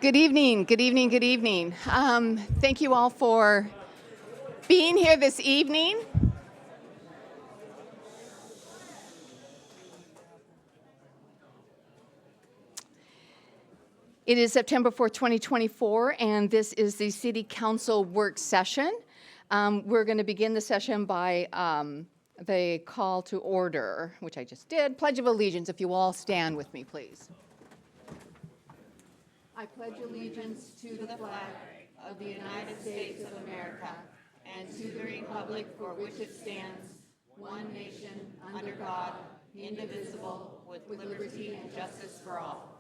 Good evening, good evening, good evening. Thank you all for being here this evening. It is September 4th, 2024, and this is the City Council work session. We're going to begin the session by the call to order, which I just did. Pledge of Allegiance, if you all stand with me, please. I pledge allegiance to the flag of the United States of America and to the republic for which it stands, one nation, under God, indivisible, with liberty and justice for all.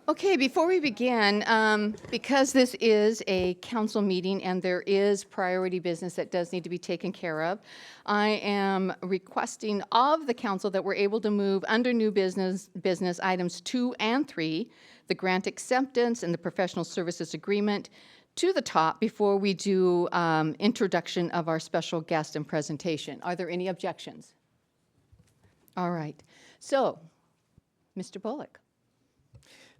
Okay, before we begin, because this is a council meeting and there is priority business that does need to be taken care of, I am requesting of the council that we're able to move under new business items 2 and 3, the grant acceptance and the professional services agreement, to the top before we do introduction of our special guest and presentation. Are there any objections? All right. So, Mr. Bullock.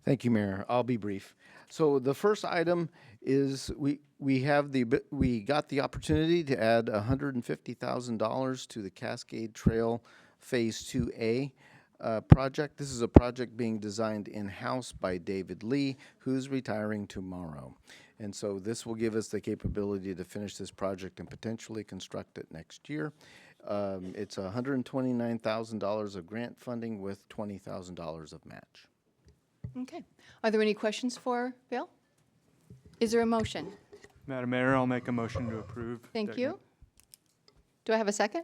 Thank you, Mayor. I'll be brief. So the first item is we got the opportunity to add $150,000 to the Cascade Trail Phase 2A project. This is a project being designed in-house by David Lee, who's retiring tomorrow. And so this will give us the capability to finish this project and potentially construct it next year. It's $129,000 of grant funding with $20,000 of match. Okay. Are there any questions for Bill? Is there a motion? Madam Mayor, I'll make a motion to approve. Thank you. Do I have a second?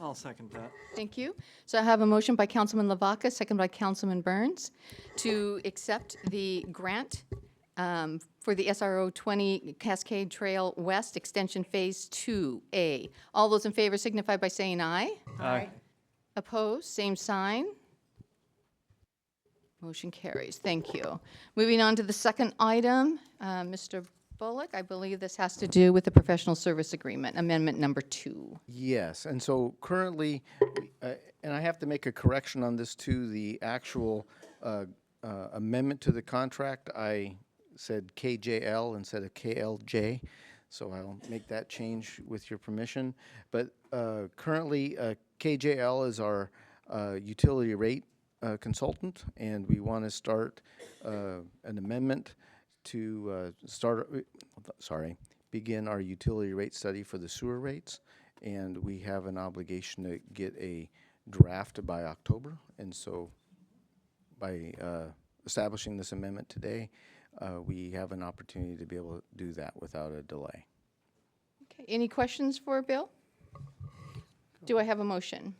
I'll second that. Thank you. So I have a motion by Councilman Lavaca, second by Councilman Burns, to accept the grant for the SRO 20 Cascade Trail West Extension Phase 2A. All those in favor signify by saying aye. Aye. Opposed, same sign. Motion carries. Thank you. Moving on to the second item, Mr. Bullock, I believe this has to do with the professional service agreement, amendment number 2. Yes, and so currently, and I have to make a correction on this too, the actual amendment to the contract, I said KJL instead of KLJ, so I'll make that change with your permission. But currently, KJL is our utility rate consultant, and we want to start an amendment to begin our utility rate study for the sewer rates, and we have an obligation to get a draft by October, and so by establishing this amendment today, we have an opportunity to be able to do that without a delay. Okay. Any questions for Bill? Do I have a motion?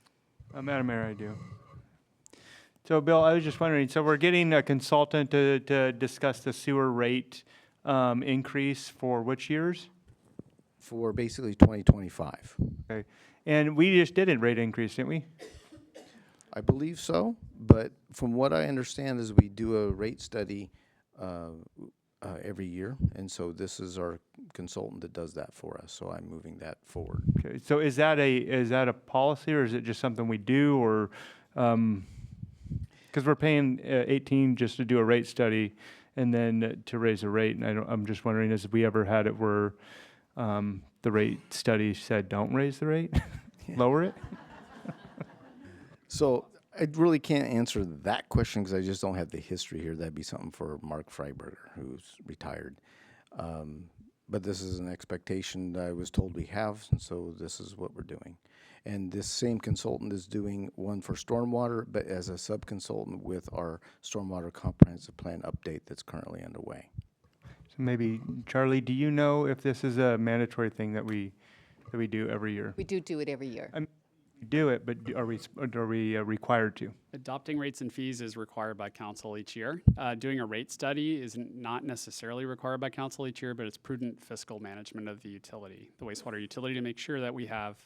Madam Mayor, I do. So, Bill, I was just wondering, so we're getting a consultant to discuss the sewer rate increase for which years? For basically 2025. Okay. And we just did a rate increase, didn't we? I believe so, but from what I understand is we do a rate study every year, and so this is our consultant that does that for us, so I'm moving that forward. Okay. So is that a policy, or is it just something we do, or because we're paying 18 just to do a rate study and then to raise a rate, and I'm just wondering, has we ever had it where the rate study said don't raise the rate, lower it? So I really can't answer that question because I just don't have the history here. That'd be something for Mark Freiberger, who's retired. But this is an expectation that I was told we have, and so this is what we're doing. And this same consultant is doing one for stormwater, but as a sub-consultant with our stormwater comprehensive plan update that's currently underway. So maybe, Charlie, do you know if this is a mandatory thing that we do every year? We do it every year. We do it, but are we required to? Adopting rates and fees is required by council each year. Doing a rate study is not necessarily required by council each year, but it's prudent fiscal management of the utility, the wastewater utility, to make sure that we have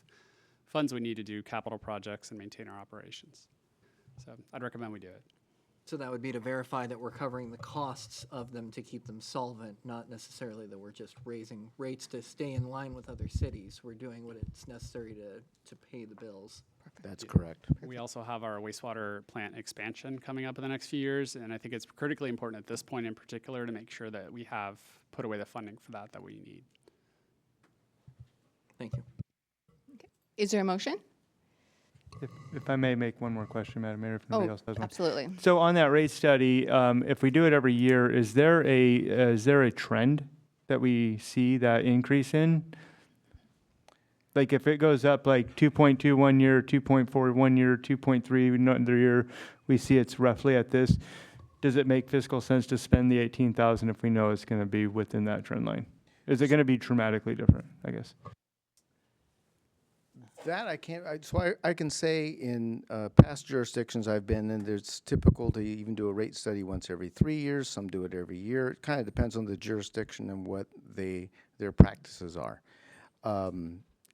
funds we need to do capital projects and maintain our operations. So I'd recommend we do it. So that would be to verify that we're covering the costs of them to keep them solvent, not necessarily that we're just raising rates to stay in line with other cities. We're doing what it's necessary to pay the bills. That's correct. We also have our wastewater plant expansion coming up in the next few years, and I think it's critically important at this point in particular to make sure that we have put away the funding for that we need. Thank you. Is there a motion? If I may make one more question, Madam Mayor, if nobody else has one. Absolutely. So on that rate study, if we do it every year, is there a trend that we see that increase in? Like if it goes up like 2.2 one year, 2.4 one year, 2.3 another year, we see it's roughly at this. Does it make fiscal sense to spend the 18,000 if we know it's going to be within that trend line? Is it going to be dramatically different, I guess? That I can't, I can say in past jurisdictions I've been in, it's typical to even do a rate study once every 3 years. Some do it every year. It kind of depends on the jurisdiction and what their practices are.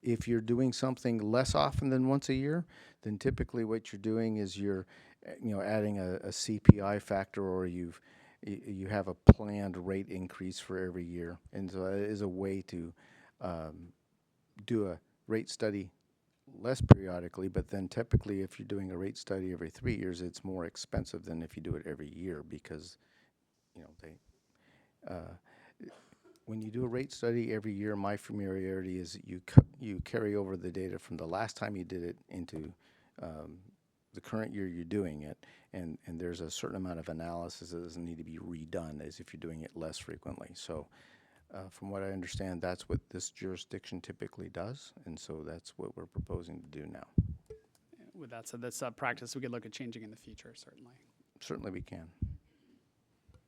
If you're doing something less often than once a year, then typically what you're doing is you're, adding a CPI factor, or you have a planned rate increase for every year, and so that is a way to do a rate study less periodically. But then typically, if you're doing a rate study every 3 years, it's more expensive than if you do it every year, because when you do a rate study every year, my familiarity is you carry over the data from the last time you did it into the current year you're doing it, and there's a certain amount of analysis that doesn't need to be redone as if you're doing it less frequently. So from what I understand, that's what this jurisdiction typically does, and so that's what we're proposing to do now. With that said, that's a practice we could look at changing in the future, certainly. Certainly we can.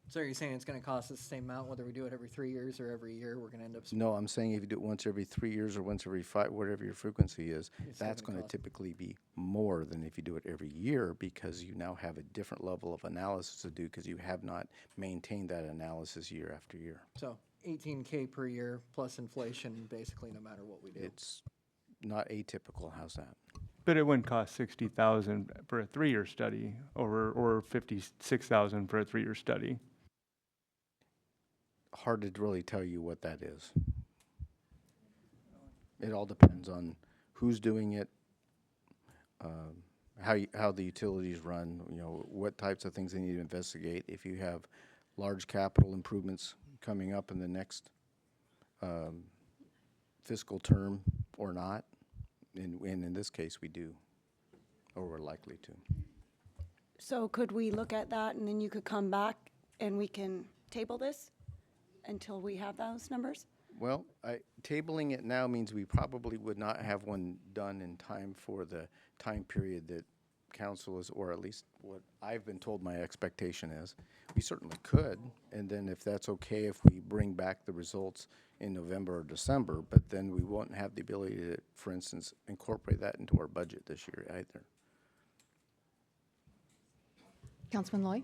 So you're saying it's going to cost us the same amount whether we do it every 3 years or every year? We're going to end up. No, I'm saying if you do it once every 3 years or once every 5, whatever your frequency is, It's that's gonna going to cost- typically be more than if you do it every year, because you now have a different level of analysis to do, because you have not maintained that analysis year after year. So 18K per year plus inflation, basically, no matter what we do. It's not atypical. How's that? But it wouldn't cost 60,000 for a 3-year study, or 56,000 for a 3-year study. Hard to really tell you what that is. It all depends on who's doing it, how the utilities run, what types of things they need to investigate. If you have large capital improvements coming up in the next fiscal term or not, and in this case we do, or we're likely to. So could we look at that and then you could come back and we can table this until we have those numbers? Well, tabling it now means we probably would not have one done in time for the time period that council is, or at least what I've been told my expectation is. We certainly could, and then if that's okay, if we bring back the results in November or December, but then we won't have the ability to, for instance, incorporate that into our budget this year either. Councilman Loy?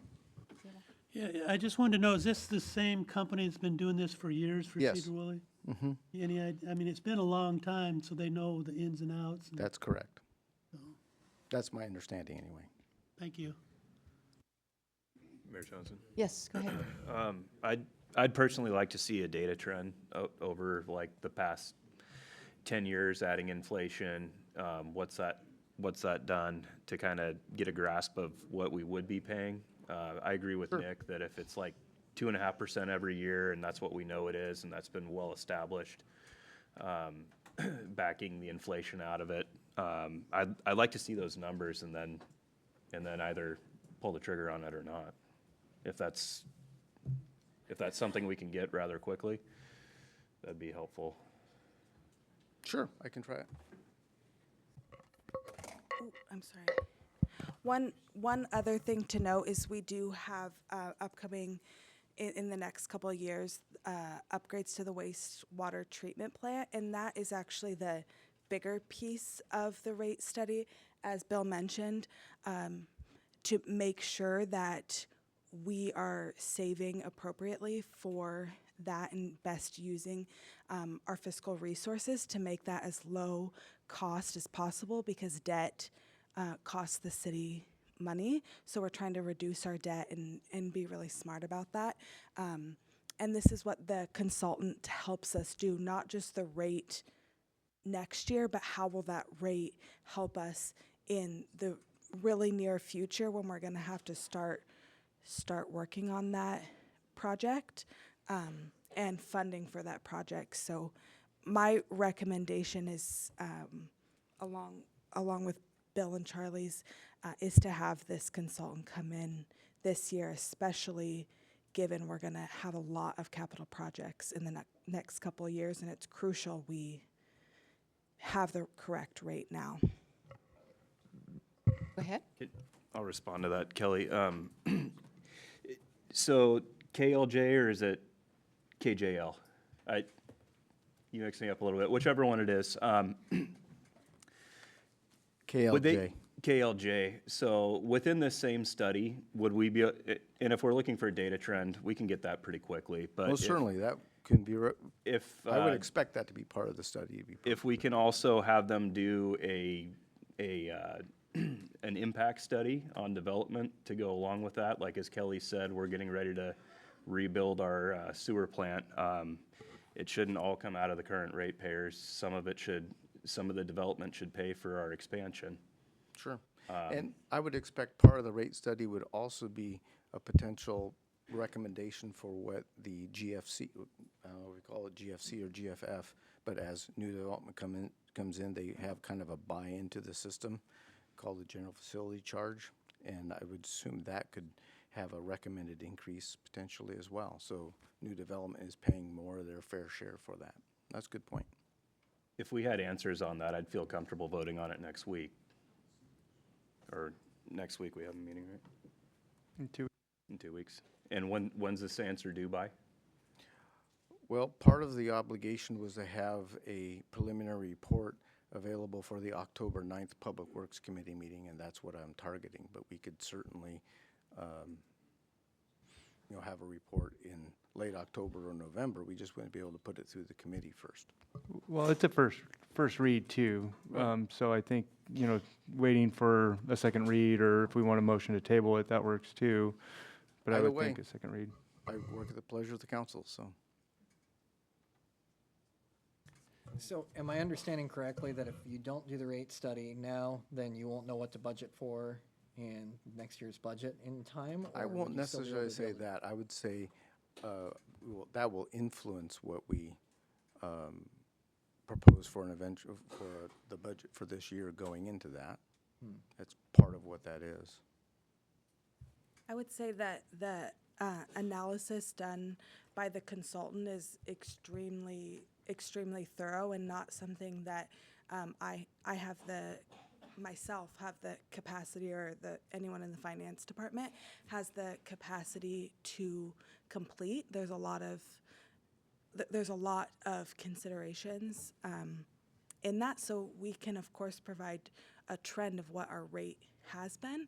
Yeah, I just wanted to know, is this the same company that's been doing this for years for Yes. Sedro-Woolley? I mean, it's been a long time, so they know the ins and outs. And That's correct. That's my understanding anyway. Thank you. Mayor Johnson. Yes, go ahead. I'd personally like to see a data trend over like the past 10 years, adding inflation. What's that done to kind of get a grasp of what we would be paying? I agree with Nick that if it's like 2.5% every year, and that's what we know it is, and that's been well established, backing the inflation out of it, I'd like to see those numbers, and then either pull the trigger on it or not. If that's something we can get rather quickly, that'd be helpful. Sure, I can try it. Oh, I'm sorry. One other thing to note is we do have upcoming in the next couple of years upgrades to the wastewater treatment plant, and that is actually the bigger piece of the rate study, as Bill mentioned, to make sure that we are saving appropriately for that and best using our fiscal resources to make that as low cost as possible, because debt costs the city money. So we're trying to reduce our debt and be really smart about that. And this is what the consultant helps us do, not just the rate next year, but how will that rate help us in the really near future when we're going to have to start working on that project and funding for that project. So my recommendation is, along with Bill and Charlie's, is to have this consultant come in this year, especially given we're going to have a lot of capital projects in the next couple of years, and it's crucial we have the correct rate now. Go ahead. I'll respond to that, Kelly. So KLJ, or is it KJL? You mix me up a little bit, whichever one it is. KLJ. KLJ. So within this same study, would we be, and if we're looking for a data trend, we can get that pretty quickly. But Well, certainly, that can be, if I would expect that to be part of the study. To be if we can also have them do an impact study on development to go along with that, like as Kelly said, we're getting ready to rebuild our sewer plant. It shouldn't all come out of the current ratepayers. Some of the development should pay for our expansion. Sure. And I would expect part of the rate study would also be a potential recommendation for what the GFC, I don't know if we call it GFC or GFF, but as new development comes in, they have kind of a buy-in to the system called the general facility charge. And I would assume that could have a recommended increase potentially as well. So new development is paying more of their fair share for that. That's a good point. If we had answers on that, I'd feel comfortable voting on it next week. Or next week we have a meeting, right? In 2 weeks. And when's this answer due by? Well, part of the obligation was to have a preliminary report available for the October 9th Public Works Committee meeting, and that's what I'm targeting. But we could certainly, have a report in late October or November. We just wouldn't be able to put it through the committee first. Well, it's a first read too. So I think, waiting for a second read, or if we want a motion to table it, that works too. But I Either would think way. a second read. I work at the pleasure of the council, so. So am I understanding correctly that if you don't do the rate study now, then you won't know what to budget for in next year's budget in time? I or won't would you still be able necessarily to say build it? that. I would say that will influence what we propose for for the budget for this year going into that. That's part of what that is. I would say that the analysis done by the consultant is extremely thorough and not something that I have myself have the capacity, or anyone in the finance department has the capacity to complete. There's a lot of considerations in that, so we can of course provide a trend of what our rate has been,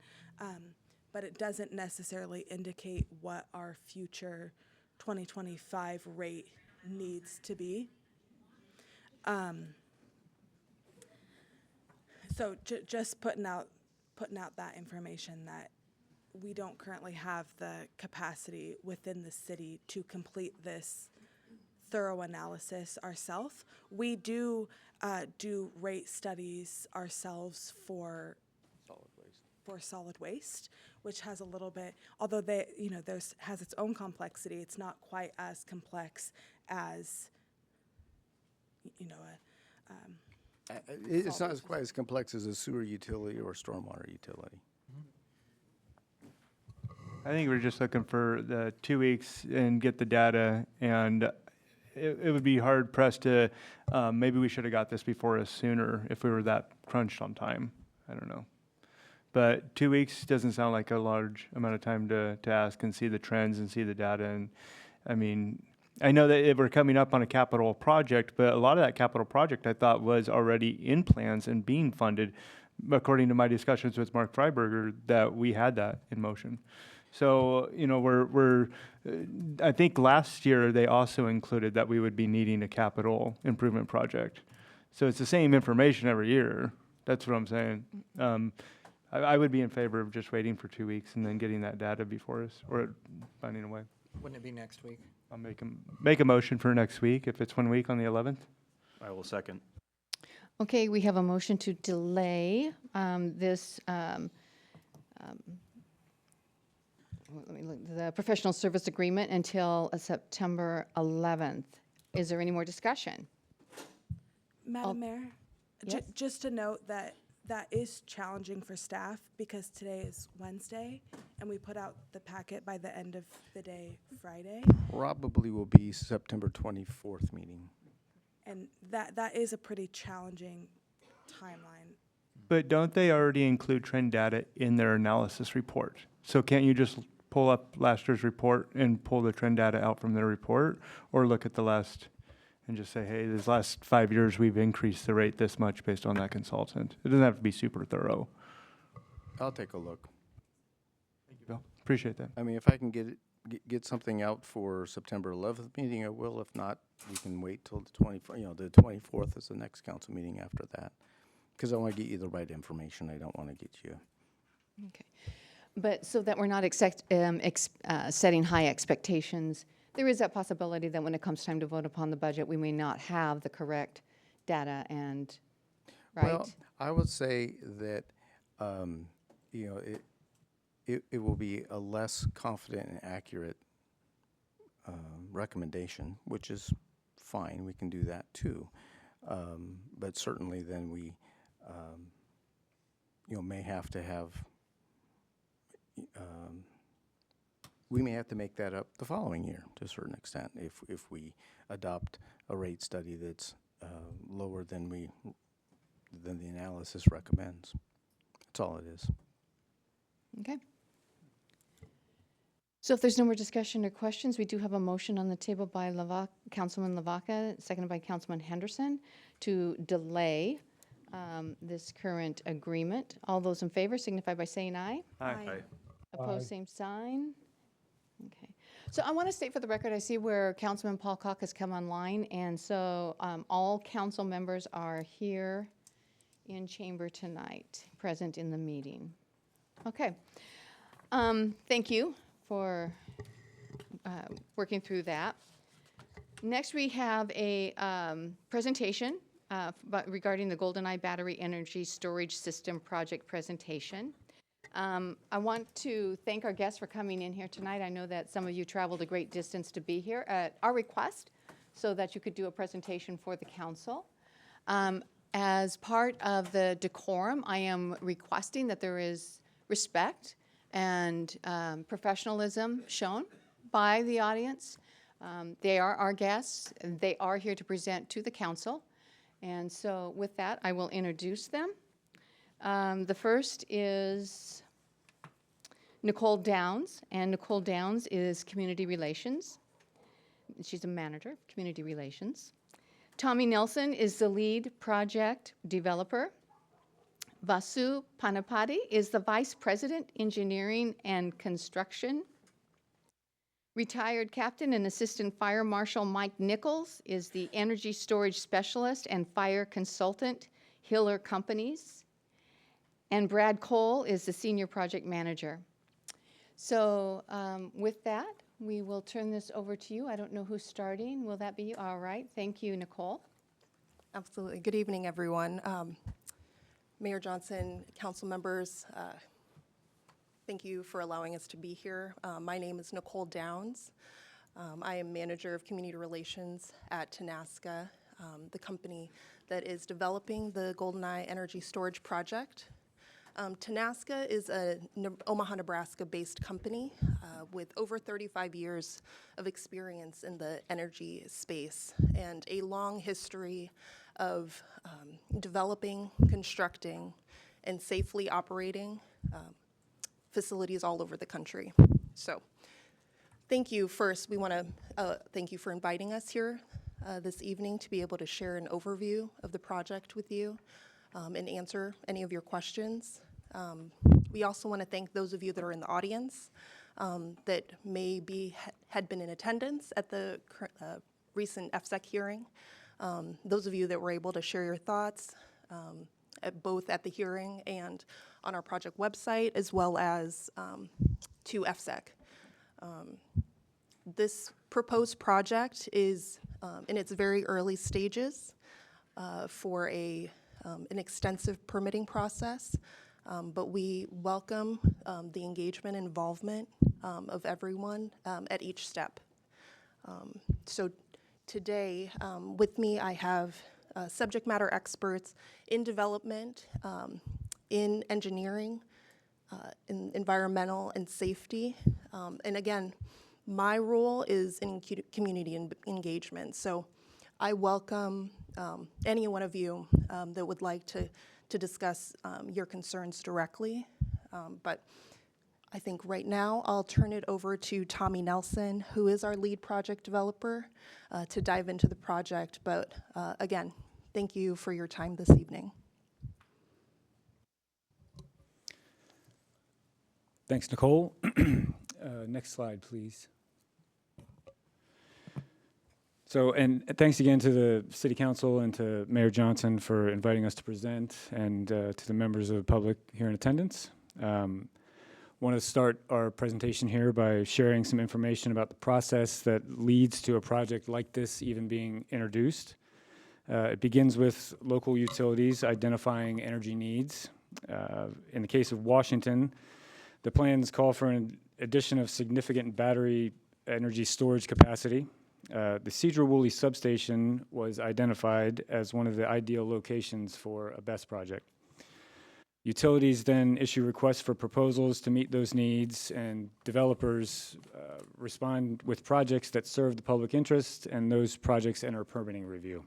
but it doesn't necessarily indicate what our future 2025 rate needs to be. So just putting out that information that we don't currently have the capacity within the city to complete this thorough analysis ourselves. We do rate studies ourselves for solid waste, which has a little bit, although has its own complexity. It's not quite as complex as It's not as quite as complex as a sewer utility or stormwater utility. I think we're just looking for the 2 weeks and get the data, and it would be hard pressed to, maybe we should have got this before us sooner if we were that crunched on time. I don't know. But 2 weeks doesn't sound like a large amount of time to ask and see the trends and see the data. And I mean, I know that we're coming up on a capital project, but a lot of that capital project I thought was already in plans and being funded, according to my discussions with Mark Freiberger, that we had that in motion. So, I think last year they also included that we would be needing a capital improvement project. So it's the same information every year. That's what I'm saying. I would be in favor of just waiting for 2 weeks and then getting that data before us, or finding a way. Wouldn't it be next week? I'll make a motion for next week, if it's 1 week on the 11th. I will second. Okay, we have a motion to delay this, let me look, the professional service agreement until September 11th. Is there any more discussion? Madam Mayor, yes? just to note that that is challenging for staff because today is Wednesday and we put out the packet by the end of the day Friday. Probably will be September 24th meeting. And that is a pretty challenging timeline. But don't they already include trend data in their analysis report? So can't you just pull up last year's report and pull the trend data out from their report? Or look at the last and just say, hey, these last 5 years, we've increased the rate this much based on that consultant. It doesn't have to be super thorough. I'll take a look. Thank you, Bill. Appreciate that. I mean, if I can get something out for September 11th meeting, I will. If not, we can wait till the 24th. The 24th is the next council meeting after that. Because I want to get you the right information. I don't want to get you. Okay. But so that we're not setting high expectations, there is that possibility that when it comes time to vote upon the budget, we may not have the correct data and, right? Well, I would say that, it will be a less confident and accurate recommendation, which is fine. We can do that too. But certainly then we, may have to have, we may have to make that up the following year to a certain extent if we adopt a rate study that's lower than the analysis recommends. That's all it is. Okay. So if there's no more discussion or questions, we do have a motion on the table by Councilman Lavaca, seconded by Councilman Henderson, to delay this current agreement. All those in favor signify by saying aye. Aye. Opposed, same sign. Okay. So I want to state for the record, I see where Councilman Paul Cock has come online, and so all council members are here in chamber tonight, present in the meeting. Okay. Thank you for working through that. Next, we have a presentation regarding the Goldeneye Battery Energy Storage System Project presentation. I want to thank our guests for coming in here tonight. I know that some of you traveled a great distance to be here at our request so that you could do a presentation for the council. As part of the decorum, I am requesting that there is respect and professionalism shown by the audience. They are our guests. They are here to present to the council. And so with that, I will introduce them. The first is Nicole Downs, and Nicole Downs is Community Relations. She's a manager of Community Relations. Tommy Nelson is the lead project developer. Vasu Panapati is the Vice President, Engineering and Construction. Retired Captain and Assistant Fire Marshal Mike Nichols is the Energy Storage Specialist and Fire Consultant, Hiller Companies. And Brad Cole is the Senior Project Manager. So with that, we will turn this over to you. I don't know who's starting. Will that be you? All right. Thank you, Nicole. Absolutely. Good evening, everyone. Mayor Johnson, council members, thank you for allowing us to be here. My name is Nicole Downs. I am Manager of Community Relations at Tenaska, the company that is developing the Goldeneye Energy Storage Project. Tenaska is a Omaha, Nebraska-based company with over 35 years of experience in the energy space and a long history of developing, constructing, and safely operating facilities all over the country. So thank you. First, we want to thank you for inviting us here this evening to be able to share an overview of the project with you and answer any of your questions. We also want to thank those of you that are in the audience that had been in attendance at the recent FSEC hearing. Those of you that were able to share your thoughts both at the hearing and on our project website as well as to FSEC. This proposed project is in its very early stages for an extensive permitting process, but we welcome the engagement and involvement of everyone at each step. So today, with me, I have subject matter experts in development, in engineering, in environmental and safety. And again, my role is in community engagement. So I welcome any one of you that would like to discuss your concerns directly. But I think right now I'll turn it over to Tommy Nelson, who is our lead project developer, to dive into the project. But again, thank you for your time this evening. Thanks, Nicole. Next slide, please. So, and thanks again to the City Council and to Mayor Johnson for inviting us to present, and to the members of the public here in attendance. Want to start our presentation here by sharing some information about the process that leads to a project like this even being introduced. It begins with local utilities identifying energy needs. In the case of Washington, the plans call for an addition of significant battery energy storage capacity. The Sedro-Woolley substation was identified as one of the ideal locations for a BESS project. Utilities then issue requests for proposals to meet those needs, and developers respond with projects that serve the public interest, and those projects enter permitting review.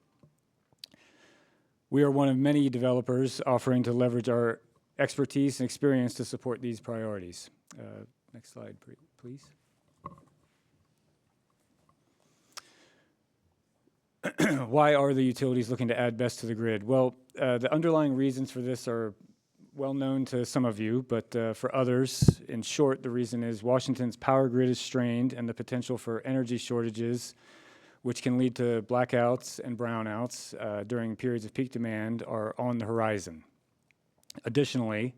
We are one of many developers offering to leverage our expertise and experience to support these priorities. Next slide, please. Why are the utilities looking to add BESS to the grid? Well, the underlying reasons for this are well known to some of you, but for others, in short, the reason is Washington's power grid is strained, and the potential for energy shortages, which can lead to blackouts and brownouts during periods of peak demand, are on the horizon. Additionally,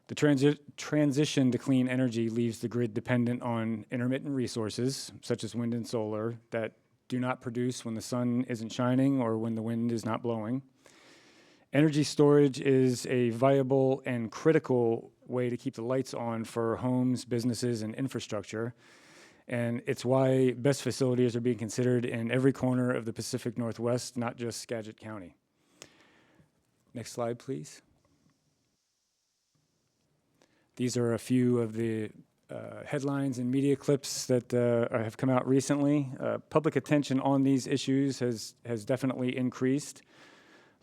the transition to clean energy leaves the grid dependent on intermittent resources, such as wind and solar, that do not produce when the sun isn't shining or when the wind is not blowing. Energy storage is a viable and critical way to keep the lights on for homes, businesses, and infrastructure. And it's why BESS facilities are being considered in every corner of the Pacific Northwest, not just Skagit County. Next slide, please. These are a few of the headlines and media clips that have come out recently. Public attention on these issues has definitely increased.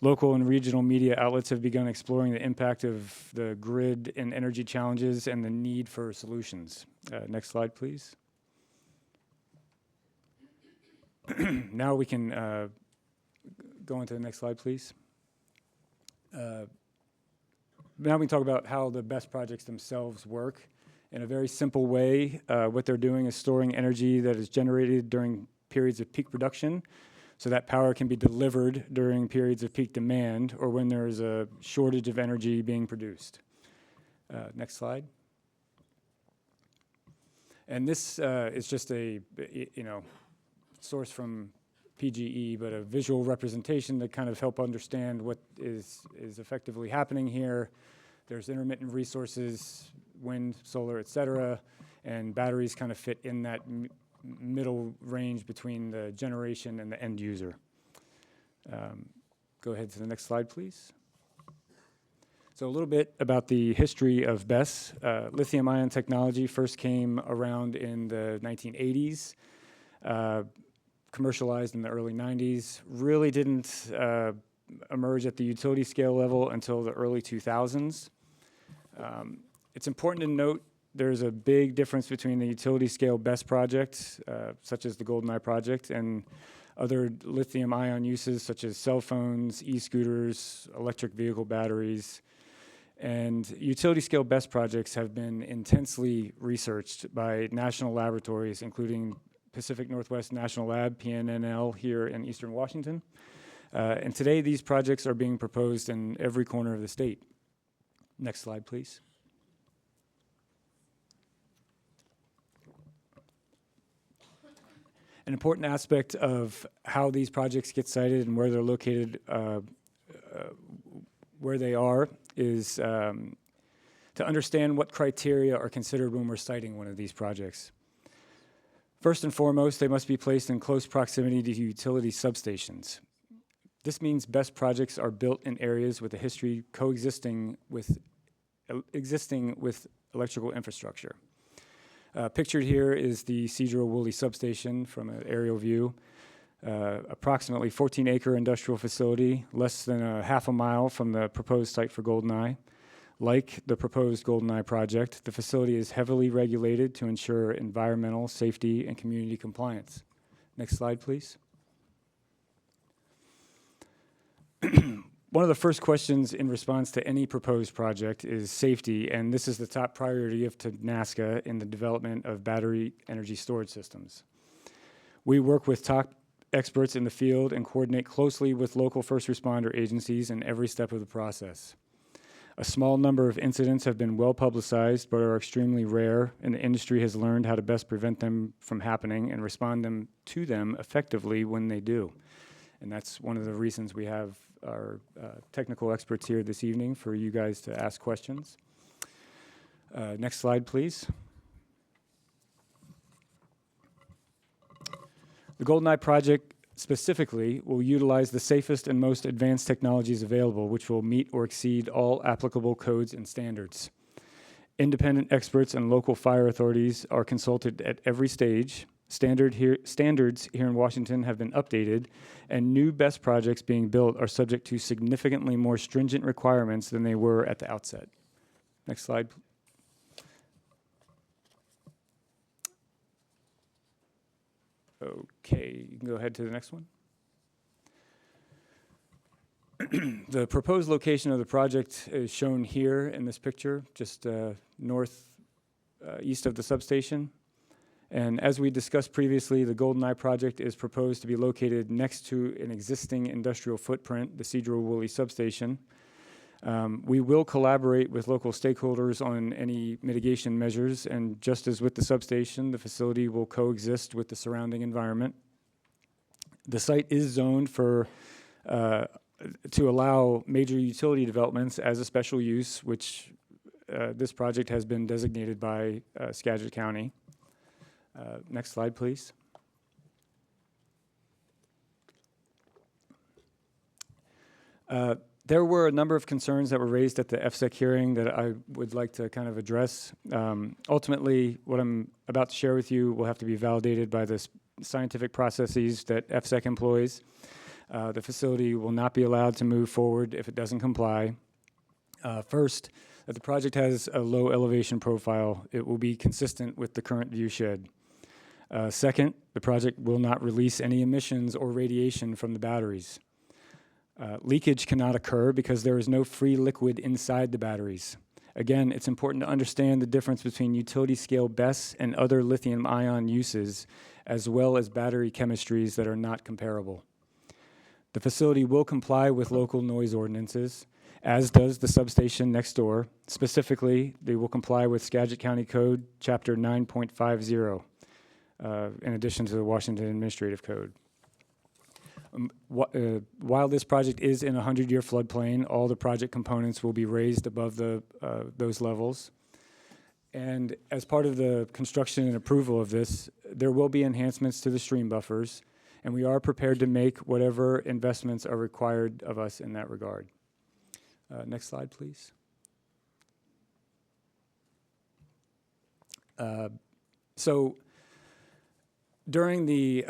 Local and regional media outlets have begun exploring the impact of the grid and energy challenges and the need for solutions. Next slide, please. Now we can go into the next slide, please. Now we can talk about how the BESS projects themselves work. In a very simple way, what they're doing is storing energy that is generated during periods of peak production, so that power can be delivered during periods of peak demand or when there is a shortage of energy being produced. Next slide. And this is just a, source from PGE, but a visual representation to kind of help understand what is effectively happening here. There's intermittent resources, wind, solar, et cetera, and batteries kind of fit in that middle range between the generation and the end user. Go ahead to the next slide, please. So a little bit about the history of BESS. Lithium-ion technology first came around in the 1980s, commercialized in the early 90s, really didn't emerge at the utility scale level until the early 2000s. It's important to note there's a big difference between the utility scale BESS projects, such as the Goldeneye project, and other lithium-ion uses such as cell phones, e-scooters, electric vehicle batteries. And utility scale BESS projects have been intensely researched by national laboratories, including Pacific Northwest National Lab, PNNL, here in Eastern Washington. And today these projects are being proposed in every corner of the state. Next slide, please. An important aspect of how these projects get cited and where they're located, where they are, is to understand what criteria are considered when we're citing one of these projects. First and foremost, they must be placed in close proximity to utility substations. This means best projects are built in areas with a history coexisting with electrical infrastructure. Pictured here is the Sedro-Woolley substation from an aerial view. Approximately 14-acre industrial facility, less than a half a mile from the proposed site for Goldeneye. Like the proposed Goldeneye project, the facility is heavily regulated to ensure environmental, safety, and community compliance. Next slide, please. One of the first questions in response to any proposed project is safety, and this is the top priority of NASCA in the development of battery energy storage systems. We work with top experts in the field and coordinate closely with local first responder agencies in every step of the process. A small number of incidents have been well publicized but are extremely rare, and the industry has learned how to best prevent them from happening and respond to them effectively when they do. And that's one of the reasons we have our technical experts here this evening for you guys to ask questions. Next slide, please. The Goldeneye project specifically will utilize the safest and most advanced technologies available, which will meet or exceed all applicable codes and standards. Independent experts and local fire authorities are consulted at every stage. Standards here in Washington have been updated, and new best projects being built are subject to significantly more stringent requirements than they were at the outset. Next slide. Okay, you can go ahead to the next one. The proposed location of the project is shown here in this picture, just east of the substation. And as we discussed previously, the Goldeneye project is proposed to be located next to an existing industrial footprint, the Sedro-Woolley substation. We will collaborate with local stakeholders on any mitigation measures, and just as with the substation, the facility will coexist with the surrounding environment. The site is zoned to allow major utility developments as a special use, which this project has been designated by Skagit County. Next slide, please. There were a number of concerns that were raised at the FSEC hearing that I would like to kind of address. Ultimately, what I'm about to share with you will have to be validated by the scientific processes that FSEC employs. The facility will not be allowed to move forward if it doesn't comply. First, that the project has a low elevation profile. It will be consistent with the current view shed. Second, the project will not release any emissions or radiation from the batteries. Leakage cannot occur because there is no free liquid inside the batteries. Again, it's important to understand the difference between utility scale BESS and other lithium-ion uses, as well as battery chemistries that are not comparable. The facility will comply with local noise ordinances, as does the substation next door. Specifically, they will comply with Skagit County Code, Chapter 9.50, in addition to the Washington Administrative Code. While this project is in a 100-year floodplain, all the project components will be raised above those levels. And as part of the construction and approval of this, there will be enhancements to the stream buffers, and we are prepared to make whatever investments are required of us in that regard. Next slide, please. So during the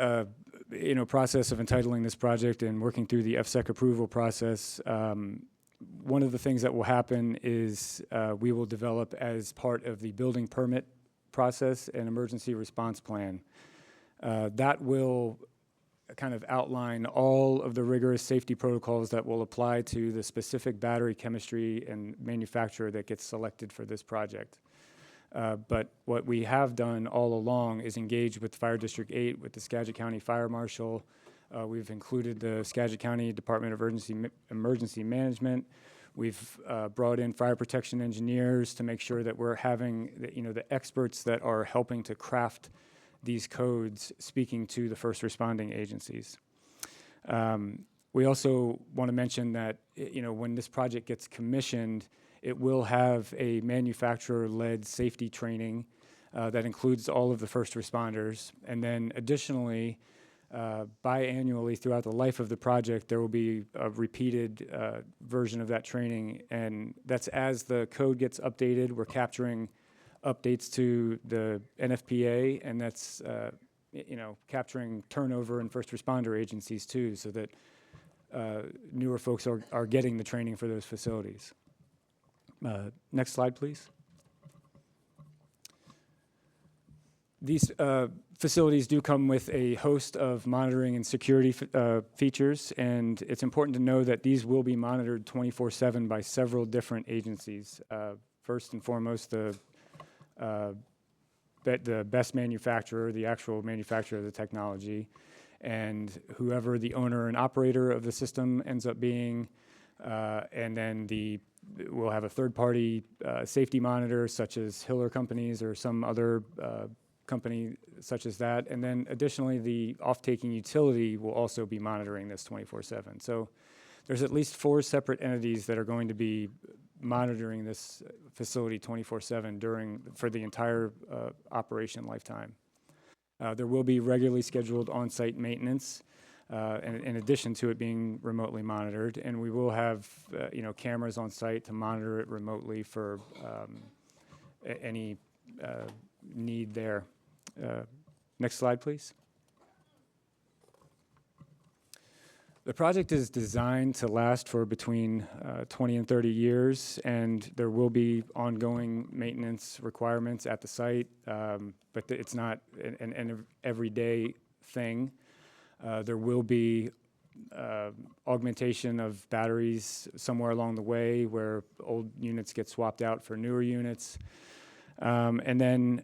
process of entitling this project and working through the FSEC approval process, one of the things that will happen is we will develop, as part of the building permit process, an emergency response plan. That will kind of outline all of the rigorous safety protocols that will apply to the specific battery chemistry and manufacturer that gets selected for this project. But what we have done all along is engage with Fire District 8, with the Skagit County Fire Marshal. We've included the Skagit County Department of Emergency Management. We've brought in fire protection engineers to make sure that we're having the experts that are helping to craft these codes speaking to the first responding agencies. We also want to mention that when this project gets commissioned, it will have a manufacturer-led safety training that includes all of the first responders. And then additionally, biannually throughout the life of the project, there will be a repeated version of that training. And that's as the code gets updated, we're capturing updates to the NFPA, and that's capturing turnover in first responder agencies too, so that newer folks are getting the training for those facilities. Next slide, please. These facilities do come with a host of monitoring and security features, and it's important to know that these will be monitored 24/7 by several different agencies. First and foremost, the best manufacturer, the actual manufacturer of the technology, and whoever the owner and operator of the system ends up being, and then we'll have a third-party safety monitor, such as Hiller Companies or some other company such as that. And then additionally, the off-taking utility will also be monitoring this 24/7. So there's at least 4 separate entities that are going to be monitoring this facility 24/7 for the entire operation lifetime. There will be regularly scheduled on-site maintenance, in addition to it being remotely monitored, and we will have cameras on site to monitor it remotely for any need there. Next slide, please. The project is designed to last for between 20 and 30 years, and there will be ongoing maintenance requirements at the site, but it's not an everyday thing. There will be augmentation of batteries somewhere along the way where old units get swapped out for newer units. And then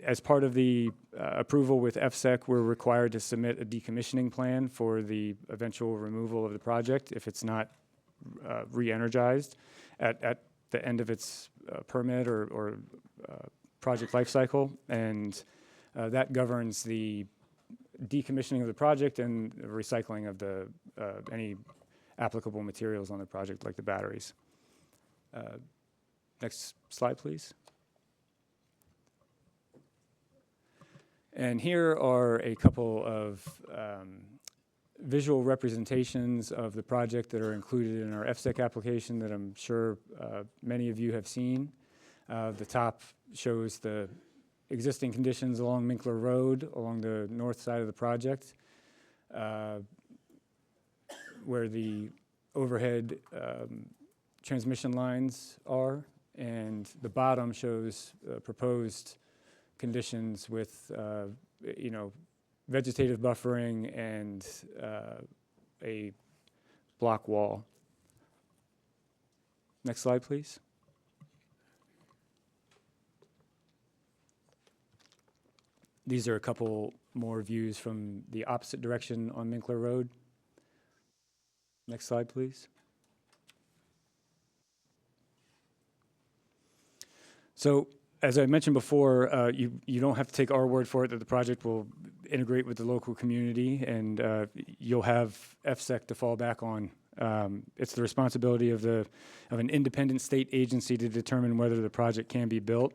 as part of the approval with FSEC, we're required to submit a decommissioning plan for the eventual removal of the project if it's not re-energized at the end of its permit or project life cycle. And that governs the decommissioning of the project and the recycling of any applicable materials on the project, like the batteries. Next slide, please. And here are a couple of visual representations of the project that are included in our FSEC application that I'm sure many of you have seen. The top shows the existing conditions along Minkler Road, along the north side of the project, where the overhead transmission lines are, and the bottom shows proposed conditions with vegetative buffering and a block wall. Next slide, please. These are a couple more views from the opposite direction on Minkler Road. Next slide, please. So, as I mentioned before, you don't have to take our word for it that the project will integrate with the local community, and you'll have FSEC to fall back on. It's the responsibility of an independent state agency to determine whether the project can be built.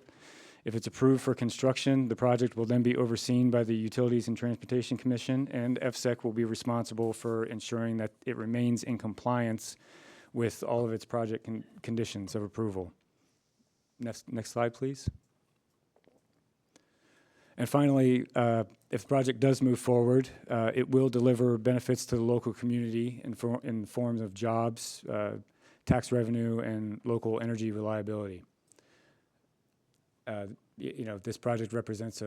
If it's approved for construction, the project will then be overseen by the Utilities and Transportation Commission, and FSEC will be responsible for ensuring that it remains in compliance with all of its project conditions of approval. Next slide, please. And finally, if the project does move forward, it will deliver benefits to the local community in forms of jobs, tax revenue, and local energy reliability. This project represents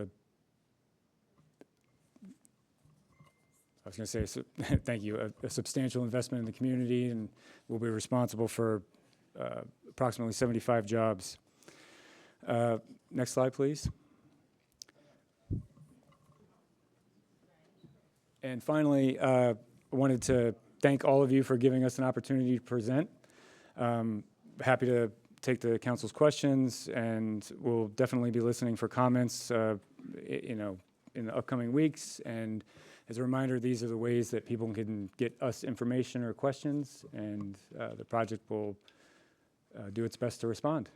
thank you, a substantial investment in the community, and will be responsible for approximately 75 jobs. Next slide, please. And finally, I wanted to thank all of you for giving us an opportunity to present. Happy to take the council's questions, and we'll definitely be listening for comments, in the upcoming weeks. And as a reminder, these are the ways that people can get us information or questions, and the project will do its best to respond.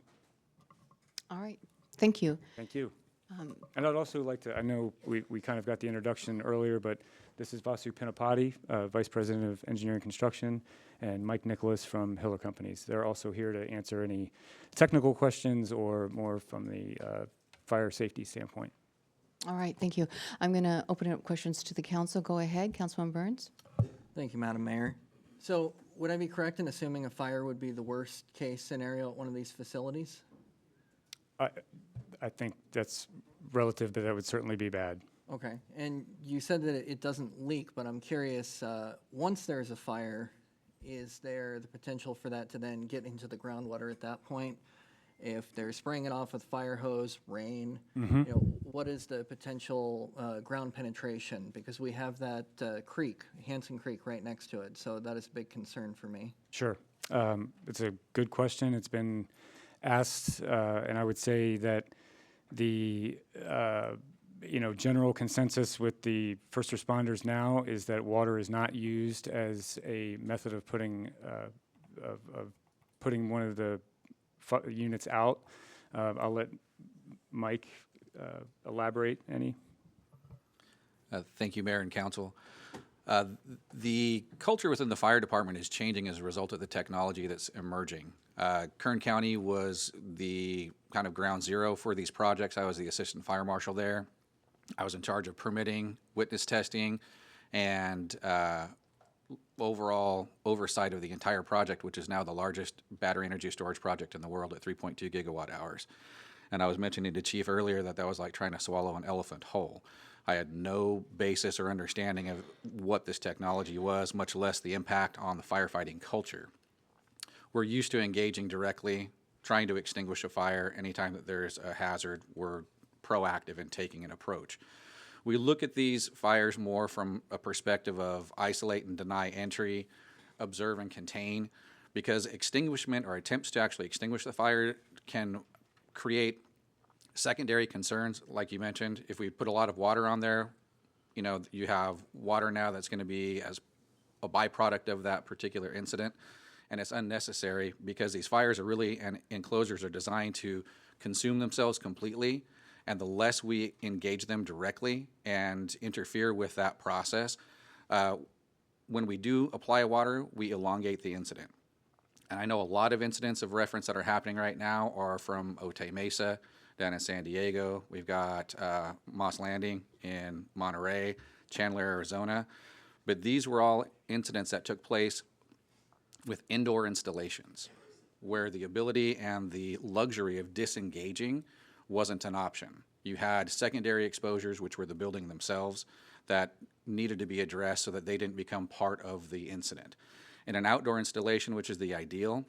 All right, thank you. Thank you. And I'd also like to, I know we kind of got the introduction earlier, but this is Vasu Pinapati, Vice President of Engineering Construction, and Mike Nicholas from Hiller Companies. They're also here to answer any technical questions or more from the fire safety standpoint. All right, thank you. I'm going to open up questions to the council. Go ahead, Councilman Burns. Thank you, Madam Mayor. So would I be correct in assuming a fire would be the worst case scenario at one of these facilities? I think that's relative, but that would certainly be bad. Okay, and you said that it doesn't leak, but I'm curious, once there's a fire, is there the potential for that to then get into the groundwater at that point? If they're spraying it off with fire hose, rain, what is the potential ground penetration? Because we have that creek, Hanson Creek, right next to it, so that is a big concern for me. Sure. It's a good question. It's been asked, and I would say that the general consensus with the first responders now is that water is not used as a method of putting one of the units out. I'll let Mike elaborate any. Thank you, Mayor and Council. The culture within the fire department is changing as a result of the technology that's emerging. Kern County was the kind of ground zero for these projects. I was the assistant fire marshal there. I was in charge of permitting, witness testing, and overall oversight of the entire project, which is now the largest battery energy storage project in the world at 3.2 gigawatt hours. And I was mentioning to Chief earlier that was like trying to swallow an elephant whole. I had no basis or understanding of what this technology was, much less the impact on the firefighting culture. We're used to engaging directly, trying to extinguish a fire anytime that there's a hazard. We're proactive in taking an approach. We look at these fires more from a perspective of isolate and deny entry, observe and contain, because extinguishment or attempts to actually extinguish the fire can create secondary concerns, like you mentioned. If we put a lot of water on there, you have water now that's going to be as a byproduct of that particular incident, and it's unnecessary because these fires are really, and enclosures are designed to consume themselves completely, and the less we engage them directly and interfere with that process, when we do apply water, we elongate the incident. And I know a lot of incidents of reference that are happening right now are from Otay Mesa down in San Diego. We've got Moss Landing in Monterey, Chandler, Arizona. But these were all incidents that took place with indoor installations where the ability and the luxury of disengaging wasn't an option. You had secondary exposures, which were the building themselves, that needed to be addressed so that they didn't become part of the incident. In an outdoor installation, which is the ideal,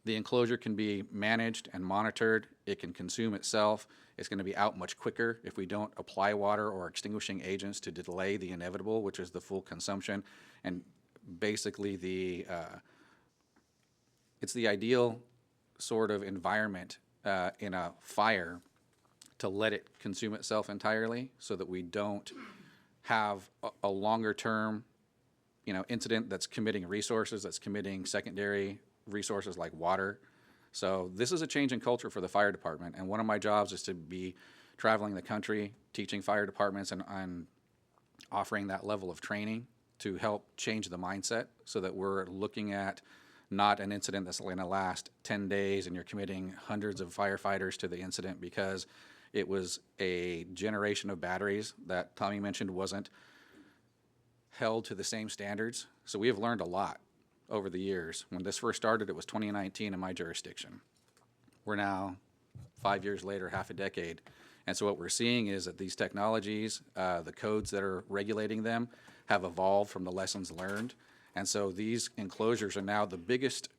the enclosure can be managed and monitored. It can consume itself. It's going to be out much quicker if we don't apply water or extinguishing agents to delay the inevitable, which is the full consumption. And basically it's the ideal sort of environment in a fire to let it consume itself entirely so that we don't have a longer term incident that's committing resources, that's committing secondary resources like water. So this is a change in culture for the fire department, and one of my jobs is to be traveling the country, teaching fire departments and offering that level of training to help change the mindset so that we're looking at not an incident that's going to last 10 days and you're committing hundreds of firefighters to the incident because it was a generation of batteries that Tommy mentioned wasn't held to the same standards. So we have learned a lot over the years. When this first started, it was 2019 in my jurisdiction. We're now 5 years later, half a decade. And so what we're seeing is that these technologies, the codes that are regulating them, have evolved from the lessons learned. And so these enclosures are now the biggest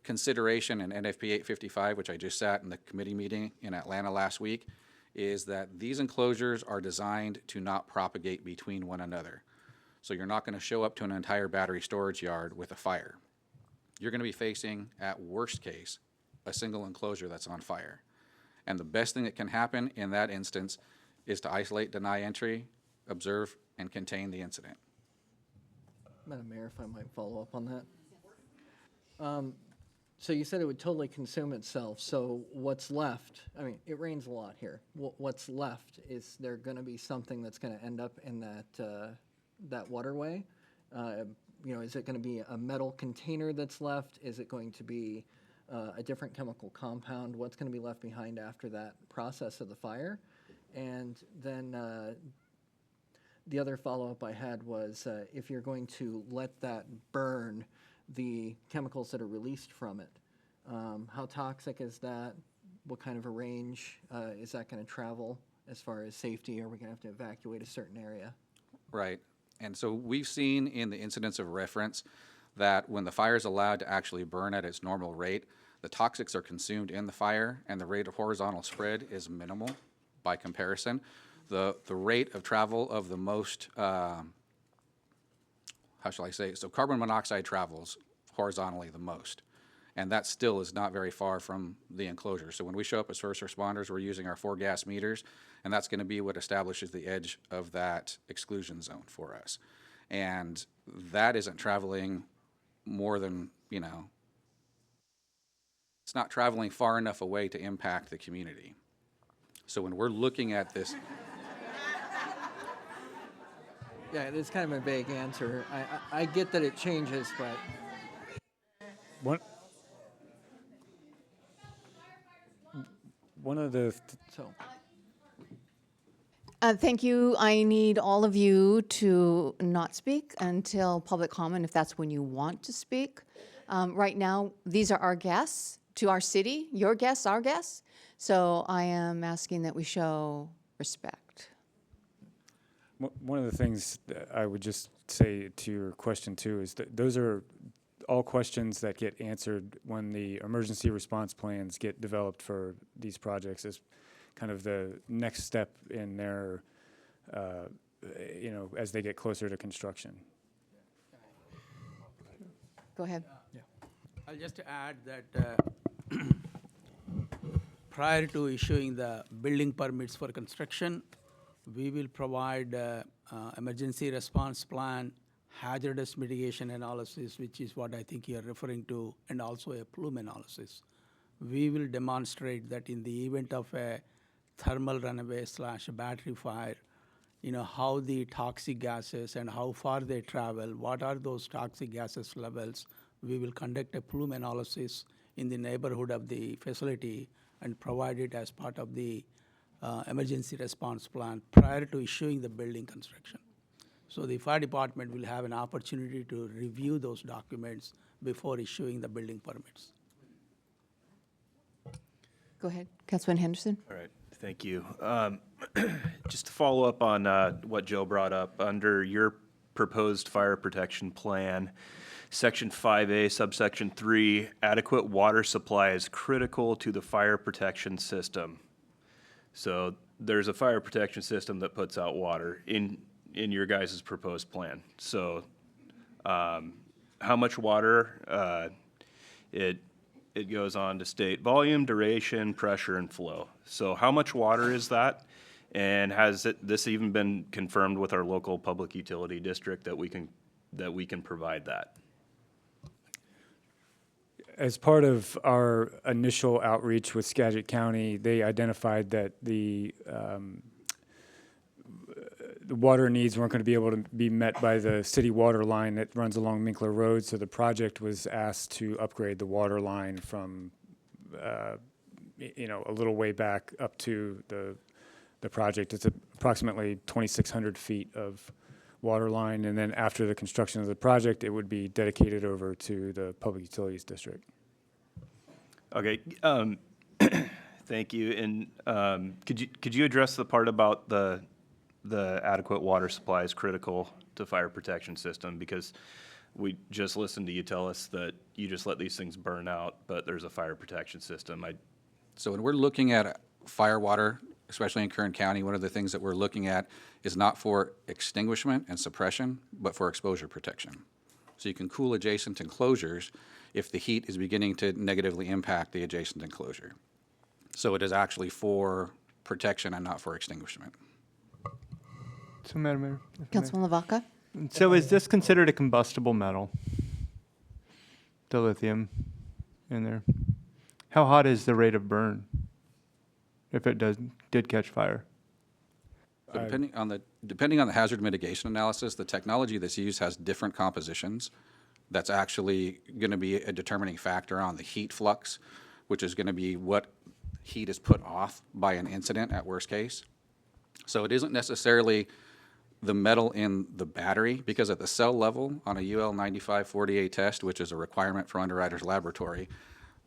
consideration in NFP 855, which I just sat in the committee meeting in Atlanta last week, is that these enclosures are designed to not propagate between one another. So you're not going to show up to an entire battery storage yard with a fire. you're going to be facing, at worst case, a single enclosure that's on fire. And the best thing that can happen in that instance is to isolate, deny entry, observe, and contain the incident. Madam Mayor, if I might follow up on that. So you said it would totally consume itself, so what's left, I mean, it rains a lot here. What's left, is there gonna be something that's gonna end up in that waterway? You know, is it gonna be a metal container that's left? Is it going to be a different chemical compound? What's gonna be left behind after that process of the fire? And then the other follow-up I had was if you're going to let that burn the chemicals that are released from it, how toxic is that? What kind of a range is that going to travel as far as safety? Are we going to have to evacuate a certain area? Right. And so we've seen in the incidents of reference that when the fire is allowed to actually burn at its normal rate, the toxics are consumed in the fire and the rate of horizontal spread is minimal by comparison. The rate of travel of the most, how shall I say, so carbon monoxide travels horizontally the most. And that still is not very far from the enclosure. So when we show up as first responders, we're using our 4 gas meters, and that's going to be what establishes the edge of that exclusion zone for us. And that isn't traveling more than, you know, it's not traveling far enough away to impact the community. So when we're looking at this, Yeah, it's kind of a vague answer. I get that it changes, but one of the so. Thank you. I need all of you to not speak until public comment, if that's when you want to speak. Right now, these are our guests to our city, your guests, our guests. So I am asking that we show respect. One of the things that I would just say to your question too is that those are all questions that get answered when the emergency response plans get developed for these projects as kind of the next step in their, you know, as they get closer to construction. Go ahead. I'll just add that prior to issuing the building permits for construction, we will provide emergency response plan, hazardous mitigation analysis, which is what I think you're referring to, and also a plume analysis. We will demonstrate that in the event of a thermal runaway / battery fire, you know, how the toxic gases and how far they travel, what are those toxic gases levels. We will conduct a plume analysis in the neighborhood of the facility and provide it as part of the emergency response plan prior to issuing the building construction. So the fire department will have an opportunity to review those documents before issuing the building permits. Go ahead, Councilman Henderson. All right, thank you. Just to follow up on what Joe brought up, under your proposed fire protection plan, Section 5A, subsection 3, adequate water supply is critical to the fire protection system. So there's a fire protection system that puts out water in your guys' proposed plan. So how much water? It goes on to state volume, duration, pressure, and flow. So how much water is that? And has this even been confirmed with our local public utility district that we can provide that? As part of our initial outreach with Skagit County, they identified that the water needs weren't going to be able to be met by the city water line that runs along Minkler Road, so the project was asked to upgrade the water line from, you know, a little way back up to the project. It's approximately 2,600 feet of water line, and then after the construction of the project, it would be dedicated over to the Public Utilities District. Okay, thank you. And could you address the part about the adequate water supply is critical to fire protection system? Because we just listened to you tell us that you just let these things burn out, but there's a fire protection system. so when we're looking at fire water, especially in Kern County, one of the things that we're looking at is not for extinguishment and suppression, but for exposure protection. So you can cool adjacent enclosures. if the heat is beginning to negatively impact the adjacent enclosure. So it is actually for protection and not for extinguishment. So, Madam Mayor. if I may. Councilman LaVaca? So is this considered a combustible metal? The lithium in there? How hot is the rate of burn if it did catch fire? So depending on the hazard mitigation analysis, the technology that's used has different compositions. That's actually going to be a determining factor on the heat flux, which is going to be what heat is put off by an incident at worst case. So it isn't necessarily the metal in the battery, because at the cell level on a UL 9540A test, which is a requirement for Underwriters Laboratory,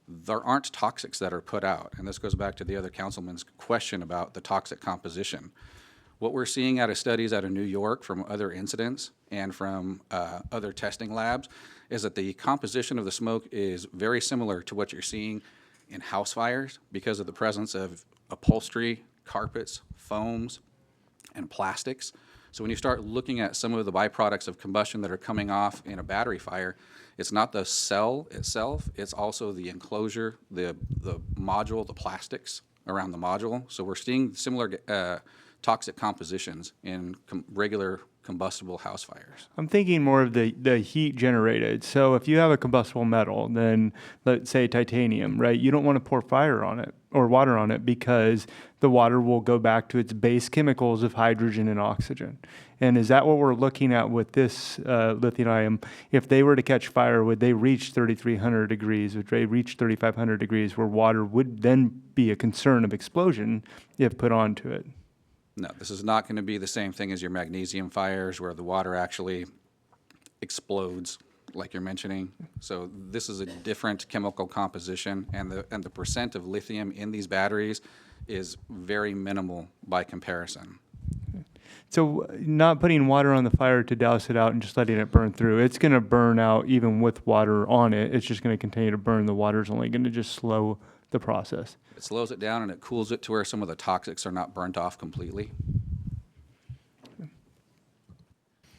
there aren't toxics that are put out. And this goes back to the other councilman's question about the toxic composition. What we're seeing out of studies out of New York from other incidents and from other testing labs is that the composition of the smoke is very similar to what you're seeing in house fires because of the presence of upholstery, carpets, foams, and plastics. So when you start looking at some of the byproducts of combustion that are coming off in a battery fire, it's not the cell itself, it's also the enclosure, the module, the plastics around the module. So we're seeing similar toxic compositions in regular combustible house fires. I'm thinking more of the heat generated. So if you have a combustible metal, then let's say titanium, right? You don't want to pour fire on it or water on it because the water will go back to its base chemicals of hydrogen and oxygen. And is that what we're looking at with this lithium? If they were to catch fire, would they reach 3,300 degrees? Would they reach 3,500 degrees where water would then be a concern of explosion if put onto it? No, this is not going to be the same thing as your magnesium fires where the water actually explodes like you're mentioning. So this is a different chemical composition, and the percent of lithium in these batteries is very minimal by comparison. So not putting water on the fire to douse it out and just letting it burn through, it's going to burn out even with water on it. It's just going to continue to burn. The water's only going to just slow the process. It slows it down and it cools it to where some of the toxics are not burnt off completely.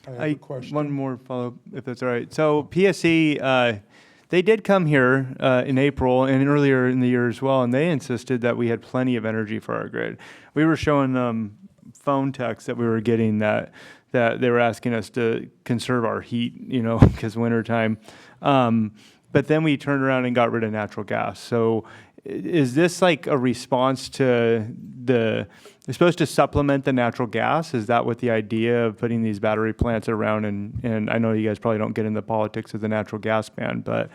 I have a question. One more follow-up, if that's all right. So PSC, they did come here in April and earlier in the year as well, and they insisted that we had plenty of energy for our grid. We were showing them phone texts that we were getting that they were asking us to conserve our heat, because wintertime. But then we turned around and got rid of natural gas. So is this like a response to it's supposed to supplement the natural gas? Is that what the idea of putting these battery plants around? And I know you guys probably don't get into the politics of the natural gas ban, but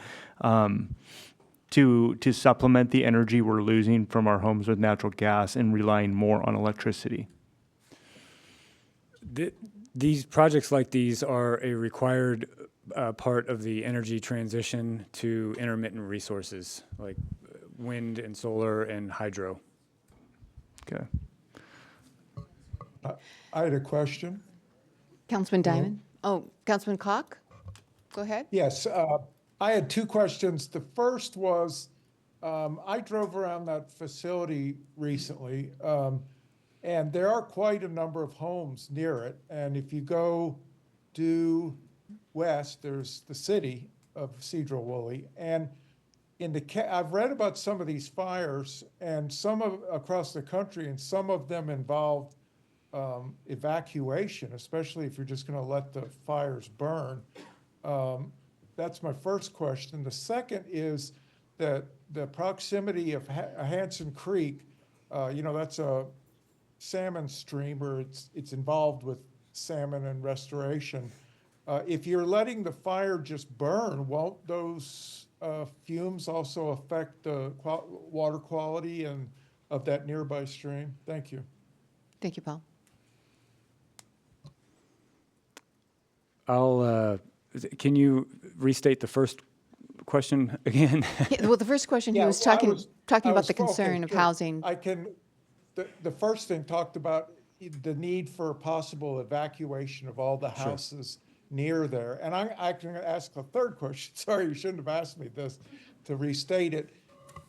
to supplement the energy we're losing from our homes with natural gas and relying more on electricity? These projects like these are a required part of the energy transition to intermittent resources like wind and solar and hydro. Okay. I had a question. Councilman Diamond? Oh, Councilman Koch? Go ahead. Yes, I had two questions. The first was, I drove around that facility recently, and there are quite a number of homes near it. And if you go due west, there's the city of Sedro-Woolley. And I've read about some of these fires, and across the country, and some of them involved evacuation, especially if you're just going to let the fires burn. That's my first question. The second is that the proximity of Hanson Creek, that's a salmon stream, or it's involved with salmon and restoration. If you're letting the fire just burn, won't those fumes also affect the water quality of that nearby stream? Thank you. Thank you, Paul. Can you restate the first question again? Yeah, well, the first question, he was talking about the concern of housing. The first thing talked about the need for possible evacuation of all the houses near there. And I can ask a third question. Sorry, you shouldn't have asked me this, to restate it.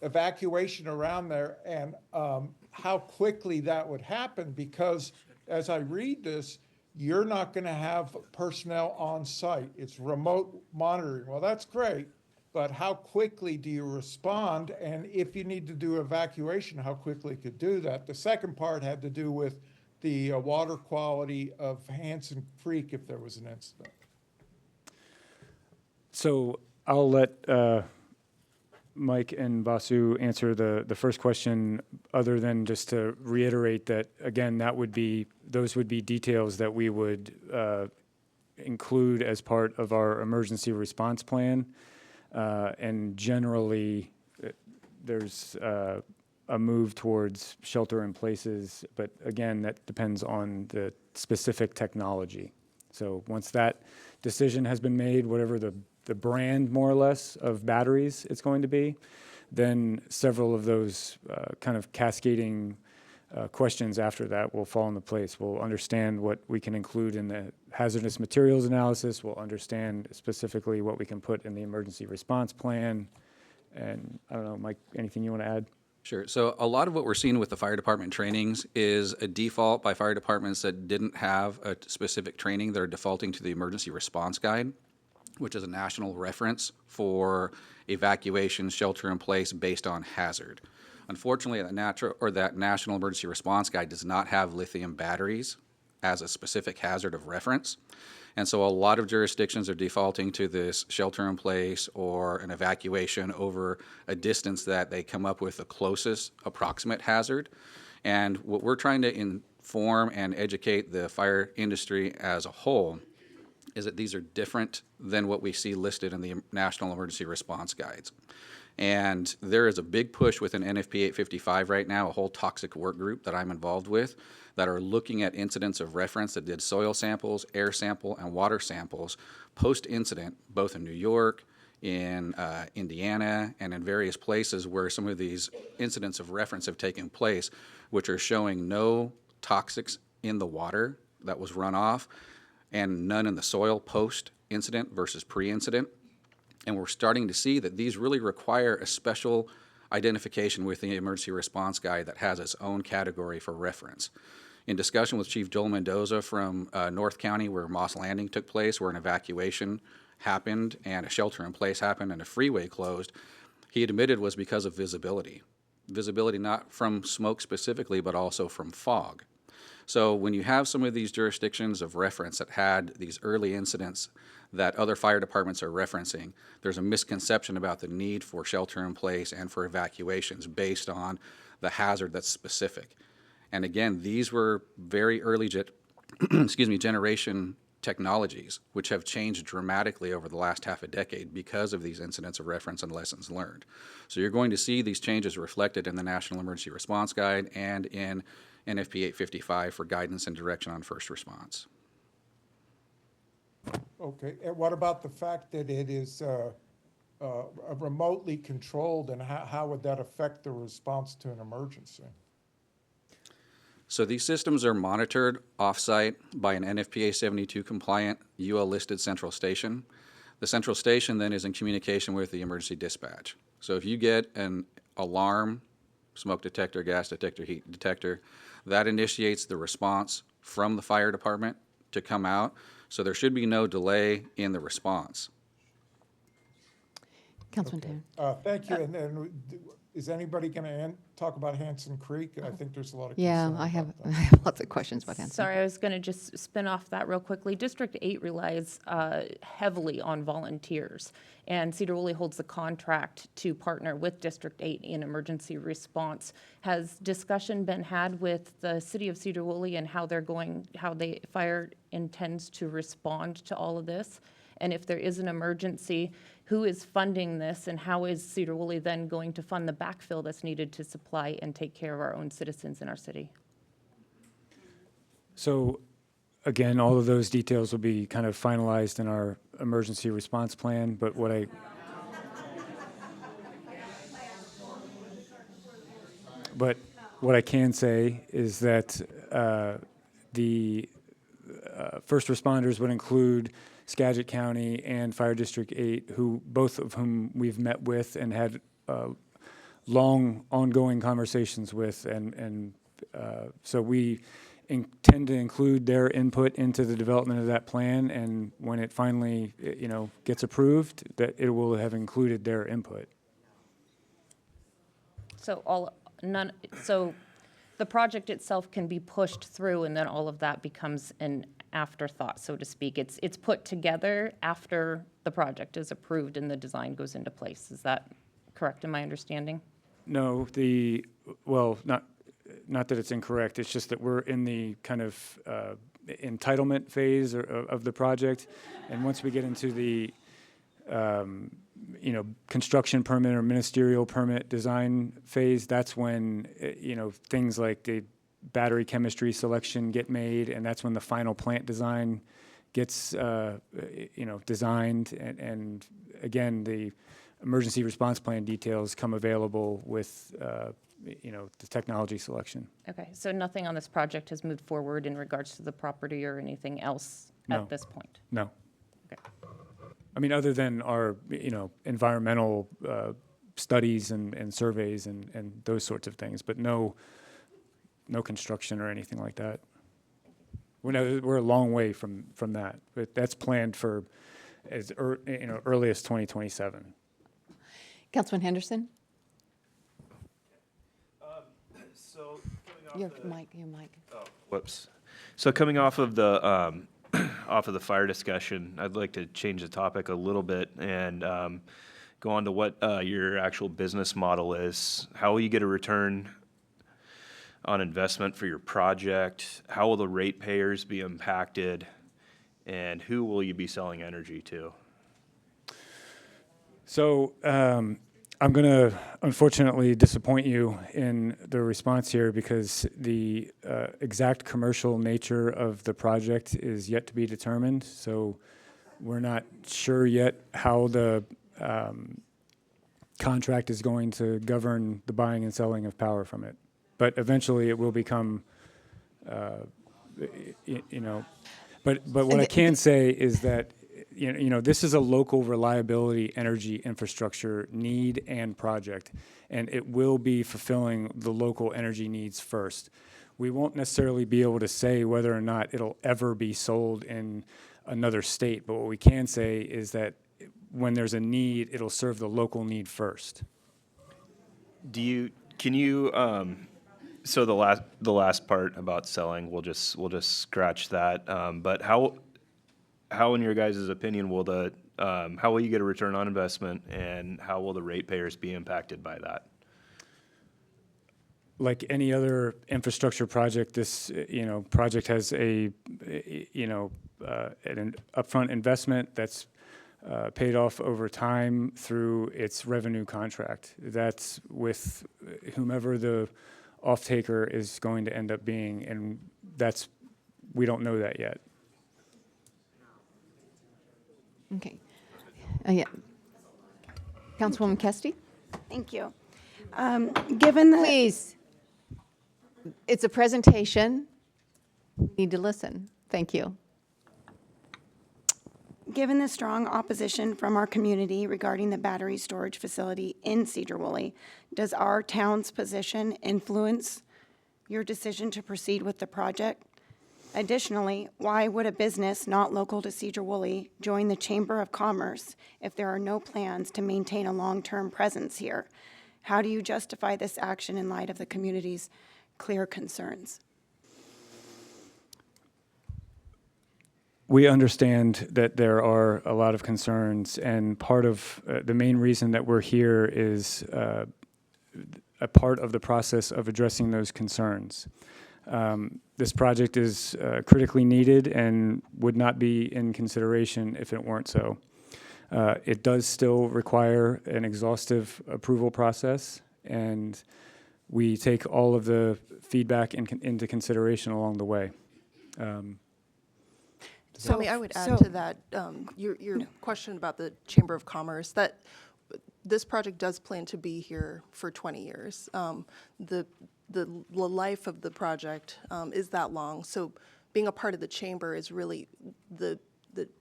Evacuation around there, and how quickly that would happen, because as I read this, you're not going to have personnel on site. It's remote monitoring. Well, that's great, but how quickly do you respond? And if you need to do evacuation, how quickly could do that? The second part had to do with the water quality of Hanson Creek if there was an incident. So I'll let Mike and Basu answer the first question, other than just to reiterate that, again, those would be details that we would include as part of our emergency response plan. And generally, there's a move towards shelter in places, but again, that depends on the specific technology. So once that decision has been made, whatever the brand, more or less, of batteries it's going to be, then several of those kind of cascading questions after that will fall into place. We'll understand what we can include in the hazardous materials analysis. We'll understand specifically what we can put in the emergency response plan. And I don't know, Mike, anything you want to add? Sure. So a lot of what we're seeing with the fire department trainings is a default by fire departments that didn't have a specific training. They're defaulting to the emergency response guide, which is a national reference for evacuation, shelter in place based on hazard. Unfortunately, that national emergency response guide does not have lithium batteries as a specific hazard of reference. And so a lot of jurisdictions are defaulting to this shelter in place or an evacuation over a distance that they come up with the closest approximate hazard. And what we're trying to inform and educate the fire industry as a whole is that these are different than what we see listed in the National Emergency Response Guides. And there is a big push within NFP 855 right now, a whole toxic work group that I'm involved with, that are looking at incidents of reference that did soil samples, air sample, and water samples post-incident, both in New York, in Indiana, and in various places where some of these incidents of reference have taken place, which are showing no toxics in the water that was run off and none in the soil post-incident versus pre-incident. And we're starting to see that these really require a special identification with the emergency response guide that has its own category for reference. In discussion with Chief Joel Mendoza from North County, where Moss Landing took place, where an evacuation happened and a shelter in place happened and a freeway closed, he admitted was because of visibility. Visibility not from smoke specifically, but also from fog. So when you have some of these jurisdictions of reference that had these early incidents that other fire departments are referencing, there's a misconception about the need for shelter in place and for evacuations based on the hazard that's specific. And again, these were very early generation technologies, which have changed dramatically over the last half a decade because of these incidents of reference and lessons learned. So you're going to see these changes reflected in the National Emergency Response Guide and in NFP 855 for guidance and direction on first response. Okay, and what about the fact that it is remotely controlled, and how would that affect the response to an emergency? So these systems are monitored off-site by an NFPA 72 compliant UL listed central station. The central station then is in communication with the emergency dispatch. So if you get an alarm, smoke detector, gas detector, heat detector, that initiates the response from the fire department to come out. So there should be no delay in the response. Councilman Taylor. Thank you. And then is anybody going to talk about Hanson Creek? I think there's a lot of Yeah, concern I have about that. lots of questions about Hanson. Sorry, I was going to just spin off that real quickly. District 8 relies heavily on volunteers, and Sedro-Woolley holds the contract to partner with District 8 in emergency response. Has discussion been had with the city of Sedro-Woolley and how fire intends to respond to all of this? And if there is an emergency, who is funding this, and how is Sedro-Woolley then going to fund the backfill that's needed to supply and take care of our own citizens in our city? So again, all of those details will be kind of finalized in our emergency response plan, but what I can say is that the first responders would include Skagit County and Fire District 8, both of whom we've met with and had long, ongoing conversations with, and so we intend to include their input into the development of that plan, and when it finally, gets approved, that it will have included their input. So the project itself can be pushed through, and then all of that becomes an afterthought, so to speak. It's put together after the project is approved and the design goes into place. Is that correct in my understanding? No, not that it's incorrect, it's just that we're in the kind of entitlement phase of the project, and once we get into the construction permit or ministerial permit design phase, that's when, things like the battery chemistry selection get made, and that's when the final plant design gets, designed, and again, the emergency response plan details come available with, the technology selection. Okay, so nothing on this project has moved forward in regards to the property or anything else No. at this point? No. Okay. I mean, other than our, environmental studies and surveys and those sorts of things, but no construction or anything like that. We're a long way from that, but that's planned for earliest 2027. Councilman Henderson? So Your mic. Oh, whoops. So coming off of the off of the fire discussion, I'd like to change the topic a little bit and go on to what your actual business model is. How will you get a return on investment for your project? How will the ratepayers be impacted? And who will you be selling energy to? So I'm going to unfortunately disappoint you in the response here, because the exact commercial nature of the project is yet to be determined. So we're not sure yet how the contract is going to govern the buying and selling of power from it. But eventually it will become, but what I can say is that this is a local reliability energy infrastructure need and project, and it will be fulfilling the local energy needs first. We won't necessarily be able to say whether or not it'll ever be sold in another state, but what we can say is that when there's a need, it'll serve the local need first. So the last part about selling, we'll just scratch that. But how in your guys' opinion how will you get a return on investment, and how will the ratepayers be impacted by that? Like any other infrastructure project, this project has an upfront investment that's paid off over time through its revenue contract. That's with whomever the off-taker is going to end up being, and we don't know that yet. Okay. Yeah. Councilwoman Kesty? Thank you. Given the Please. It's a presentation. You need to listen. Thank you. Given the strong opposition from our community regarding the battery storage facility in Sedro-Woolley, does our town's position influence your decision to proceed with the project? Additionally, why would a business not local to Sedro-Woolley join the Chamber of Commerce if there are no plans to maintain a long-term presence here? How do you justify this action in light of the community's clear concerns? We understand that there are a lot of concerns, and part of the main reason that we're here is a part of the process of addressing those concerns. This project is critically needed and would not be in consideration if it weren't so. It does still require an exhaustive approval process, and we take all of the feedback into consideration along the way. Tommy, I would add to that, your question about the Chamber of Commerce, that this project does plan to be here for 20 years. The life of the project is that long, so being a part of the chamber is really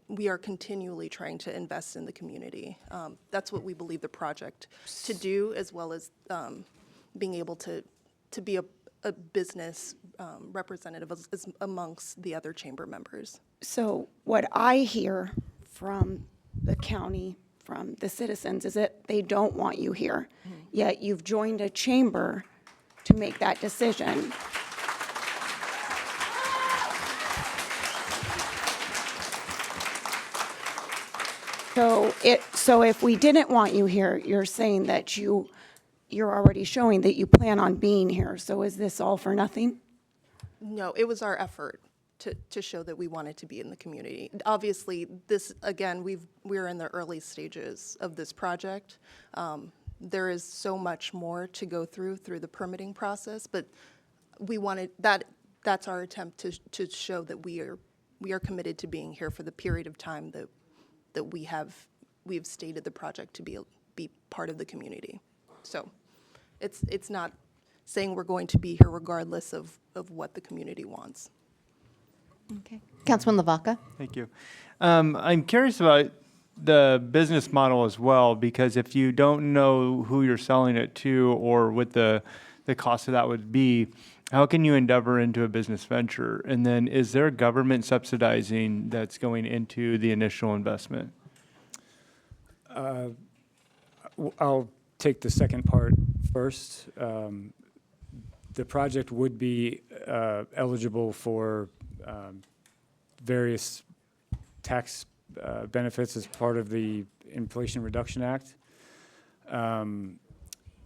we are continually trying to invest in the community. That's what we believe the project to do, as well as being able to be a business representative amongst the other chamber members. So what I hear from the county, from the citizens, is that they don't want you here. Yet you've joined a chamber to make that decision. So if we didn't want you here, you're saying that you're already showing that you plan on being here. So is this all for nothing? No, it was our effort to show that we wanted to be in the community. Obviously, this, again, we're in the early stages of this project. There is so much more to go through the permitting process, but we wanted, that's our attempt to show that we are committed to being here for the period of time that we have stated the project to be part of the community. So it's not saying we're going to be here regardless of what the community wants. Okay. Councilman LaVaca? Thank you. I'm curious about the business model as well, because if you don't know who you're selling it to or what the cost of that would be, how can you endeavor into a business venture? And then is there government subsidizing that's going into the initial investment? I'll take the second part first. The project would be eligible for various tax benefits as part of the Inflation Reduction Act.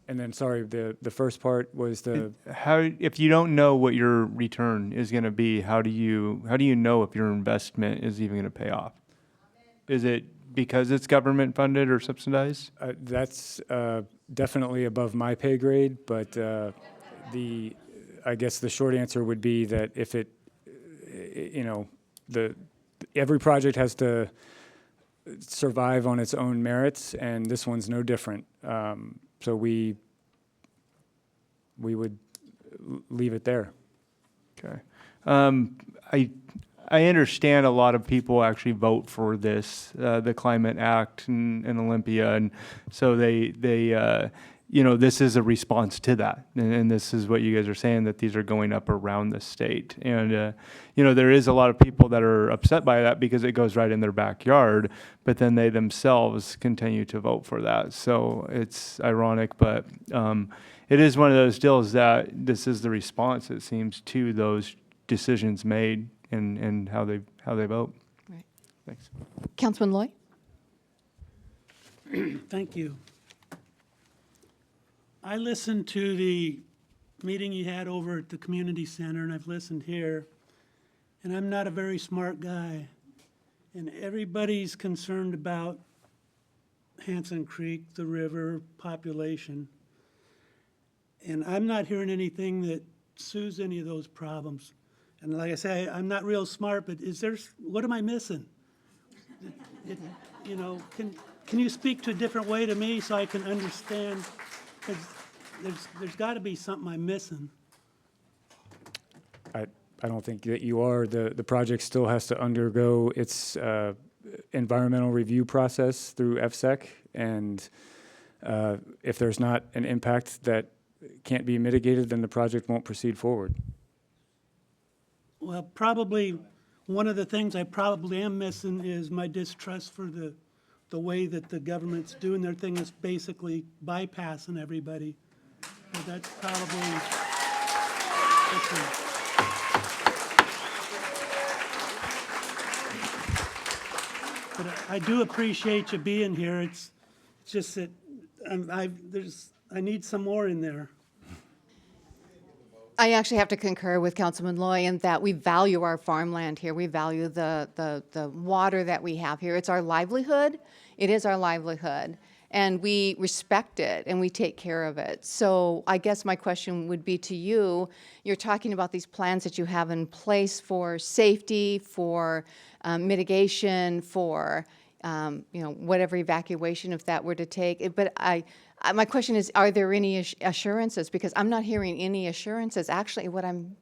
And then, sorry, the first part was if you don't know what your return is going to be, how do you know if your investment is even going to pay off? Is it because it's government funded or subsidized? That's definitely above my pay grade, but I guess the short answer would be that if every project has to survive on its own merits, and this one's no different. So we would leave it there. Okay. I understand a lot of people actually vote for this, the Climate Act in Olympia, and so they this is a response to that, and this is what you guys are saying, that these are going up around the state, and there is a lot of people that are upset by that because it goes right in their backyard, but then they themselves continue to vote for that. So it's ironic, but it is one of those deals that this is the response, it seems, to those decisions made and how they vote. Right. Thanks. Councilman Loy? Thank you. I listened to the meeting you had over at the community center, and I've listened here, and I'm not a very smart guy, and everybody's concerned about Hanson Creek, the river, population, and I'm not hearing anything that soothes any of those problems. And like I say, I'm not real smart, but what am I missing? Can you speak to a different way to me so I can understand? Because there's got to be something I'm missing. I don't think that you are. The project still has to undergo its environmental review process through FSEC, and if there's not an impact that can't be mitigated, then the project won't proceed forward. Well, probably one of the things I probably am missing is my distrust for the way that the government's doing their thing is basically bypassing everybody. So that's probably, but I do appreciate you being here. It's just that I need some more in there. I actually have to concur with Councilman Loy in that we value our farmland here. We value the water that we have here. It's our livelihood. It is our livelihood. And we respect it and we take care of it. So I guess my question would be to you, you're talking about these plans that you have in place for safety, for mitigation, for whatever evacuation if that were to take. But my question is, are there any assurances? Because I'm not hearing any assurances. Actually, I'm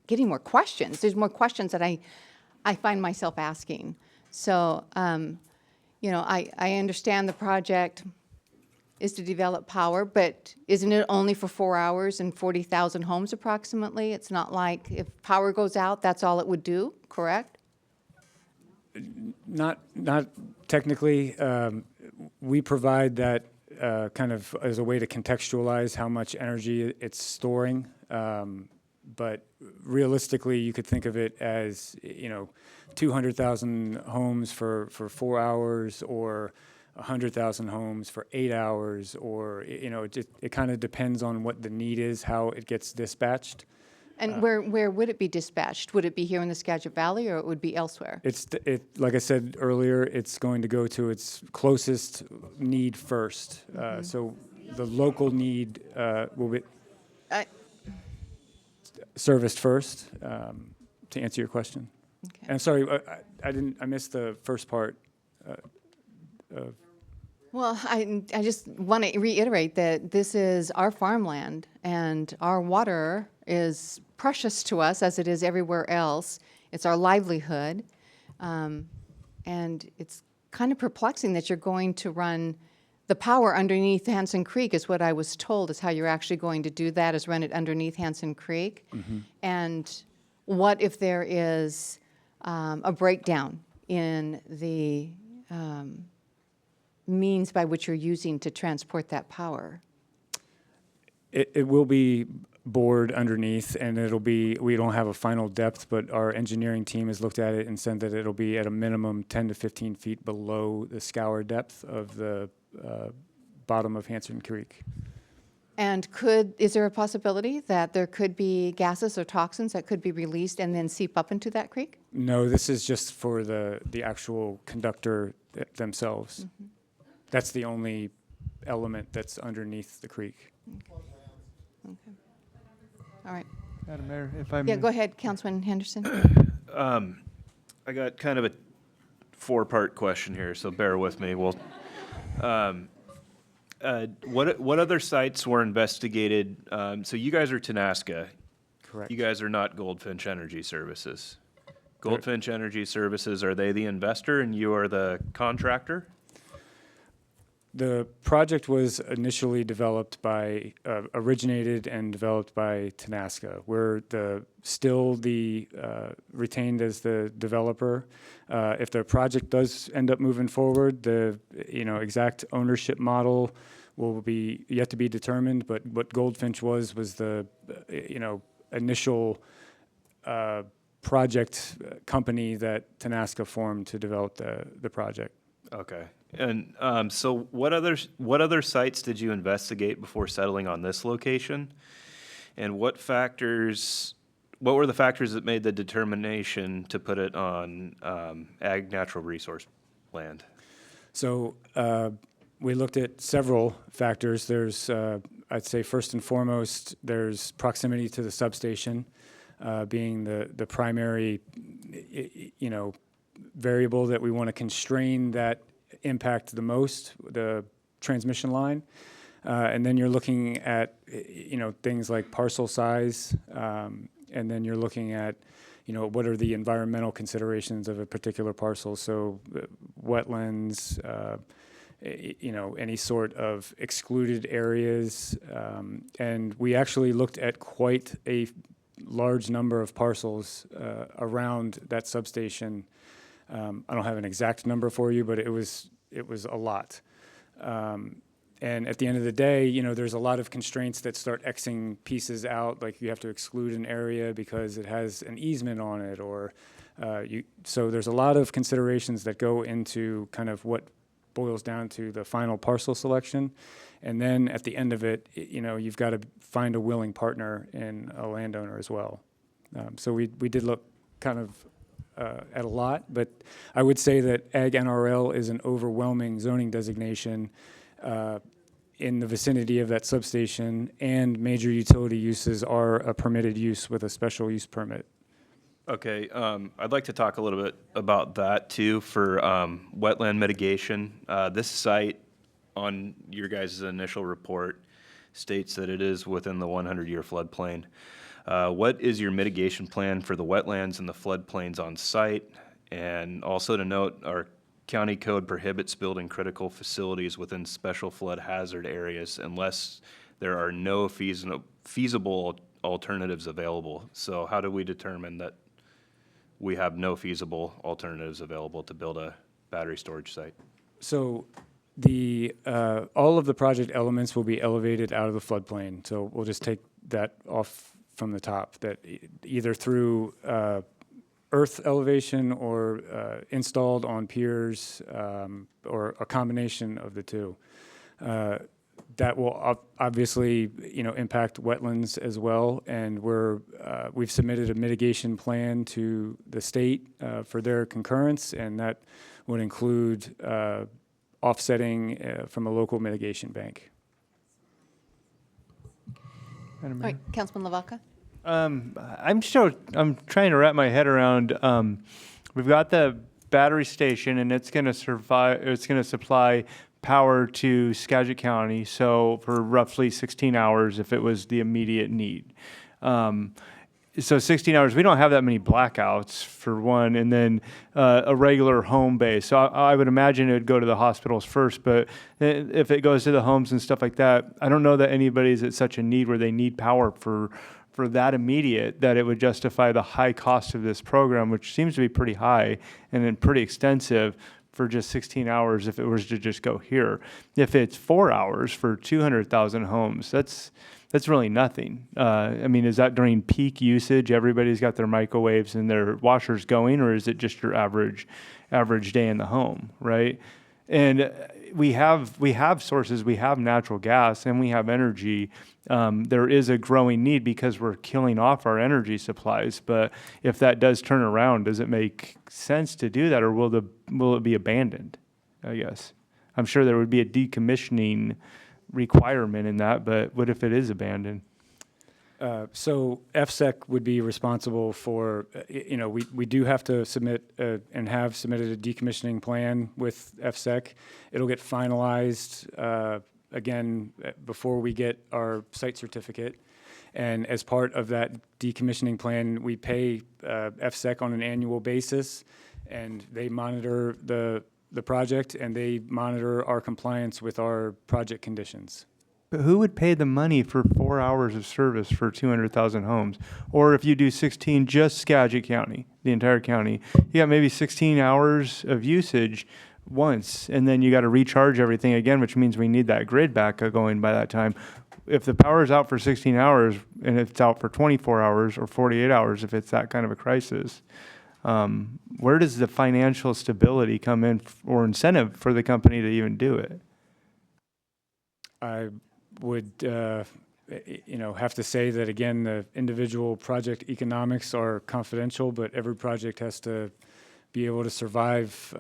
getting more questions. There's more questions that I find myself asking. So, I understand the project. is to develop power, but isn't it only for 4 hours and 40,000 homes approximately? It's not like if power goes out, that's all it would do, correct? Not technically. We provide that kind of as a way to contextualize how much energy it's storing. But realistically, you could think of it as, 200,000 homes for 4 hours, or 100,000 homes for 8 hours, or, it kind of depends on what the need is, how it gets dispatched. And where would it be dispatched? Would it be here in the Skagit Valley, or it would be elsewhere? Like I said earlier, it's going to go to its closest need first. So the local need will be serviced first, to answer your question. Okay. And I'm sorry, I missed the first part. Well, I just want to reiterate that this is our farmland, and our water is precious to us as it is everywhere else. It's our livelihood, and it's kind of perplexing that you're going to run the power underneath Hanson Creek, is what I was told, is how you're actually going to do that, is run it underneath Hanson Creek. And what if there is a breakdown in the means by which you're using to transport that power? It will be bored underneath, and we don't have a final depth, but our engineering team has looked at it and said that it'll be at a minimum 10 to 15 feet below the scour depth of the bottom of Hanson Creek. And is there a possibility that there could be gases or toxins that could be released and then seep up into that creek? No, this is just for the actual conductor themselves. That's the only element that's underneath the creek. Okay. All right. Madam Mayor, if I Yeah, may. go ahead, Councilman Henderson. I got kind of a four-part question here, so bear with me. Well, what other sites were investigated? So you guys are Tenaska. Correct. You guys are not Goldfinch Energy Services. Goldfinch Energy Services, are they the investor and you are the contractor? The project was initially originated and developed by Tenaska. We're still retained as the developer. If the project does end up moving forward, the exact ownership model will be yet to be determined. But what Goldfinch was the initial project company that Tenaska formed to develop the project. Okay. And so what other sites did you investigate before settling on this location? And what were the factors that made the determination to put it on ag natural resource land? So we looked at several factors. There's, I'd say first and foremost, there's proximity to the substation being the primary, variable that we want to constrain that impact the most, the transmission line. And then you're looking at, things like parcel size, and then you're looking at, what are the environmental considerations of a particular parcel. So wetlands, any sort of excluded areas. And we actually looked at quite a large number of parcels around that substation. I don't have an exact number for you, but it was a lot. And at the end of the day, there's a lot of constraints that start Xing pieces out, like you have to exclude an area because it has an easement on it, or so there's a lot of considerations that go into kind of what boils down to the final parcel selection. And then at the end of it, you've got to find a willing partner in a landowner as well. So we did look kind of at a lot, but I would say that Ag NRL is an overwhelming zoning designation in the vicinity of that substation, and major utility uses are a permitted use with a special use permit. Okay, I'd like to talk a little bit about that too for wetland mitigation. This site on your guys' initial report states that it is within the 100-year floodplain. What is your mitigation plan for the wetlands and the floodplains on site? And also to note, our county code prohibits building critical facilities within special flood hazard areas unless there are no feasible alternatives available. So how do we determine that we have no feasible alternatives available to build a battery storage site? So the, all of the project elements will be elevated out of the floodplain. So we'll just take that off from the top, that either through earth elevation or installed on piers, or a combination of the two. That will obviously, impact wetlands as well, and we've submitted a mitigation plan to the state for their concurrence, and that would include offsetting from a local mitigation bank. All right, Councilman Lavaca? I'm trying to wrap my head around, we've got the battery station and it's going to supply power to Skagit County, so for roughly 16 hours if it was the immediate need. So 16 hours, we don't have that many blackouts for one, and then a regular home base. So I would imagine it would go to the hospitals first, but if it goes to the homes and stuff like that, I don't know that anybody's at such a need where they need power for that immediate, that it would justify the high cost of this program, which seems to be pretty high and then pretty extensive for just 16 hours if it was to just go here. If it's 4 hours for 200,000 homes, that's really nothing. I mean, is that during peak usage? Everybody's got their microwaves and their washers going, or is it just your average day in the home, right? And we have sources, we have natural gas, and we have energy. There is a growing need because we're killing off our energy supplies. But if that does turn around, does it make sense to do that, or will it be abandoned? I guess I'm sure there would be a decommissioning requirement in that, but what if it is abandoned? So FSEC would be responsible for, we do have to submit and have submitted a decommissioning plan with FSEC. It'll get finalized again before we get our site certificate. And as part of that decommissioning plan, we pay FSEC on an annual basis, and they monitor the project, and they monitor our compliance with our project conditions. But who would pay the money for 4 hours of service for 200,000 homes? Or if you do 16, just Skagit County, the entire county, you got maybe 16 hours of usage once, and then you got to recharge everything again, which means we need that grid back going by that time. If the power is out for 16 hours and it's out for 24 hours or 48 hours, if it's that kind of a crisis, where does the financial stability come in or incentive for the company to even do it? I would, have to say that, again, the individual project economics are confidential, but every project has to be able to survive.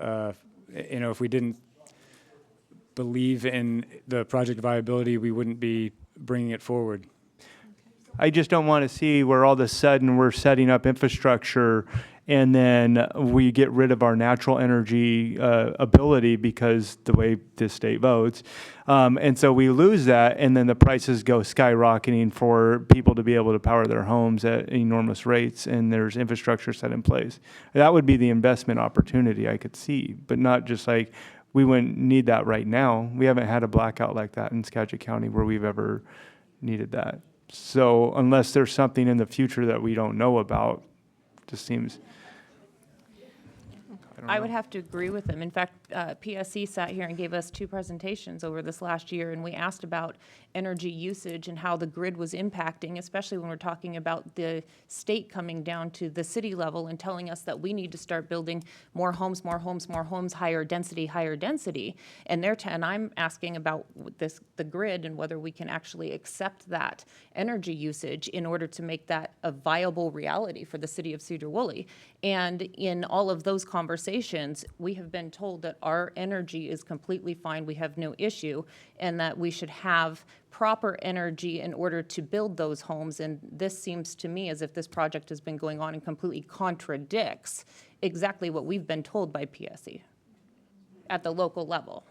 If we didn't believe in the project viability, we wouldn't be bringing it forward. I just don't want to see where all of a sudden we're setting up infrastructure and then we get rid of our natural energy ability because the way this state votes. And so we lose that, and then the prices go skyrocketing for people to be able to power their homes at enormous rates, and there's infrastructure set in place. That would be the investment opportunity I could see, but not just like we wouldn't need that right now. We haven't had a blackout like that in Skagit County where we've ever needed that. So unless there's something in the future that we don't know about, it just seems... I would have to agree with them. In fact, PSC sat here and gave us 2 presentations over this last year, and we asked about energy usage and how the grid was impacting, especially when we're talking about the state coming down to the city level and telling us that we need to start building more homes, higher density. And and I'm asking about the grid and whether we can actually accept that energy usage in order to make that a viable reality for the city of Sedro-Woolley. And in all of those conversations, we have been told that our energy is completely fine, we have no issue, and that we should have proper energy in order to build those homes. And this seems to me as if this project has been going on and completely contradicts exactly what we've been told by PSC at the local level.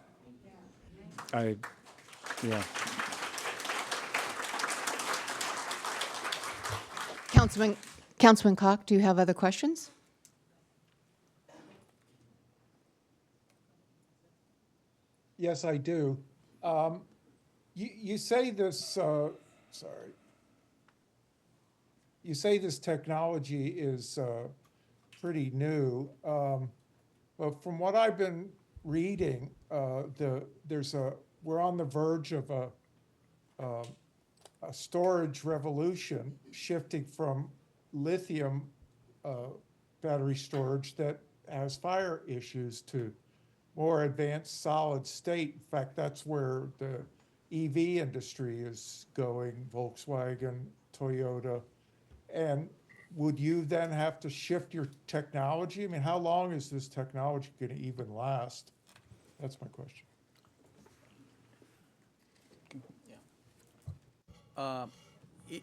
Yeah. Councilman Koch, do you have other questions? Yes, I do. You say this, sorry. You say this technology is pretty new. But from what I've been reading, we're on the verge of a storage revolution, shifting from lithium battery storage that has fire issues to more advanced solid state. In fact, that's where the EV industry is going, Volkswagen, Toyota. And would you then have to shift your technology? I mean, how long is this technology going to even last? That's my question.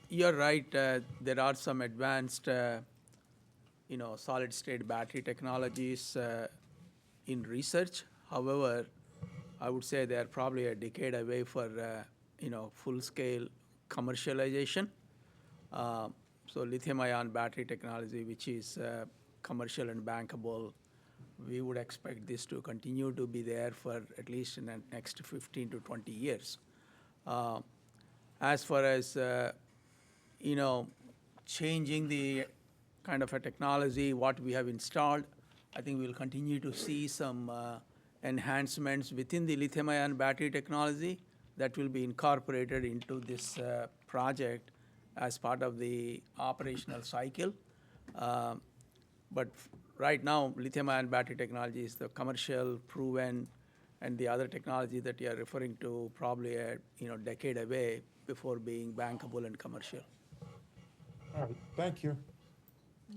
You're right, there are some advanced, solid-state battery technologies in research. However, I would say they're probably a decade away for, full-scale commercialization. So lithium-ion battery technology, which is commercial and bankable, we would expect this to continue to be there for at least in the next 15 to 20 years. As far as, changing the kind of a technology, what we have installed, I think we'll continue to see some enhancements within the lithium-ion battery technology that will be incorporated into this project as part of the operational cycle. But right now, lithium-ion battery technology is the commercial, proven, and the other technology that you are referring to probably a decade away before being bankable and commercial. All right, thank you.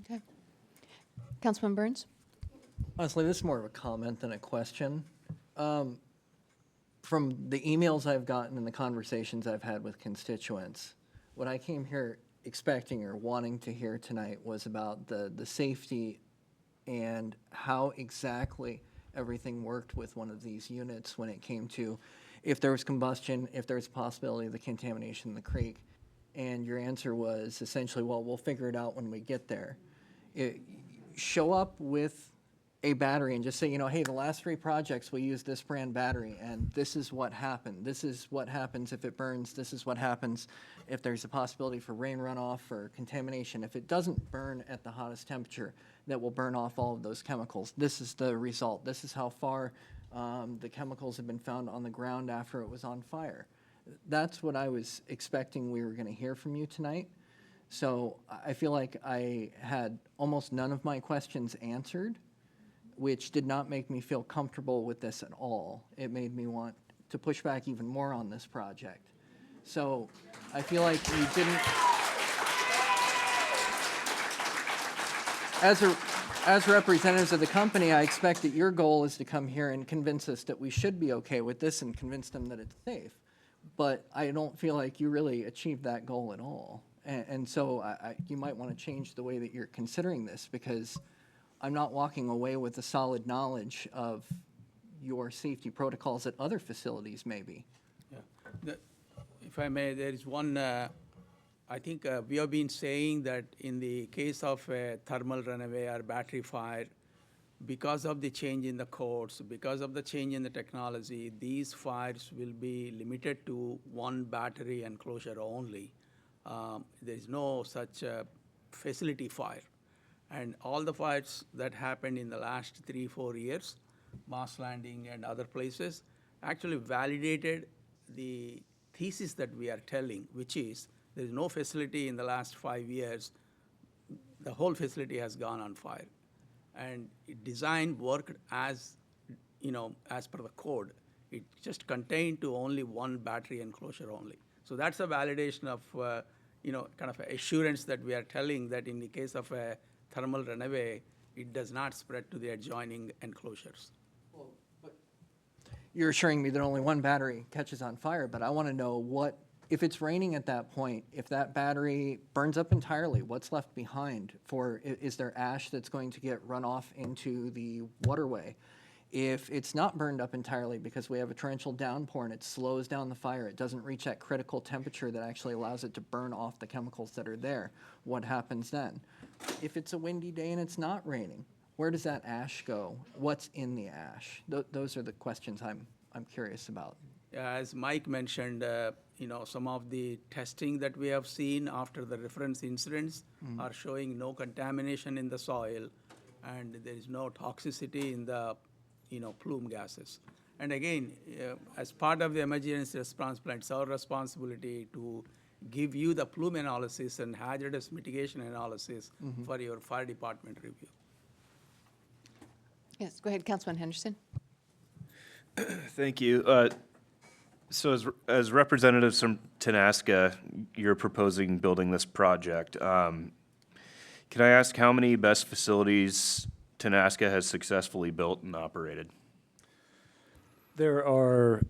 Okay. Councilman Burns? Honestly, this is more of a comment than a question. From the emails I've gotten and the conversations I've had with constituents, what I came here expecting or wanting to hear tonight was about the safety and how exactly everything worked with one of these units when it came to if there was combustion, if there's a possibility of the contamination in the creek. And your answer was essentially, well, we'll figure it out when we get there. Show up with a battery and just say, hey, the last 3 projects we used this brand battery, and this is what happened. This is what happens if it burns. This is what happens if there's a possibility for rain runoff or contamination. If it doesn't burn at the hottest temperature, that will burn off all of those chemicals. This is the result. This is how far the chemicals have been found on the ground after it was on fire. That's what I was expecting we were going to hear from you tonight. So I feel like I had almost none of my questions answered, which did not make me feel comfortable with this at all. It made me want to push back even more on this project. So I feel like you didn't, as representatives of the company, I expect that your goal is to come here and convince us that we should be okay with this and convince them that it's safe. But I don't feel like you really achieved that goal at all. And so you might want to change the way that you're considering this, because I'm not walking away with a solid knowledge of your safety protocols at other facilities, maybe. Yeah. If I may, there is one, I think we have been saying that in the case of a thermal runaway or battery fire, because of the change in the codes, because of the change in the technology, these fires will be limited to one battery enclosure only. There is no such facility fire. And all the fires that happened in the last 3-4 years, Moss Landing and other places, actually validated the thesis that we are telling, which is there is no facility in the last 5 years, the whole facility has gone on fire. And design worked as per the code. It just contained to only one battery enclosure only. So that's a validation of, kind of assurance that we are telling that in the case of a thermal runaway, it does not spread to the adjoining enclosures. Well, but you're assuring me that only one battery catches on fire, but I want to know if it's raining at that point, if that battery burns up entirely, what's left behind? Is there ash that's going to get run off into the waterway? If it's not burned up entirely because we have a torrential downpour and it slows down the fire, it doesn't reach that critical temperature that actually allows it to burn off the chemicals that are there, what happens then? If it's a windy day and it's not raining, where does that ash go? What's in the ash? Those are the questions I'm I'm curious about. As Mike mentioned, some of the testing that we have seen after the reference incidents are showing no contamination in the soil, and there is no toxicity in the, plume gases. And again, as part of the emergency response plan, it's our responsibility to give you the plume analysis and hazardous mitigation analysis for your fire department review. Yes, go ahead, Councilman Henderson. Thank you. So as representatives from Tenaska, you're proposing building this project. Can I ask how many BESS facilities Tenaska has successfully built and operated? There are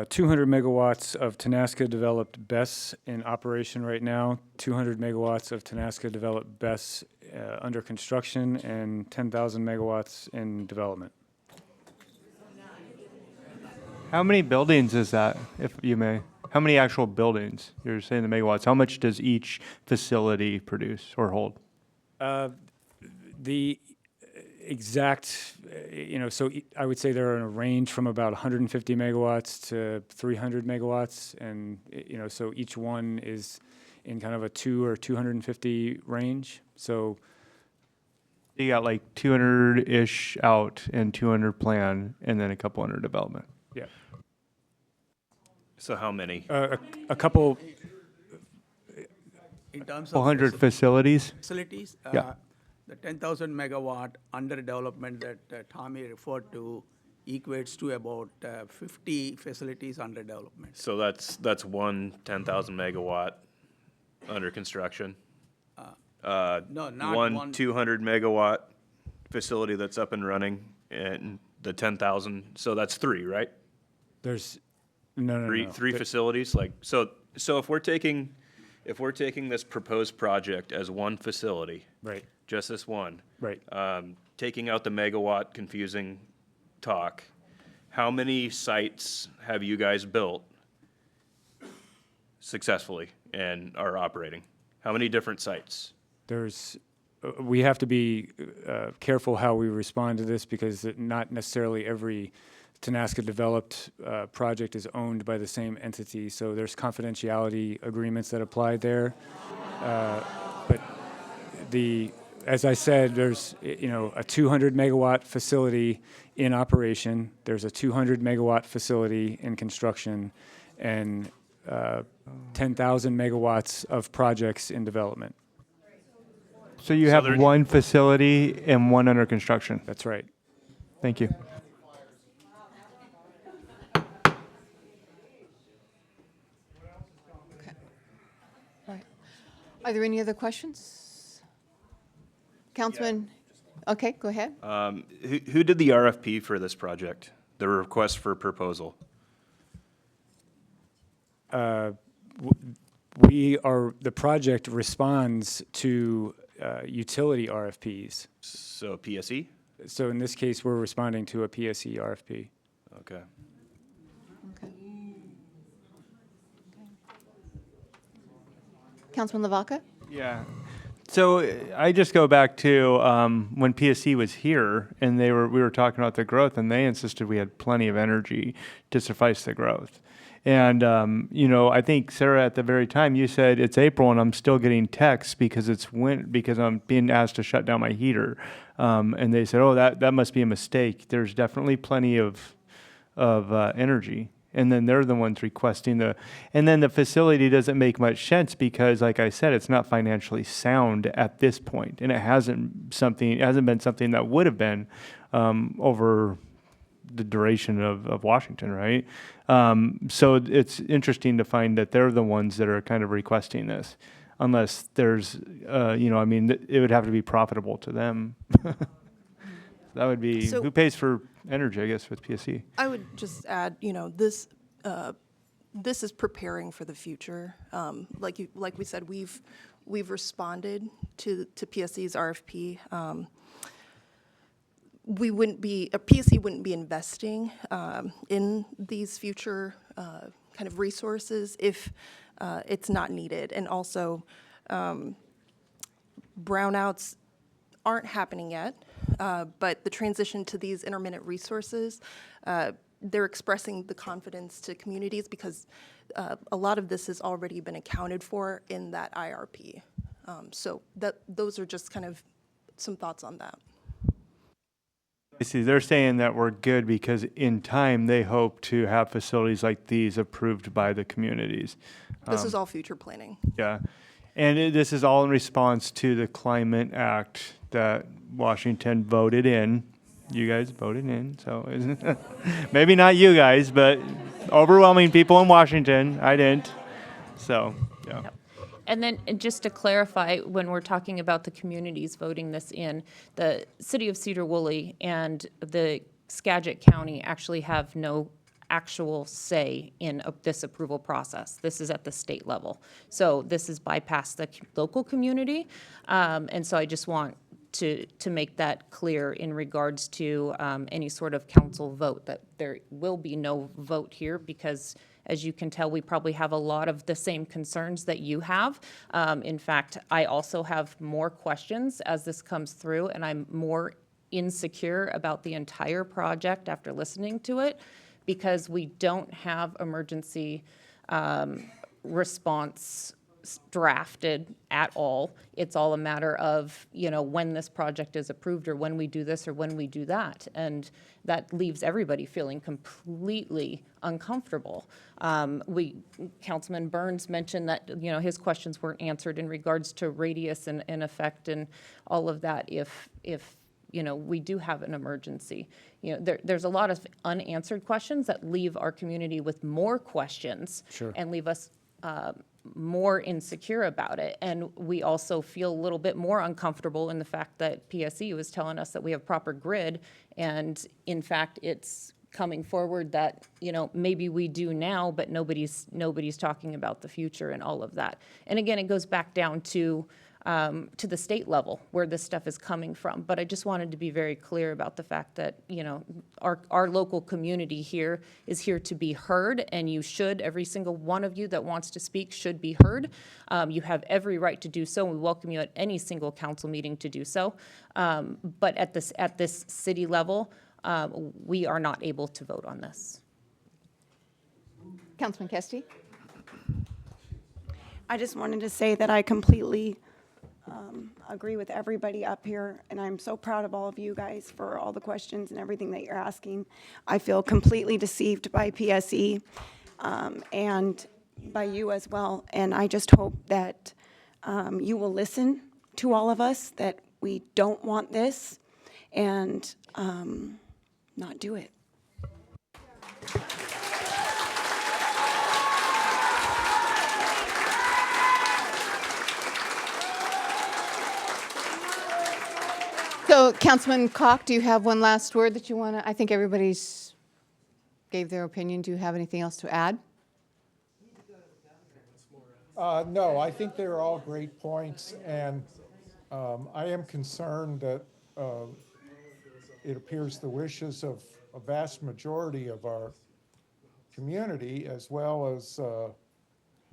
200 megawatts of Tenaska-developed BESS in operation right now, 200 megawatts of Tenaska-developed BESS under construction, and 10,000 megawatts in development. How many buildings is that, if you may? How many actual buildings? You're saying the megawatts. How much does each facility produce or hold? The exact, so I would say they're in a range from about 150 megawatts to 300 megawatts, and so each one is in kind of a 2 or 250 range. So you got like 200-ish out and 200 plan, and then a couple under development. yeah, So how many? a couple. In terms of 100 facilities? facilities, Yeah. the 10,000 megawatt under development that Tommy referred to equates to about 50 facilities under development. So that's one 10,000 megawatt under construction? No, not One one. 200 megawatt facility that's up and running, and the 10,000, so that's three, right? There's no. Three facilities, like, so if we're taking this proposed project as one facility. Right. Just this one. Right. Taking out the megawatt confusing talk, how many sites have you guys built successfully and are operating? How many different sites? We have to be careful how we respond to this, because not necessarily every Tenaska-developed project is owned by the same entity, so there's confidentiality agreements that apply there. But as I said, there's a 200 megawatt facility in operation. There's a 200 megawatt facility in construction, and 10,000 megawatts of projects in development. So you have one facility and one under construction. That's right. Thank you. All right. Are there any other questions? Councilman? Okay, go ahead. Who did the RFP for this project, the request for proposal? The project responds to utility RFPs. So PSE? So in this case, we're responding to a PSE RFP. Okay. Okay. Councilman LaVaca? Yeah. So I just go back to when PSC was here, and we were talking about the growth, and they insisted we had plenty of energy to suffice the growth. And I think Sarah, at the very time, you said it's April and I'm still getting texts because because I'm being asked to shut down my heater, and they said, oh, that must be a mistake. There's definitely plenty of energy. And then they're the ones requesting and then the facility doesn't make much sense because, like I said, it's not financially sound at this point, and it hasn't been something that would have been over the duration of Washington, right? So it's interesting to find that they're the ones that are kind of requesting this, unless there's, it would have to be profitable to them. That would be, So- who pays for energy, I guess, with PSC? I would just add, this is preparing for the future. Like we said, we've responded to PSC's RFP. PSC wouldn't be investing in these future kind of resources if it's not needed. And also, brownouts aren't happening yet, but the transition to these intermittent resources they're expressing the confidence to communities because a lot of this has already been accounted for in that IRP. So those are just kind of some thoughts on that. I see, they're saying that we're good because in time, they hope to have facilities like these approved by the communities. This is all future planning. Yeah, and this is all in response to the Climate Act that Washington voted in. You guys voted in, so maybe not you guys, but overwhelming people in Washington. I didn't, so yeah. And then just to clarify, when we're talking about the communities voting this in, the city of Sedro-Woolley and the Skagit County actually have no actual say in this approval process. This is at the state level. So this is bypassed the local community. And so I just want to make that clear in regards to any sort of council vote, that there will be no vote here because, as you can tell, we probably have a lot of the same concerns that you have. In fact, I also have more questions as this comes through, and I'm more insecure about the entire project after listening to it because we don't have emergency response drafted at all. It's all a matter of, when this project is approved or when we do this or when we do that. And that leaves everybody feeling completely uncomfortable. Councilman Burns mentioned that, his questions weren't answered in regards to radius and effect and all of that if we do have an emergency. There's a lot of unanswered questions that leave our community with more questions. Sure. And leave us more insecure about it. And we also feel a little bit more uncomfortable in the fact that PSE was telling us that we have proper grid, and in fact, it's coming forward that, maybe we do now, but nobody's talking about the future and all of that. And again, it goes back down to the state level where this stuff is coming from. But I just wanted to be very clear about the fact that, our local community here is here to be heard, and you should, every single one of you that wants to speak should be heard. You have every right to do so, and we welcome you at any single council meeting to do so. But at this city level, we are not able to vote on this. Councilman Kesty? I just wanted to say that I completely agree with everybody up here, and I'm so proud of all of you guys for all the questions and everything that you're asking. I feel completely deceived by PSE and by you as well, and I just hope that you will listen to all of us, that we don't want this, and not do it. So, Councilman Koch, do you have one last word that you want to, I think everybody's gave their opinion. Do you have anything else to add? No, I think they're all great points, and I am concerned that it appears the wishes of a vast majority of our community, as well as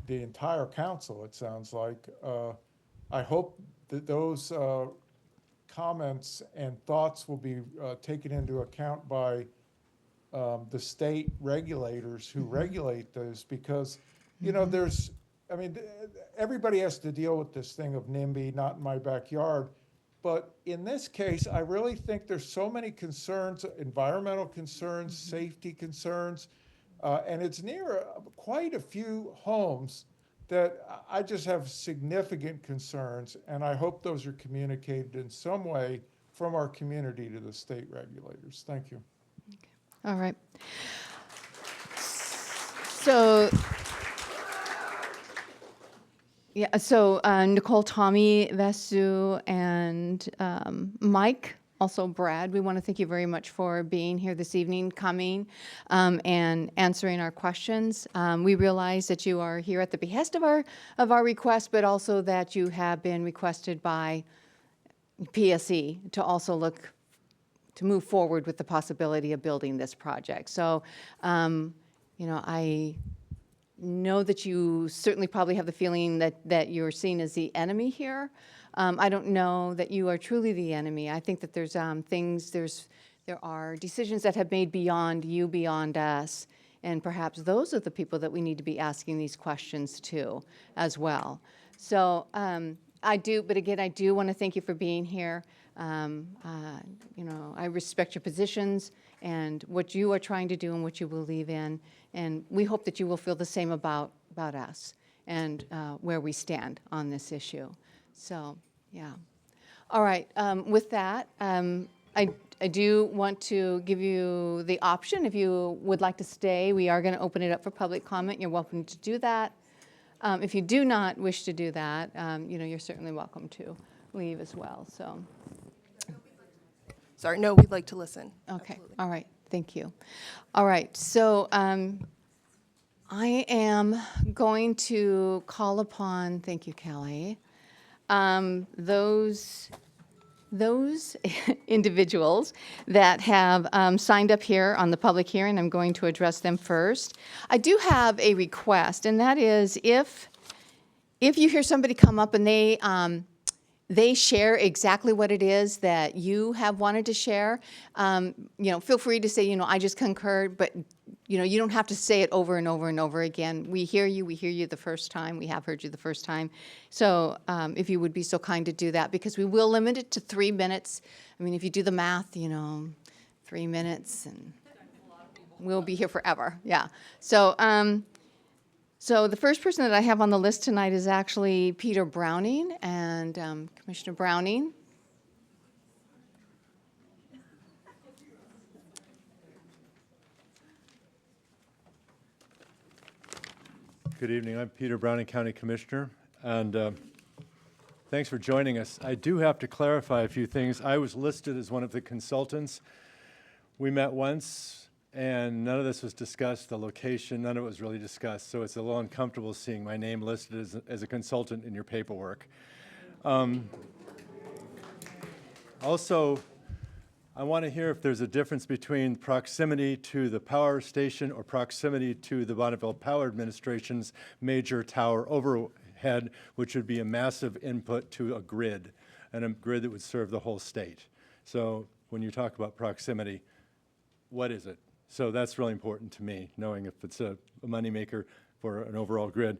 the entire council, it sounds like. I hope that those comments and thoughts will be taken into account by the state regulators who regulate those, because, everybody has to deal with this thing of NIMBY, not in my backyard. But in this case, I really think there's so many concerns, environmental concerns, safety concerns, and it's near quite a few homes that I just have significant concerns, and I hope those are communicated in some way from our community to the state regulators. Thank you. All right. So, Nicole, Tommy, Vasu, and Mike, also Brad, we want to thank you very much for being here this evening, coming and answering our questions. We realize that you are here at the behest of our request, but also that you have been requested by PSE to also to move forward with the possibility of building this project. So, I know that you certainly probably have the feeling that you're seen as the enemy here. I don't know that you are truly the enemy. I think that there's there are decisions that have made beyond you, beyond us, and perhaps those are the people that we need to be asking these questions to as well. So I do want to thank you for being here. You know, I respect your positions and what you are trying to do and what you believe in, and we hope that you will feel the same about us and where we stand on this issue. So, yeah. All right, with that, I do want to give you the option, if you would like to stay, we are going to open it up for public comment. You're welcome to do that. If you do not wish to do that, you know, you're certainly welcome to leave as well, so. Sorry, no, we'd like to listen. Okay, Absolutely. all right, thank you. All right, so I am going to call upon, thank you, Kelly, those individuals that have signed up here on the public hearing. I'm going to address them first. I do have a request, and that is if you hear somebody come up and they share exactly what it is that you have wanted to share, you know, feel free to say, you know, I just concurred, but, you know, you don't have to say it over and over and over again. We hear you the first time, we have heard you the first time. So if you would be so kind to do that, because we will limit it to 3 minutes. I mean, if you do the math, you know, 3 minutes, and we'll be here forever, yeah. So, so the first person that I have on the list tonight is actually Peter Browning, and Commissioner Browning. Good evening. I'm Peter Browning, County Commissioner, and thanks for joining us. I do have to clarify a few things. I was listed as one of the consultants. We met once, and none of this was discussed. The location, none of it was really discussed. So it's a little uncomfortable seeing my name listed as a consultant in your paperwork. Also, I want to hear if there's a difference between proximity to the power station or proximity to the Bonneville Power Administration's major tower overhead, which would be a massive input to a grid, and a grid that would serve the whole state. So when you talk about proximity, what is it? So that's really important to me, knowing if it's a moneymaker for an overall grid.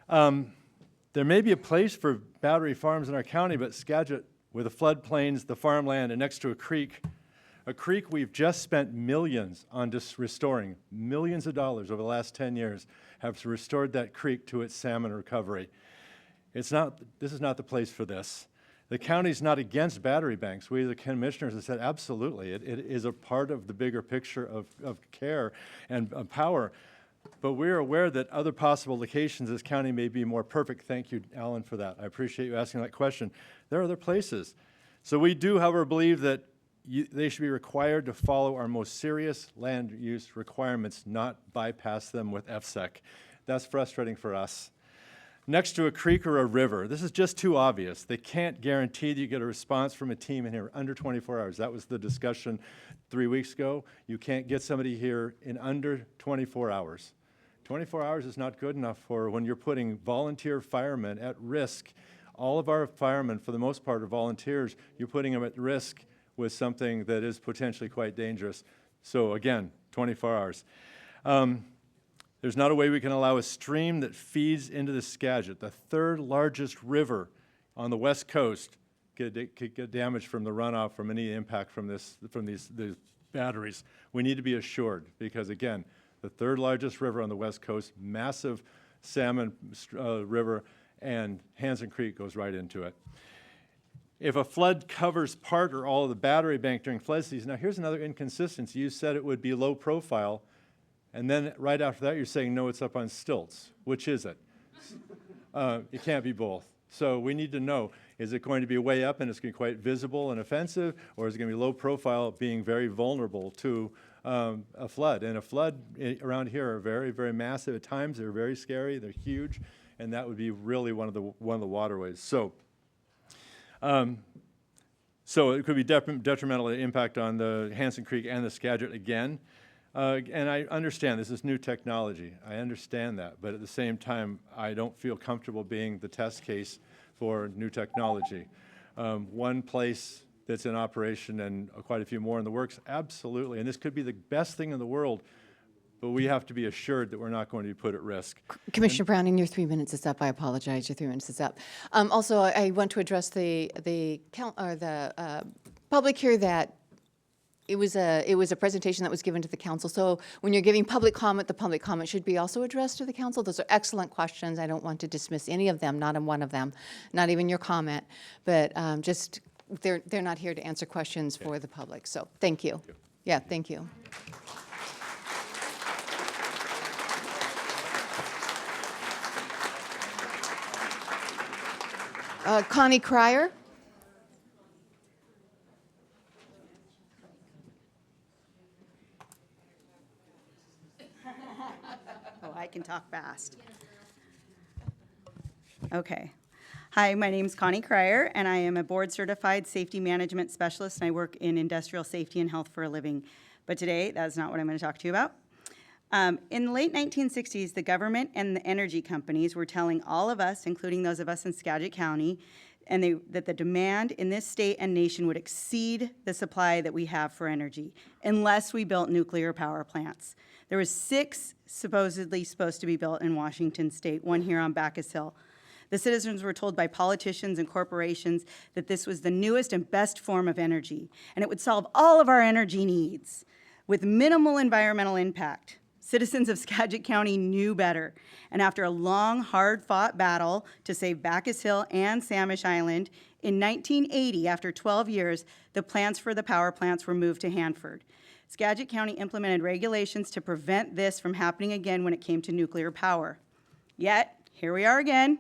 There may be a place for battery farms in our county, but Skagit, with the floodplains, the farmland, and next to a creek we've just spent millions on just restoring, millions of dollars over the last 10 years, have restored that creek to its salmon recovery. This is not the place for this. The county's not against battery banks. We, the commissioners, have said absolutely. It is a part of the bigger picture of care and of power. But we're aware that other possible locations in this county may be more perfect. Thank you, Alan, for that. I appreciate you asking that question. There are other places. So we do, however, believe that they should be required to follow our most serious land use requirements, not bypass them with FSEC. That's frustrating for us. Next to a creek or a river, this is just too obvious. They can't guarantee that you get a response from a team in here under 24 hours. That was the discussion 3 weeks ago. You can't get somebody here in under 24 hours. 24 hours is not good enough for when you're putting volunteer firemen at risk. All of our firemen, for the most part, are volunteers. You're putting them at risk with something that is potentially quite dangerous. So again, 24 hours. There's not a way we can allow a stream that feeds into the Skagit, the third largest river on the West Coast, could get damaged from the runoff from any impact from these batteries. We need to be assured, because again, the third largest river on the West Coast, massive salmon river, and Hansen Creek goes right into it. If a flood covers part or all of the battery bank during flood season, now here's another inconsistency. You said it would be low profile, and then right after that you're saying, no, it's up on stilts. Which is it? It can't be both. So we need to know, is it going to be way up and it's going to be quite visible and offensive, or is it going to be low profile, being very vulnerable to a flood? And a flood around here are very, very massive. At times they're very scary, they're huge, and that would be really one of the waterways. So it could be detrimental impact on the Hansen Creek and the Skagit again. And I understand this is new technology. I understand that. But at the same time, I don't feel comfortable being the test case for new technology. One place that's in operation and quite a few more in the works, absolutely. And this could be the best thing in the world, but we have to be assured that we're not going to be put at risk. Commissioner Browning, your 3 minutes is up. I apologize. Your 3 minutes is up. Also, I want to address the public here that it was a presentation that was given to the council. So when you're giving public comment, the public comment should be also addressed to the council. Those are excellent questions. I don't want to dismiss any of them, not in one of them, not even your comment. But just they're not here to answer questions for the public. So thank you. Yeah, thank you. Connie Cryer. Oh, I can talk fast. Okay. Hi, my name is Connie Cryer, and I am a board-certified safety management specialist, and I work in industrial safety and health for a living. But today, that's not what I'm going to talk to you about. In the late 1960s, the government and the energy companies were telling all of us, including those of us in Skagit County, that the demand in this state and nation would exceed the supply that we have for energy unless we built nuclear power plants. There was 6 supposedly supposed to be built in Washington state, 1 here on Bacchus Hill. The citizens were told by politicians and corporations that this was the newest and best form of energy, and it would solve all of our energy needs with minimal environmental impact. Citizens of Skagit County knew better, and after a long, hard-fought battle to save Bacchus Hill and Samish Island, in 1980, after 12 years, the plans for the power plants were moved to Hanford. Skagit County implemented regulations to prevent this from happening again when it came to nuclear power. Yet, here we are again,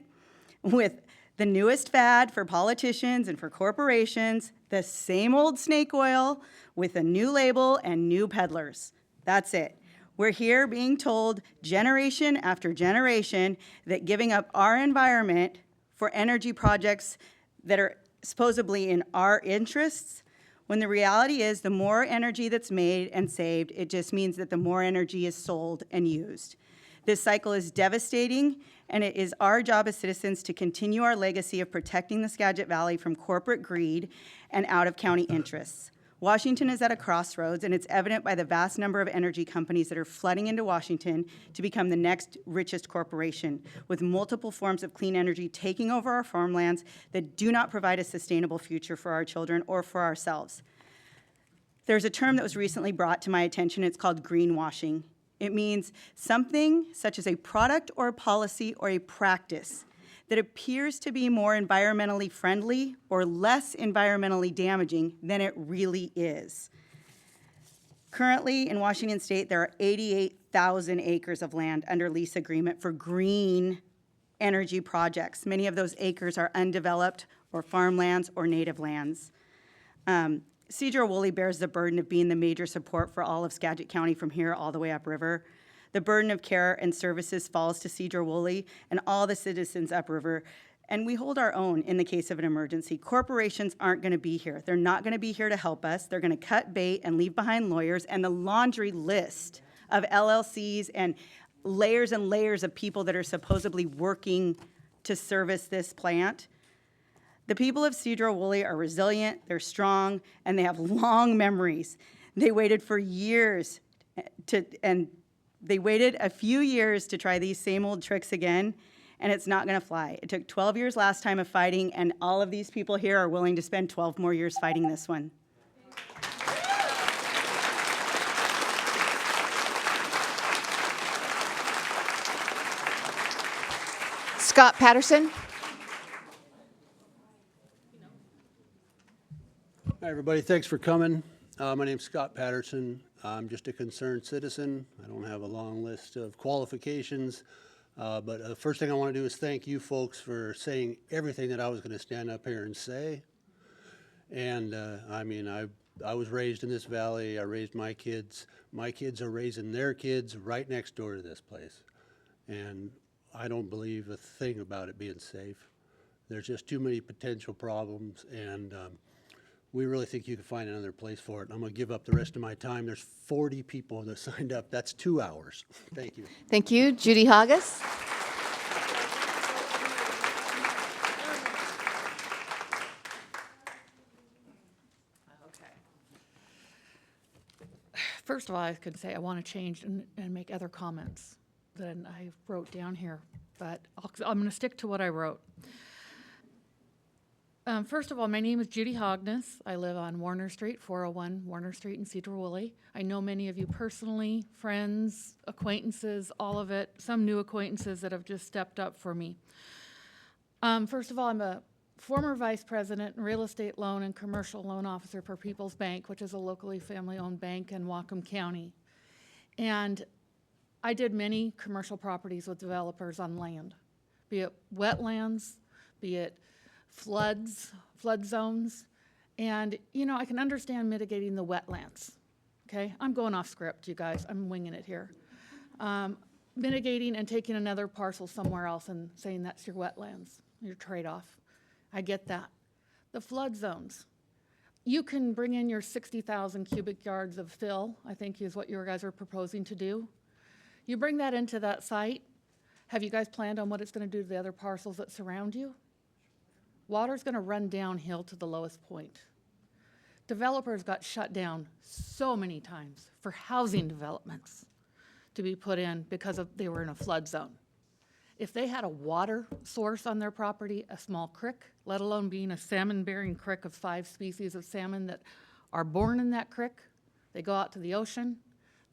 with the newest fad for politicians and for corporations, the same old snake oil with a new label and new peddlers. That's it. We're here being told generation after generation that giving up our environment for energy projects that are supposedly in our interests, when the reality is the more energy that's made and saved, it just means that the more energy is sold and used. This cycle is devastating, and it is our job as citizens to continue our legacy of protecting the Skagit Valley from corporate greed and out-of-county interests. Washington is at a crossroads, and it's evident by the vast number of energy companies that are flooding into Washington to become the next richest corporation, with multiple forms of clean energy taking over our farmlands that do not provide a sustainable future for our children or for ourselves. There's a term that was recently brought to my attention. It's called greenwashing. It means something such as a product or a policy or a practice that appears to be more environmentally friendly or less environmentally damaging than it really is. Currently, in Washington state, there are 88,000 acres of land under lease agreement for green energy projects. Many of those acres are undeveloped or farmlands or native lands. Sedro-Woolley bears the burden of being the major support for all of Skagit County from here all the way upriver. The burden of care and services falls to Sedro-Woolley and all the citizens upriver, and we hold our own in the case of an emergency. Corporations aren't going to be here. They're not going to be here to help us. They're going to cut bait and leave behind lawyers and the laundry list of LLCs and layers of people that are supposedly working to service this plant. The people of Sedro-Woolley are resilient, they're strong, and they have long memories. They waited for years they waited a few years to try these same old tricks again, and it's not gonna fly. It took 12 years last time of fighting, and all of these people here are willing to spend 12 more years fighting this one. Scott Patterson. Hi, everybody. Thanks for coming. My name's Scott Patterson. I'm just a concerned citizen. I don't have a long list of qualifications, but the first thing I want to do is thank you folks for saying everything that I was going to stand up here and say. And I mean, I was raised in this valley. I raised my kids. My kids are raising their kids right next door to this place. And I don't believe a thing about it being safe. There's just too many potential problems, and we really think you can find another place for it. I'm going to give up the rest of my time. There's 40 people that signed up. That's 2 hours. Thank you. Thank you. Judy Hagas. First of all, I could say I want to change and make other comments than I wrote down here, but I'm going to stick to what I wrote. First of all, my name is Judy Hogness. I live on Warner Street, 401 Warner Street in Sedro-Woolley. I know many of you personally, friends, acquaintances, all of it, some new acquaintances that have just stepped up for me. First of all, I'm a former vice president and real estate loan and commercial loan officer for People's Bank, which is a locally family-owned bank in Whatcom County. And I did many commercial properties with developers on land, be it wetlands, be it flood zones. And, you know, I can understand mitigating the wetlands, okay? I'm going off script, you guys. I'm winging it here. Mitigating and taking another parcel somewhere else and saying that's your wetlands, your trade-off. I get that. The flood zones. You can bring in your 60,000 cubic yards of fill, I think is what you guys are proposing to do. You bring that into that site. Have you guys planned on what it's going to do to the other parcels that surround you? Water's going to run downhill to the lowest point. Developers got shut down so many times for housing developments to be put in because they were in a flood zone. If they had a water source on their property, a small creek, let alone being a salmon-bearing creek of 5 species of salmon that are born in that creek, they go out to the ocean,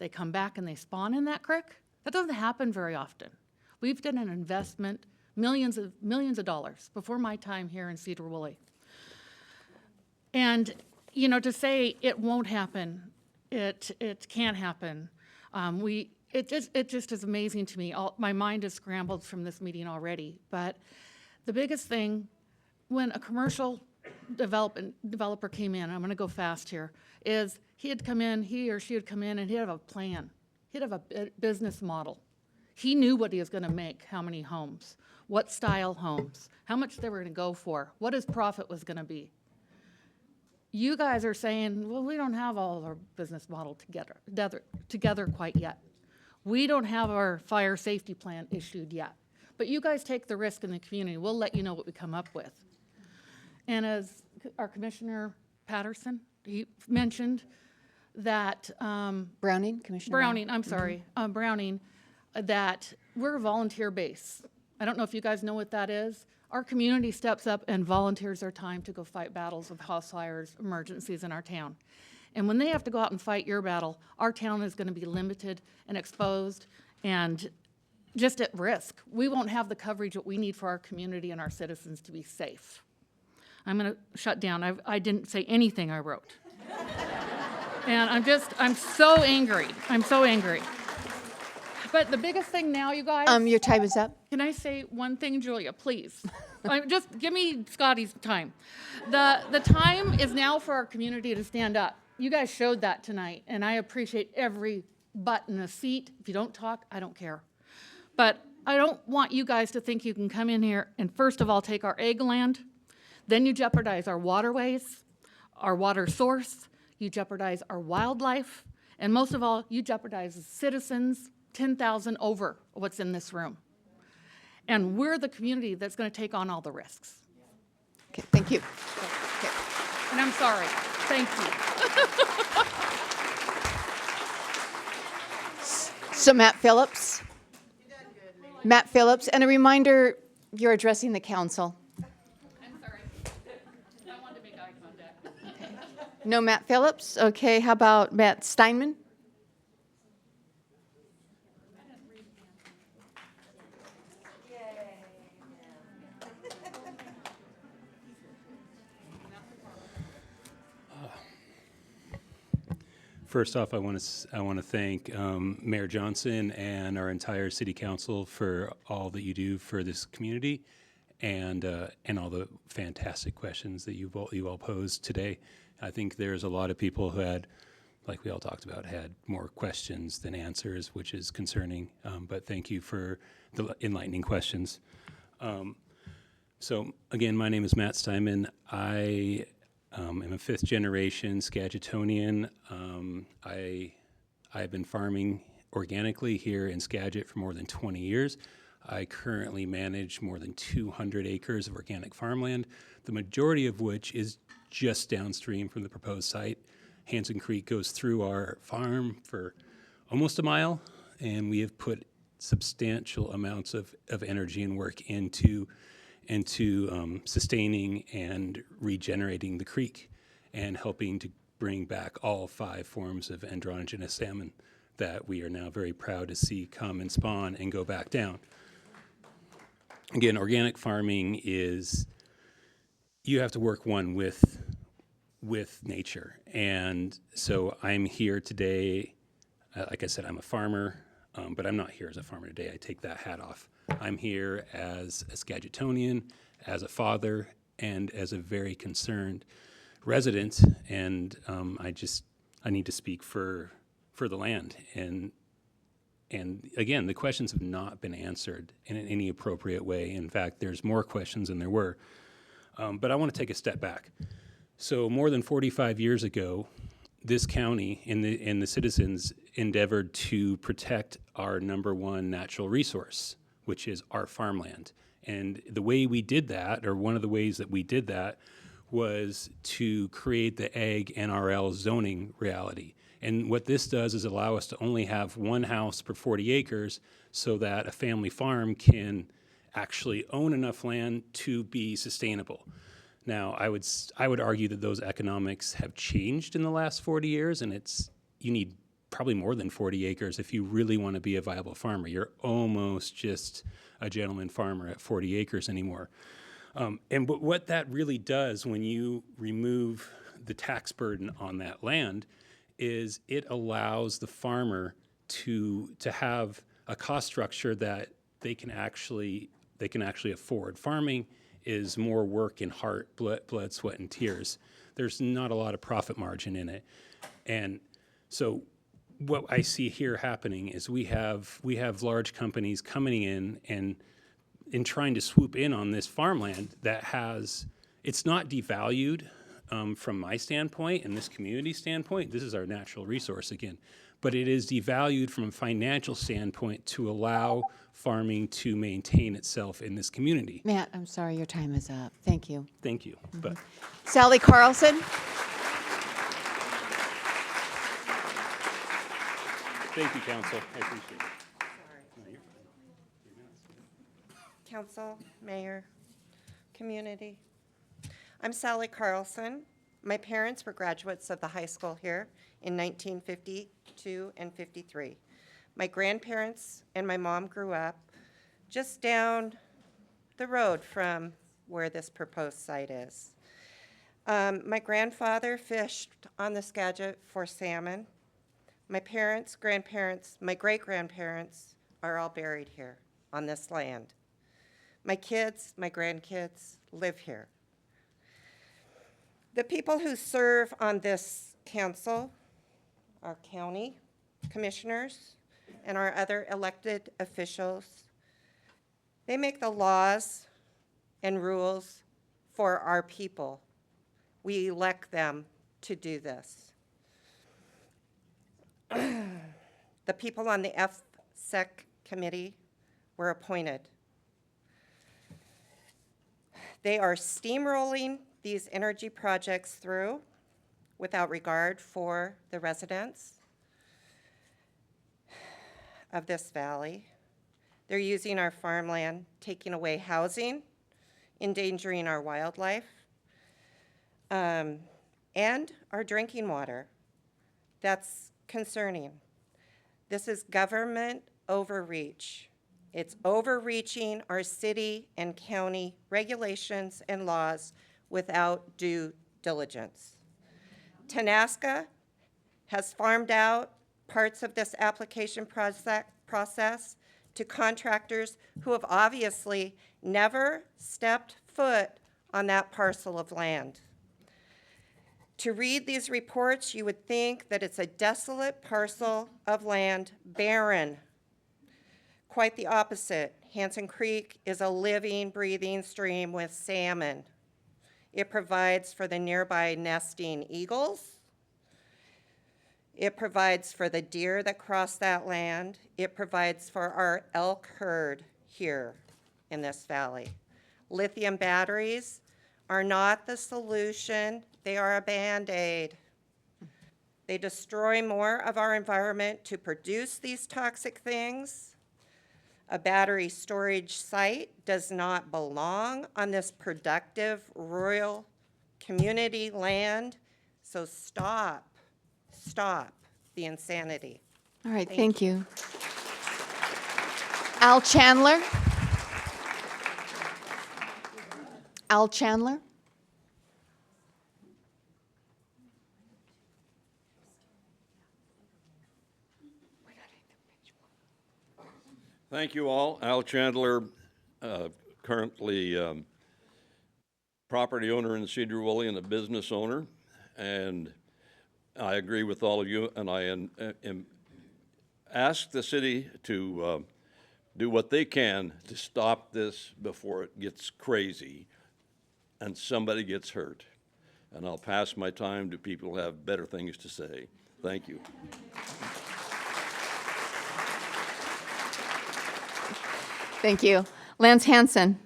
they come back and they spawn in that creek. That doesn't happen very often. We've done an investment, millions of dollars before my time here in Sedro-Woolley. And, you know, to say it won't happen, it can't happen. It just is amazing to me. My mind is scrambled from this meeting already. But the biggest thing, when a commercial developer came in, I'm going to go fast here, is he or she would come in and he'd have a plan. He'd have a business model. He knew what he was going to make, how many homes, what style homes, how much they were going to go for, what his profit was going to be. You guys are saying, well, we don't have all of our business model together quite yet. We don't have our fire safety plan issued yet. But you guys take the risk in the community. We'll let you know what we come up with. And as our Commissioner Patterson, he mentioned that Browning, Commissioner Browning, I'm sorry, Browning, that we're a volunteer base. I don't know if you guys know what that is. Our community steps up and volunteers their time to go fight battles of house fires, emergencies in our town. And when they have to go out and fight your battle, our town is going to be limited and exposed and just at risk. We won't have the coverage that we need for our community and our citizens to be safe. I'm going to shut down. I didn't say anything I wrote. And I'm so angry. I'm so angry. But the biggest thing now, you guys. Your time is up. Can I say one thing, Julia, please? Just give me Scotty's time. The time is now for our community to stand up. You guys showed that tonight, and I appreciate every butt in a seat. If you don't talk, I don't care. But I don't want you guys to think you can come in here and first of all take our egg land, then you jeopardize our waterways, our water source, you jeopardize our wildlife, and most of all, you jeopardize the citizens, 10,000 over what's in this room. And we're the community that's going to take on all the risks. Okay, thank you. Okay. And I'm sorry. Thank you. So Matt Phillips. Matt Phillips, and a reminder, you're addressing the council. I'm sorry. I wanted to make eye contact. Okay. No Matt Phillips? Okay, how about Matt Steinman? First off, I want to thank Mayor Johnson and our entire city council for all that you do for this community, and all the fantastic questions that you all posed today. I think there's a lot of people who had, like we all talked about, had more questions than answers, which is concerning. But thank you for the enlightening questions. So again, my name is Matt Steinman. I'm a 5th generation Skagitonian. I've been farming organically here in Skagit for more than 20 years. I currently manage more than 200 acres of organic farmland, the majority of which is just downstream from the proposed site. Hanson Creek goes through our farm for almost a mile, and we have put substantial amounts of energy and work into sustaining and regenerating the creek and helping to bring back all 5 forms of androgynous salmon that we are now very proud to see come and spawn and go back down. Again, organic farming is, you have to work with nature. And so I'm here today, like I said, I'm a farmer, but I'm not here as a farmer today. I take that hat off. I'm here as a Skagitonian, as a father, and as a very concerned resident. And I need to speak for the land. And again, the questions have not been answered in any appropriate way. In fact, there's more questions than there were. But I want to take a step back. So more than 45 years ago, this county and the citizens endeavored to protect our #1 natural resource, which is our farmland. And the way we did that, or one of the ways that we did that, was to create the Ag NRL zoning reality. And what this does is allow us to only have 1 house per 40 acres so that a family farm can actually own enough land to be sustainable. Now, I would argue that those economics have changed in the last 40 years, and you need probably more than 40 acres if you really want to be a viable farmer. You're almost just a gentleman farmer at 40 acres anymore. But what that really does when you remove the tax burden on that land is it allows the farmer to have a cost structure that they can actually afford. Farming is more work and heart, blood, sweat, and tears. There's not a lot of profit margin in it. And so what I see here happening is we have large companies coming in and trying to swoop in on this farmland that it's not devalued from my standpoint and this community standpoint. This is our natural resource again. But it is devalued from a financial standpoint to allow farming to maintain itself in this community. Matt, I'm sorry, your time is up. Thank you. Thank you. But Sally Carlson? thank you, Council. I appreciate it. Council, Mayor, community. I'm Sally Carlson. My parents were graduates of the high school here in 1952 and 53. My grandparents and my mom grew up just down the road from where this proposed site is. My grandfather fished on the Skagit for salmon. My parents, grandparents, my great-grandparents are all buried here on this land. My kids, my grandkids live here. The people who serve on this council, our county commissioners, and our other elected officials, they make the laws and rules for our people. We elect them to do this. The people on the FSEC committee were appointed. They are steamrolling these energy projects through without regard for the residents of this valley. They're using our farmland, taking away housing, endangering our wildlife, and our drinking water. That's concerning. This is government overreach. It's overreaching our city and county regulations and laws without due diligence. Tenaska has farmed out parts of this application process to contractors who have obviously never stepped foot on that parcel of land. To read these reports, you would think that it's a desolate parcel of land, barren. Quite the opposite. Hanson Creek is a living, breathing stream with salmon. It provides for the nearby nesting eagles. It provides for the deer that cross that land. It provides for our elk herd here in this valley. Lithium batteries are not the solution. They are a Band-Aid. They destroy more of our environment to produce these toxic things. A battery storage site does not belong on this productive rural community land. So stop the insanity. All right, thank you. Al Chandler? Al Chandler? Thank you all. Al Chandler, currently property owner in Sedro-Woolley and a business owner. And I agree with all of you, and I ask the city to do what they can to stop this before it gets crazy and somebody gets hurt. And I'll pass my time to people who have better things to say. Thank you. Thank you. Lance Hansen.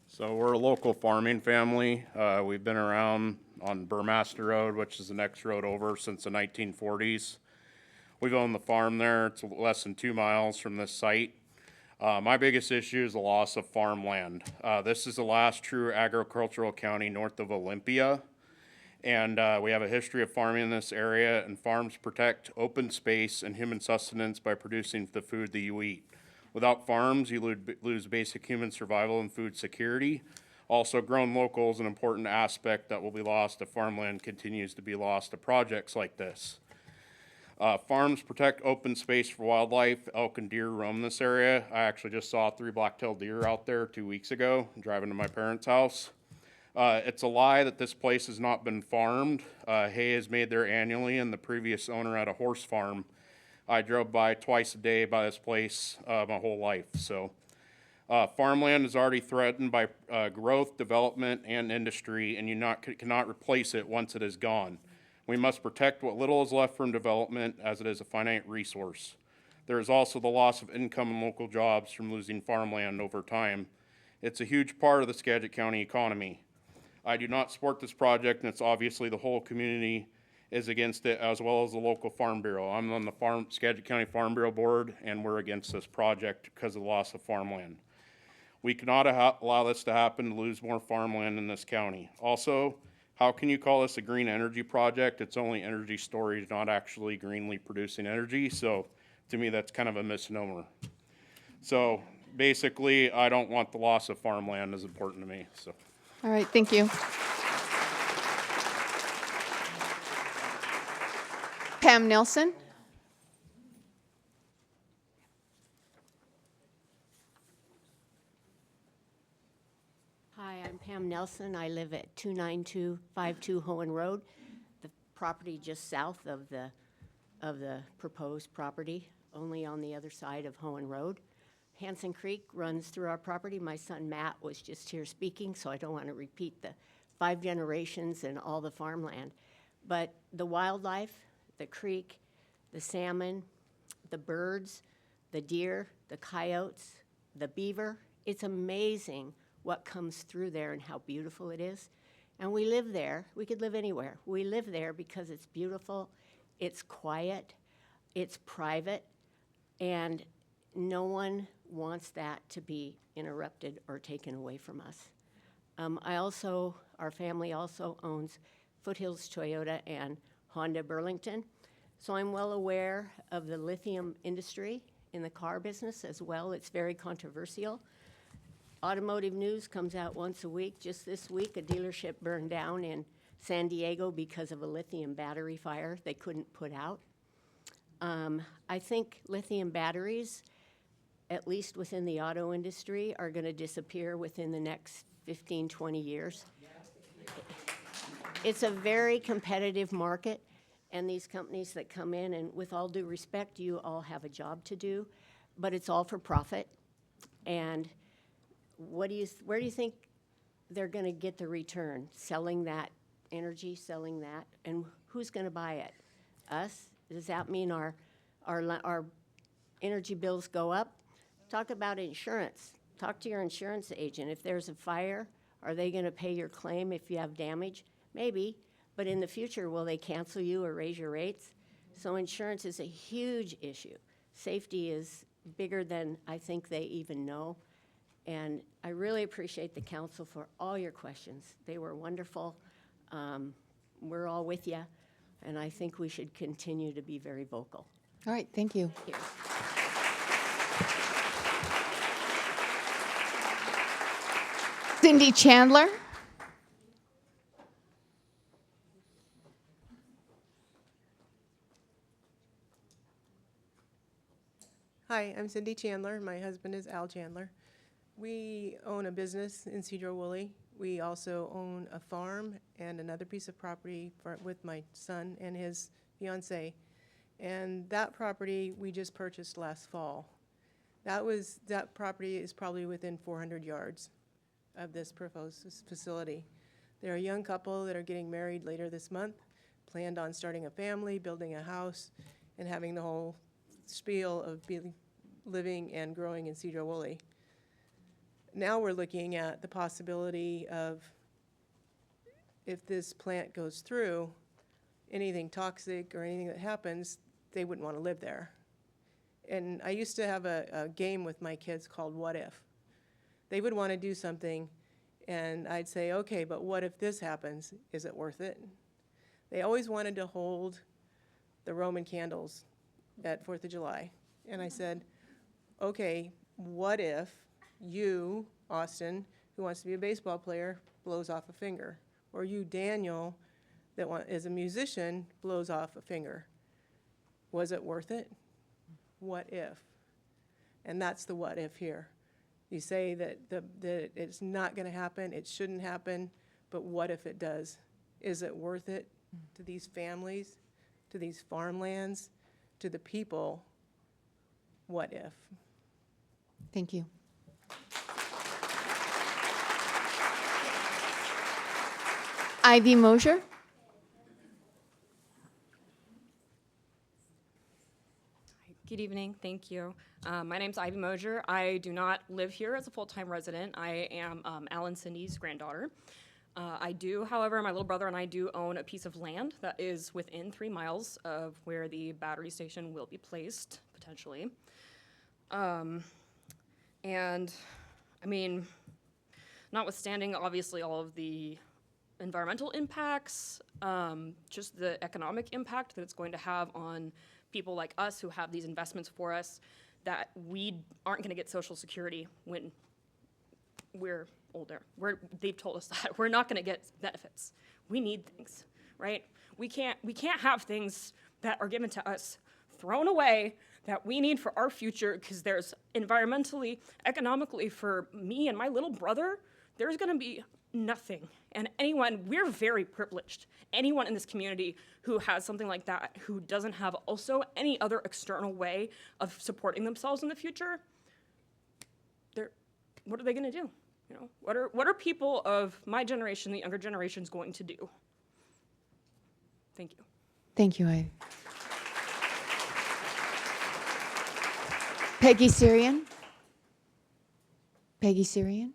So we're a local farming family. We've been around on Burmaster Road, which is the next road over, since the 1940s. We've owned the farm there. It's less than 2 miles from this site. My biggest issue is the loss of farmland. This is the last true agricultural county north of Olympia. And we have a history of farming in this area, and farms protect open space and human sustenance by producing the food that you eat. Without farms, you lose basic human survival and food security. Also, grown local is an important aspect that will be lost if farmland continues to be lost to projects like this. Farms protect open space for wildlife. Elk and deer roam this area. I actually just saw 3 black-tailed deer out there 2 weeks ago, driving to my parents' house. It's a lie that this place has not been farmed. Hay is made there annually, and the previous owner had a horse farm. I drove by twice a day by this place my whole life. So farmland is already threatened by growth, development, and industry, and you cannot replace it once it is gone. We must protect what little is left from development, as it is a finite resource. There is also the loss of income and local jobs from losing farmland over time. It's a huge part of the Skagit County economy. I do not support this project, and it's obviously the whole community is against it, as well as the local Farm Bureau. I'm on the Skagit County Farm Bureau board, and we're against this project because of the loss of farmland. We cannot allow this to happen, to lose more farmland in this county. Also, how can you call this a green energy project? It's only energy storage, not actually greenly producing energy. So to me, that's kind of a misnomer. So basically, I don't want the loss of farmland as important to me. So. All right, thank you. Pam Nelson. Hi, I'm Pam Nelson. I live at 29252 Hohen Road, the property just south of the proposed property, only on the other side of Hohen Road. Hanson Creek runs through our property. My son Matt was just here speaking, so I don't want to repeat the 5 generations and all the farmland. But the wildlife, the creek, the salmon, the birds, the deer, the coyotes, the beaver, it's amazing what comes through there and how beautiful it is. And we live there. We could live anywhere. We live there because it's beautiful, it's quiet, it's private, and no one wants that to be interrupted or taken away from us. Our family also owns Foothills Toyota and Honda Burlington. So I'm well aware of the lithium industry in the car business as well. It's very controversial. Automotive news comes out once a week. Just this week, a dealership burned down in San Diego because of a lithium battery fire they couldn't put out. I think lithium batteries, at least within the auto industry, are going to disappear within the next 15, 20 years. It's a very competitive market, and these companies that come in, and with all due respect, you all have a job to do, but it's all for profit. And where do you think they're going to get the return? Selling that energy, selling that, and who's going to buy it? Us? Does that mean our energy bills go up? Talk about insurance. Talk to your insurance agent. If there's a fire, are they going to pay your claim if you have damage? Maybe, but in the future, will they cancel you or raise your rates? So insurance is a huge issue. Safety is bigger than I think they even know. And I really appreciate the council for all your questions. They were wonderful. We're all with you, and I think we should continue to be very vocal. All right, thank you. Here. Cindy Chandler? Hi, I'm Cindy Chandler. My husband is Al Chandler. We own a business in Sedro-Woolley. We also own a farm and another piece of property with my son and his fiancée. And that property we just purchased last fall. That property is probably within 400 yards of this proposed facility. They're a young couple that are getting married later this month, planned on starting a family, building a house, and having the whole spiel of living and growing in Sedro-Woolley. Now we're looking at the possibility of, if this plant goes through, anything toxic or anything that happens, they wouldn't want to live there. And I used to have a game with my kids called What If? They would want to do something, and I'd say, okay, but what if this happens? Is it worth it? They always wanted to hold the Roman candles at 4th of July. And I said, okay, what if you, Austin, who wants to be a baseball player, blows off a finger? Or you, Daniel, that is a musician, blows off a finger? Was it worth it? What if? And that's the what if here. You say that it's not going to happen, it shouldn't happen, but what if it does? Is it worth it to these families, to these farmlands, to the people? What if? Thank you. Ivy Mosier? Good evening, thank you. My name's Ivy Mosier. I do not live here as a full-time resident. I am Al and Cindy's granddaughter. I do, however, my little brother and I do own a piece of land that is within 3 miles of where the battery station will be placed, potentially. And, I mean, notwithstanding, obviously, all of the environmental impacts, just the economic impact that it's going to have on people like us who have these investments for us, that we aren't going to get Social Security when we're older. They've told us that we're not going to get benefits. We need things, right? We can't have things that are given to us thrown away that we need for our future, because there's environmentally, economically, for me and my little brother, there's going to be nothing. And we're very privileged. Anyone in this community who has something like that, who doesn't have also any other external way of supporting themselves in the future, what are they going to do? You know, what are people of my generation, the younger generations, going to do? Thank you. Thank you, Ivy. Peggy Syrian? Peggy Syrian?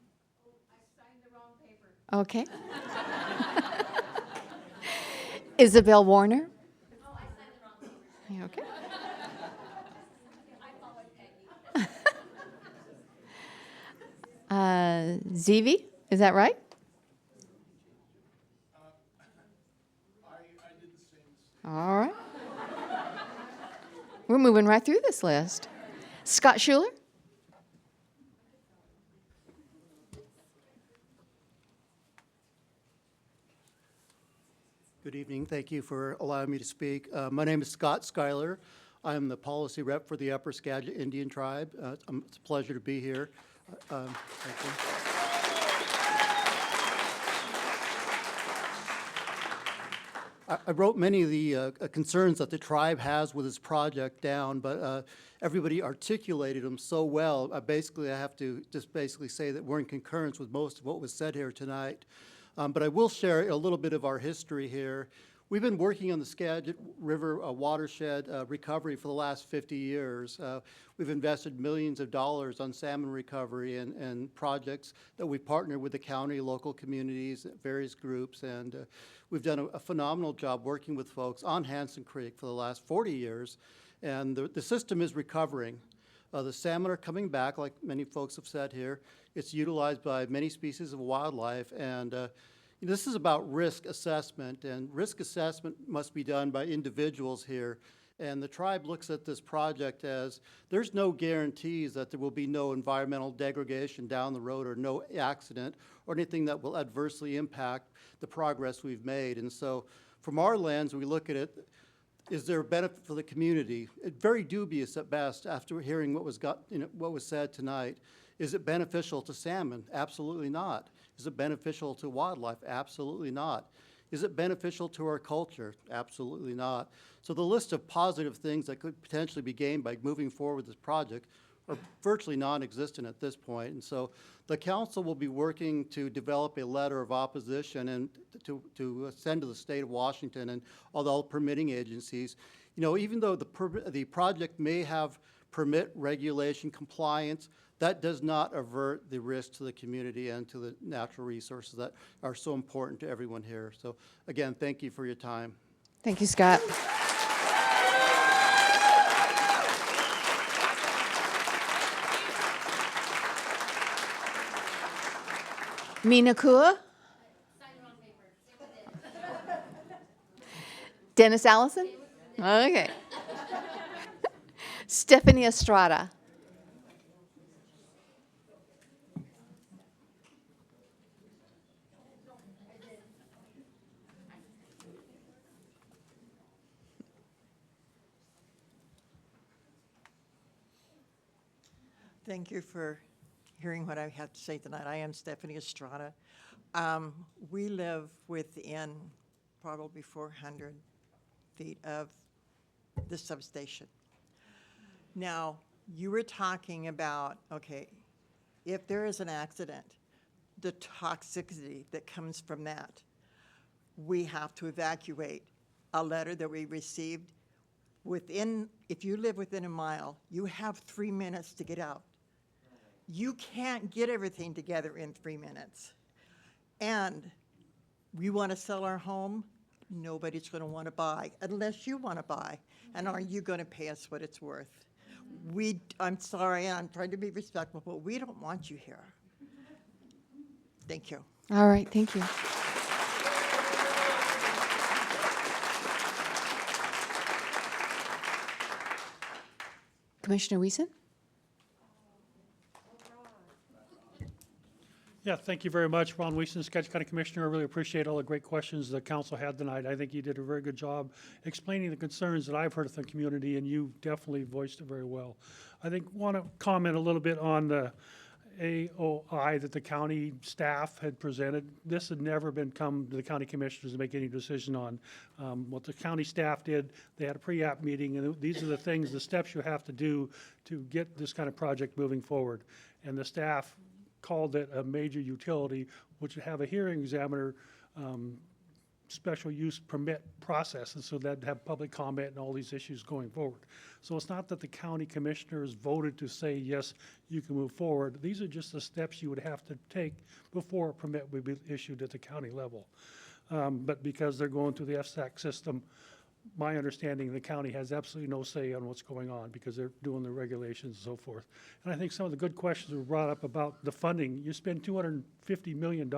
Okay. Isabel Warner? Oh, I signed the wrong paper. Okay. Zivi, is that right? All right. We're moving right through this list. Scott Schuler? Good evening. Thank you for allowing me to speak. My name is Scott Schuyler. I'm the policy rep for the Upper Skagit Indian Tribe. It's a pleasure to be here. Thank you. I wrote many of the concerns that the tribe has with this project down, but everybody articulated them so well. I have to just say that we're in concurrence with most of what was said here tonight. But I will share a little bit of our history here. We've been working on the Skagit River watershed recovery for the last 50 years. We've invested millions of dollars on salmon recovery and projects that we've partnered with the county, local communities, various groups, and we've done a phenomenal job working with folks on Hansen Creek for the last 40 years, and the system is recovering. The salmon are coming back, like many folks have said here. It's utilized by many species of wildlife, and this is about risk assessment, and risk assessment must be done by individuals here. And the tribe looks at this project as there's no guarantees that there will be no environmental degradation down the road or no accident or anything that will adversely impact the progress we've made. And so from our lens, we look at it, is there a benefit for the community? It's very dubious at best after hearing what was said tonight. Is it beneficial to salmon? Absolutely not. Is it beneficial to wildlife? Absolutely not. Is it beneficial to our culture? Absolutely not. So the list of positive things that could potentially be gained by moving forward with this project are virtually non-existent at this point. And so the council will be working to develop a letter of opposition and to send to the state of Washington and all the permitting agencies. You know, even though the project may have permit regulation compliance, that does not avert the risk to the community and to the natural resources that are so important to everyone here. So again, thank you for your time. Thank you, Scott. Mina Kua? Dennis Allison? Okay. Stephanie Estrada? Thank you for hearing what I have to say tonight. I am Stephanie Estrada. We live within probably 400 feet of the substation. Now, you were talking about, okay, if there is an accident, the toxicity that comes from that, we have to evacuate. A letter that we received if you live within a mile, you have 3 minutes to get out. You can't get everything together in 3 minutes. And we want to sell our home, nobody's going to want to buy unless you want to buy. And are you going to pay us what it's worth? I'm sorry, I'm trying to be respectful, but we don't want you here. Thank you. All right, thank you. Commissioner Wiesen? Yeah, thank you very much. Ron Wiesen, Skagit County Commissioner. I really appreciate all the great questions the council had tonight. I think you did a very good job explaining the concerns that I've heard from the community, and you definitely voiced it very well. I think want to comment a little bit on the AOI that the county staff had presented. This had never been come to the county commissioners to make any decision on. What the county staff did, they had a pre-app meeting, and these are the things, the steps you have to do to get this kind of project moving forward. And the staff called it a major utility, which would have a hearing examiner special use permit process, and so that'd have public comment and all these issues going forward. So it's not that the county commissioners voted to say, yes, you can move forward. These are just the steps you would have to take before a permit would be issued at the county level. But because they're going through the FSAC system, my understanding, the county has absolutely no say on what's going on because they're doing the regulations and so forth. And I think some of the good questions were brought up about the funding. You spend $250 million.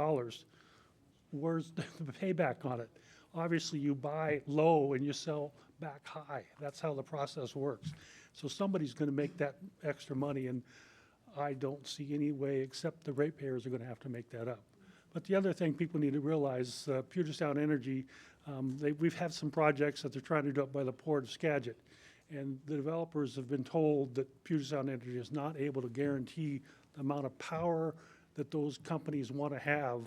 Where's the payback on it? Obviously, you buy low and you sell back high. That's how the process works. So somebody's going to make that extra money, and I don't see any way except the ratepayers are going to have to make that up. But the other thing people need to realize, Puget Sound Energy, we've had some projects that they're trying to do up by the Port of Skagit, and the developers have been told that Puget Sound Energy is not able to guarantee the amount of power that those companies want to have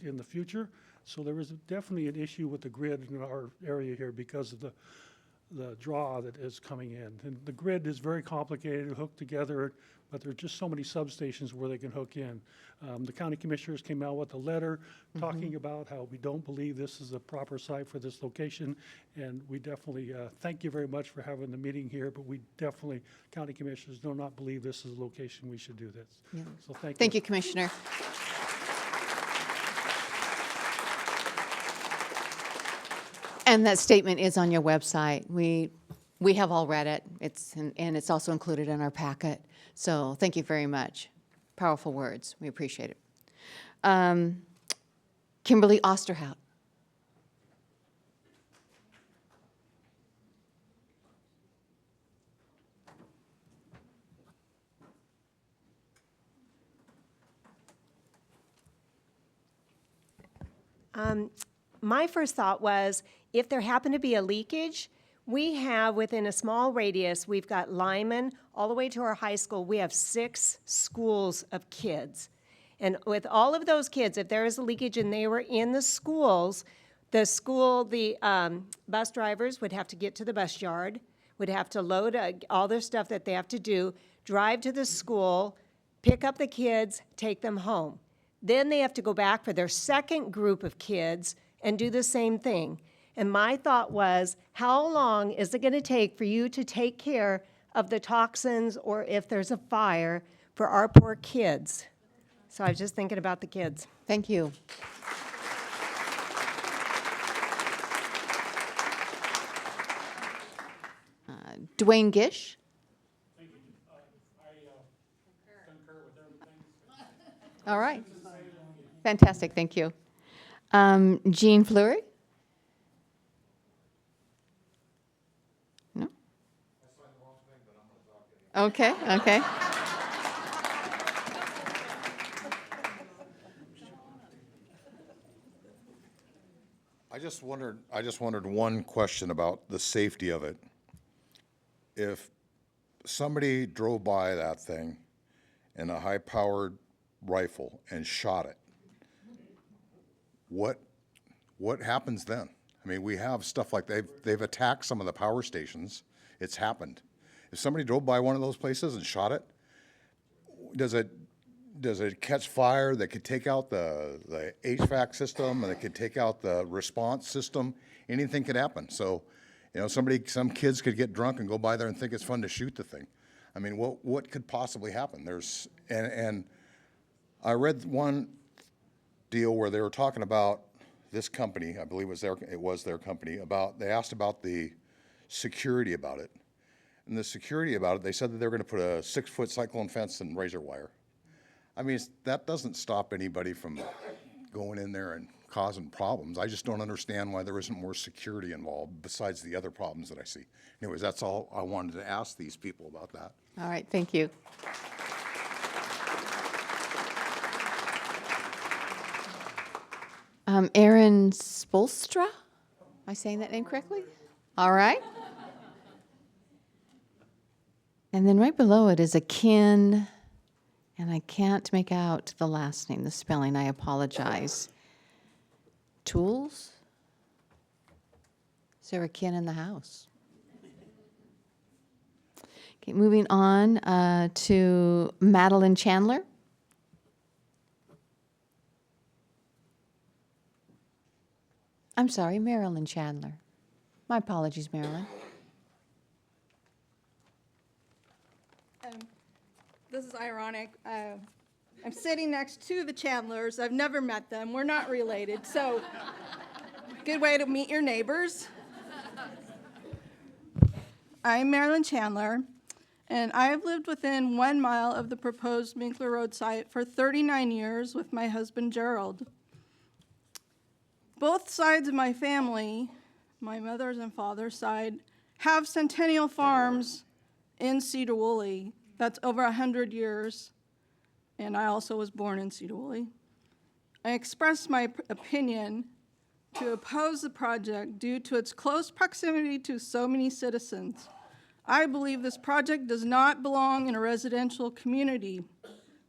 in the future. So there is definitely an issue with the grid in our area here because of the draw that is coming in. And the grid is very complicated to hook together, but there are just so many substations where they can hook in. The county commissioners came out with a letter talking about how we don't believe this is a proper site for this location, and we definitely thank you very much for having the meeting here, but we definitely, county commissioners, do not believe this is a location we should do this. Yeah. So thank you. Thank you, Commissioner. And that statement is on your website. We have all read it. And it's also included in our packet. So thank you very much. Powerful words. We appreciate it. Kimberly Osterhout. My first thought was, if there happened to be a leakage, we have within a small radius, we've got Lyman all the way to our high school. We have 6 schools of kids. And with all of those kids, if there is a leakage and they were in the schools, the bus drivers would have to get to the bus yard, would have to load all their stuff that they have to do, drive to the school, pick up the kids, take them home. Then they have to go back for their second group of kids and do the same thing. And my thought was, how long is it going to take for you to take care of the toxins or if there's a fire for our poor kids? So I was just thinking about the kids. Thank you. Dwayne Gish. All right. Fantastic, thank you. Jean Fleury? No? Okay, okay. I just wondered one question about the safety of it. If somebody drove by that thing in a high-powered rifle and shot it, what happens then? I mean, we have stuff like they've attacked some of the power stations. It's happened. If somebody drove by one of those places and shot it, does it catch fire that could take out the HVAC system, and it could take out the response system? Anything could happen. So, you know, some kids could get drunk and go by there and think it's fun to shoot the thing. I mean, what could possibly happen? And I read one deal where they were talking about this company, I believe it was their company, they asked about the security about it. And the security about it, they said that they were going to put a 6-foot cyclone fence and razor wire. I mean, that doesn't stop anybody from going in there and causing problems. I just don't understand why there isn't more security involved besides the other problems that I see. Anyways, that's all I wanted to ask these people about that. All right, thank you. Aaron Spolstra? Am I saying that name correctly? All right. And then right below it is Akin, and I can't make out the last name, the spelling, I apologize. Tools? Is there a Kin in the house? Okay, moving on to Madeline Chandler. I'm sorry, Marilyn Chandler. My apologies, Marilyn. This is ironic. I'm sitting next to the Chandlers. I've never met them. We're not related, so good way to meet your neighbors. I'm Marilyn Chandler, and I have lived within 1 mile of the proposed Minkler Road site for 39 years with my husband, Gerald. Both sides of my family, my mother's and father's side, have centennial farms in Sedro-Woolley. That's over 100 years, and I also was born in Sedro-Woolley. I expressed my opinion to oppose the project due to its close proximity to so many citizens. I believe this project does not belong in a residential community.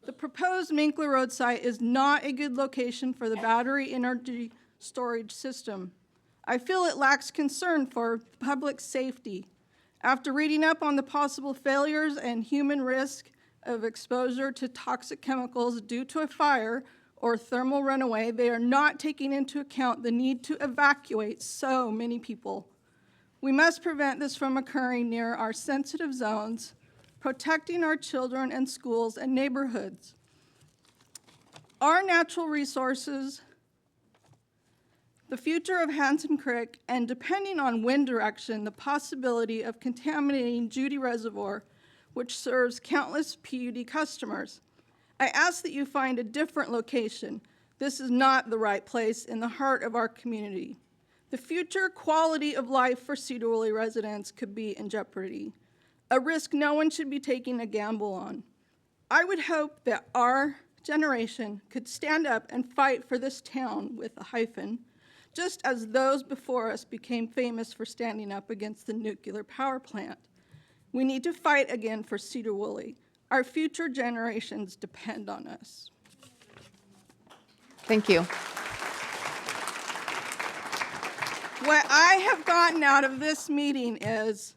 The proposed Minkler Road site is not a good location for the battery energy storage system. I feel it lacks concern for public safety. After reading up on the possible failures and human risk of exposure to toxic chemicals due to a fire or thermal runaway, they are not taking into account the need to evacuate so many people. We must prevent this from occurring near our sensitive zones, protecting our children and schools and neighborhoods. Our natural resources, the future of Hansen Creek, and depending on wind direction, the possibility of contaminating Judy Reservoir, which serves countless PUD customers. I ask that you find a different location. This is not the right place in the heart of our community. The future quality of life for Sedro-Woolley residents could be in jeopardy, a risk no one should be taking a gamble on. I would hope that our generation could stand up and fight for this town with a hyphen, just as those before us became famous for standing up against the nuclear power plant. We need to fight again for Sedro-Woolley. Our future generations depend on us. Thank you. What I have gotten out of this meeting is,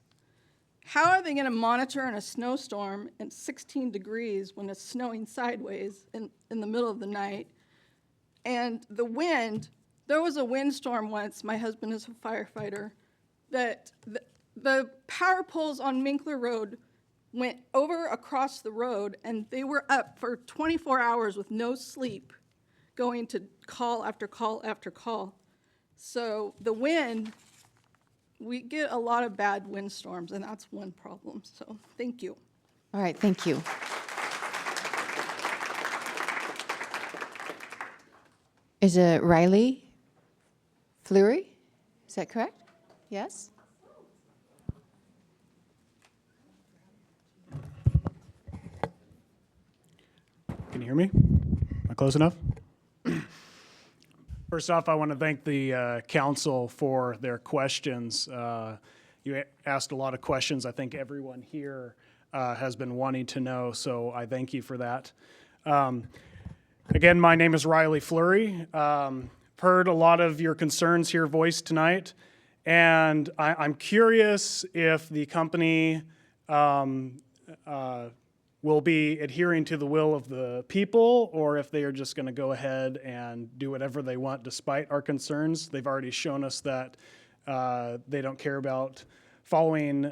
how are they going to monitor in a snowstorm in 16 degrees when it's snowing sideways in the middle of the night? And the wind, there was a windstorm once, my husband is a firefighter, that the power poles on Minkler Road went over across the road, and they were up for 24 hours with no sleep, going to call after call after call. So the wind, we get a lot of bad windstorms, and that's one problem. So thank you. All right, thank you. Is it Riley Fleury? Is that correct? Yes? Can you hear me? Am I close enough? First off, I want to thank the council for their questions. You asked a lot of questions I think everyone here has been wanting to know, so I thank you for that. Again, my name is Riley Fleury. Heard a lot of your concerns here voiced tonight, and I'm curious if the company will be adhering to the will of the people, or if they are just going to go ahead and do whatever they want despite our concerns. They've already shown us that they don't care about following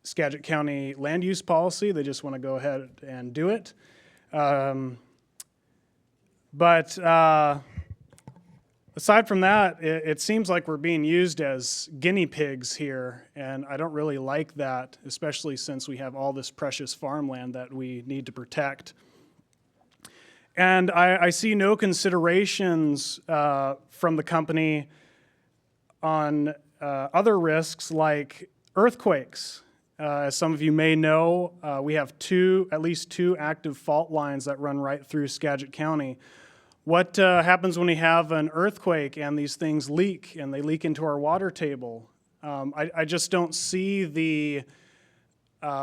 Skagit County land use policy. They just want to go ahead and do it. But aside from that, it seems like we're being used as guinea pigs here, and I don't really like that, especially since we have all this precious farmland that we need to protect. And I see no considerations from the company on other risks like earthquakes. As some of you may know, we have at least two active fault lines that run right through Skagit County. What happens when we have an earthquake and these things leak, and they leak into our water table? I just don't see the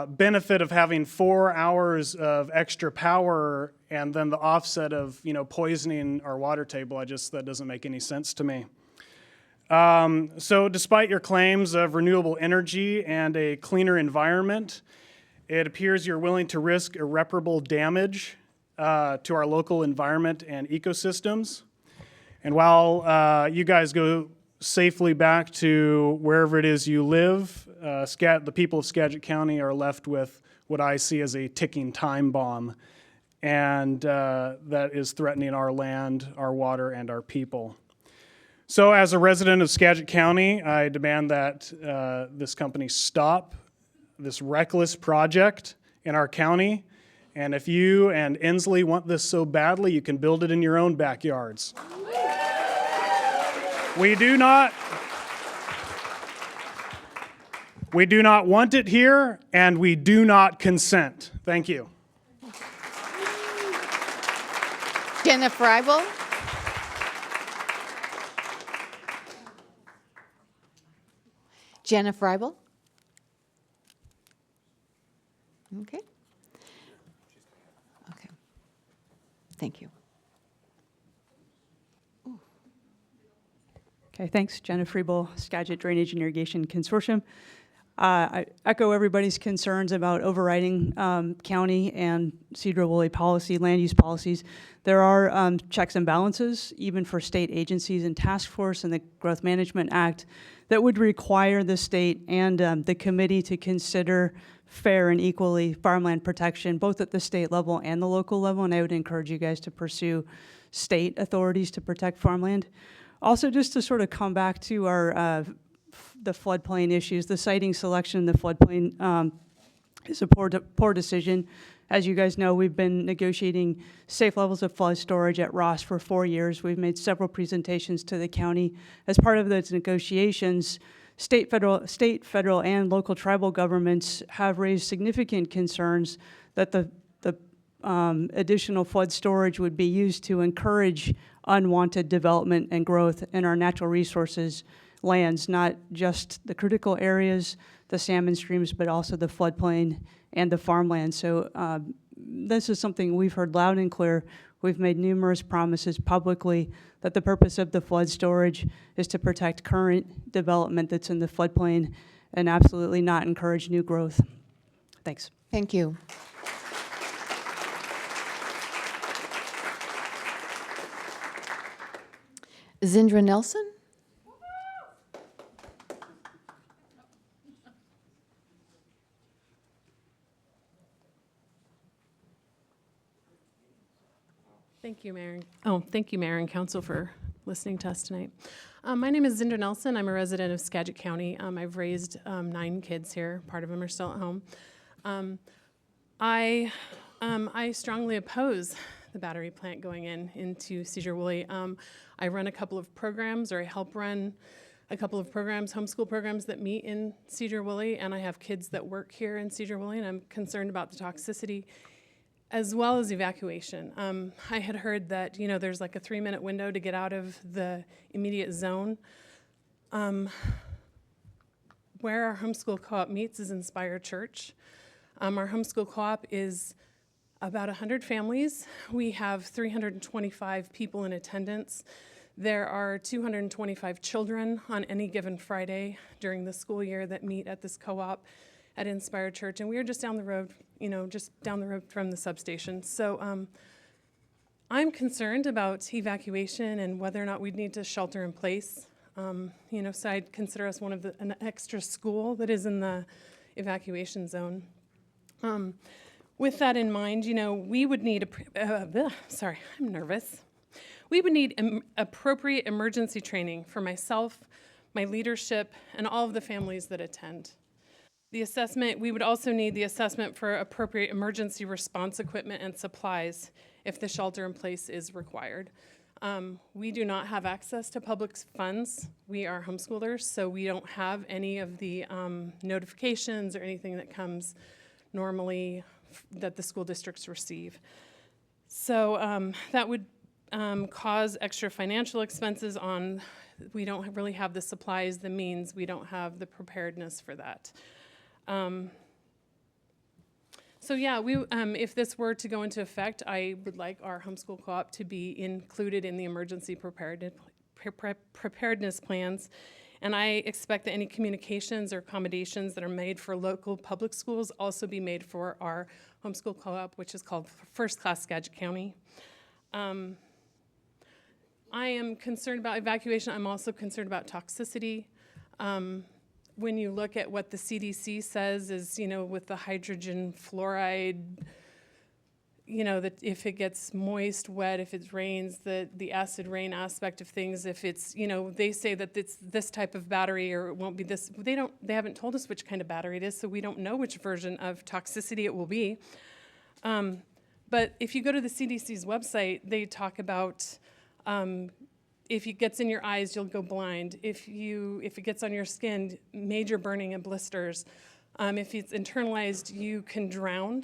benefit of having 4 hours of extra power and then the offset of, poisoning our water table. That doesn't make any sense to me. So despite your claims of renewable energy and a cleaner environment, it appears you're willing to risk irreparable damage to our local environment and ecosystems. And while you guys go safely back to wherever it is you live, the people of Skagit County are left with what I see as a ticking time bomb, and that is threatening our land, our water, and our people. So as a resident of Skagit County, I demand that this company stop this reckless project in our county. And if you and Inslee want this so badly, you can build it in your own backyards. We do not want it here, and we do not consent. Thank you. Jenna Freibel. Jenna Freibel. Okay. Okay. Thank you. Ooh. Okay, thanks. Jenna Freeble, Skagit Drainage and Irrigation Consortium. I echo everybody's concerns about overriding county and Sedro-Woolley policy, land use policies. There are checks and balances, even for state agencies and task force and the Growth Management Act, that would require the state and the committee to consider fair and equally farmland protection, both at the state level and the local level, and I would encourage you guys to pursue state authorities to protect farmland. Also, just to sort of come back to our the floodplain issues, the siting selection, the floodplain is a poor decision. As you guys know, we've been negotiating safe levels of flood storage at Ross for 4 years. We've made several presentations to the county. As part of those negotiations, state, federal, and local tribal governments have raised significant concerns that the additional flood storage would be used to encourage unwanted development and growth in our natural resources lands, not just the critical areas, the salmon streams, but also the floodplain and the farmland. So this is something we've heard loud and clear. We've made numerous promises publicly that the purpose of the flood storage is to protect current development that's in the floodplain and absolutely not encourage new growth. Thanks. Thank you. Zindra Nelson? Thank you, Mayor. Thank you, Mayor and Council, for listening to us tonight. My name is Zindra Nelson. I'm a resident of Skagit County. I've raised 9 kids here. Part of them are still at home. I strongly oppose the battery plant going into Sedro-Woolley. I run a couple of programs, or I help run a couple of programs, homeschool programs that meet in Sedro-Woolley, and I have kids that work here in Sedro-Woolley, and I'm concerned about the toxicity as well as evacuation. I had heard that, there's like a 3-minute window to get out of the immediate zone. Where our homeschool co-op meets is Inspire Church. Our homeschool co-op is about 100 families. We have 325 people in attendance. There are 225 children on any given Friday during the school year that meet at this co-op at Inspire Church, and we are just down the road, just down the road from the substation. So I'm concerned about evacuation and whether or not we'd need to shelter in place. So I'd consider us an extra school that is in the evacuation zone. With that in mind, we would need, sorry, I'm nervous. We would need appropriate emergency training for myself, my leadership, and all of the families that attend. The assessment, we would also need the assessment for appropriate emergency response equipment and supplies if the shelter in place is required. We do not have access to public funds. We are homeschoolers, so we don't have any of the notifications or anything that comes normally that the school districts receive. So that would cause extra financial expenses we don't really have the supplies, the means, we don't have the preparedness for that. So yeah, if this were to go into effect, I would like our homeschool co-op to be included in the emergency preparedness plans. And I expect that any communications or accommodations that are made for local public schools also be made for our homeschool co-op, which is called First Class Skagit County. I am concerned about evacuation. I'm also concerned about toxicity. When you look at what the CDC says is, with the hydrogen fluoride, that if it gets moist, wet, if it rains, the acid rain aspect of things, if it's, they say that it's this type of battery or it won't be this, they haven't told us which kind of battery it is, so we don't know which version of toxicity it will be. But if you go to the CDC's website, they talk about if it gets in your eyes, you'll go blind. If it gets on your skin, major burning and blisters. If it's internalized, you can drown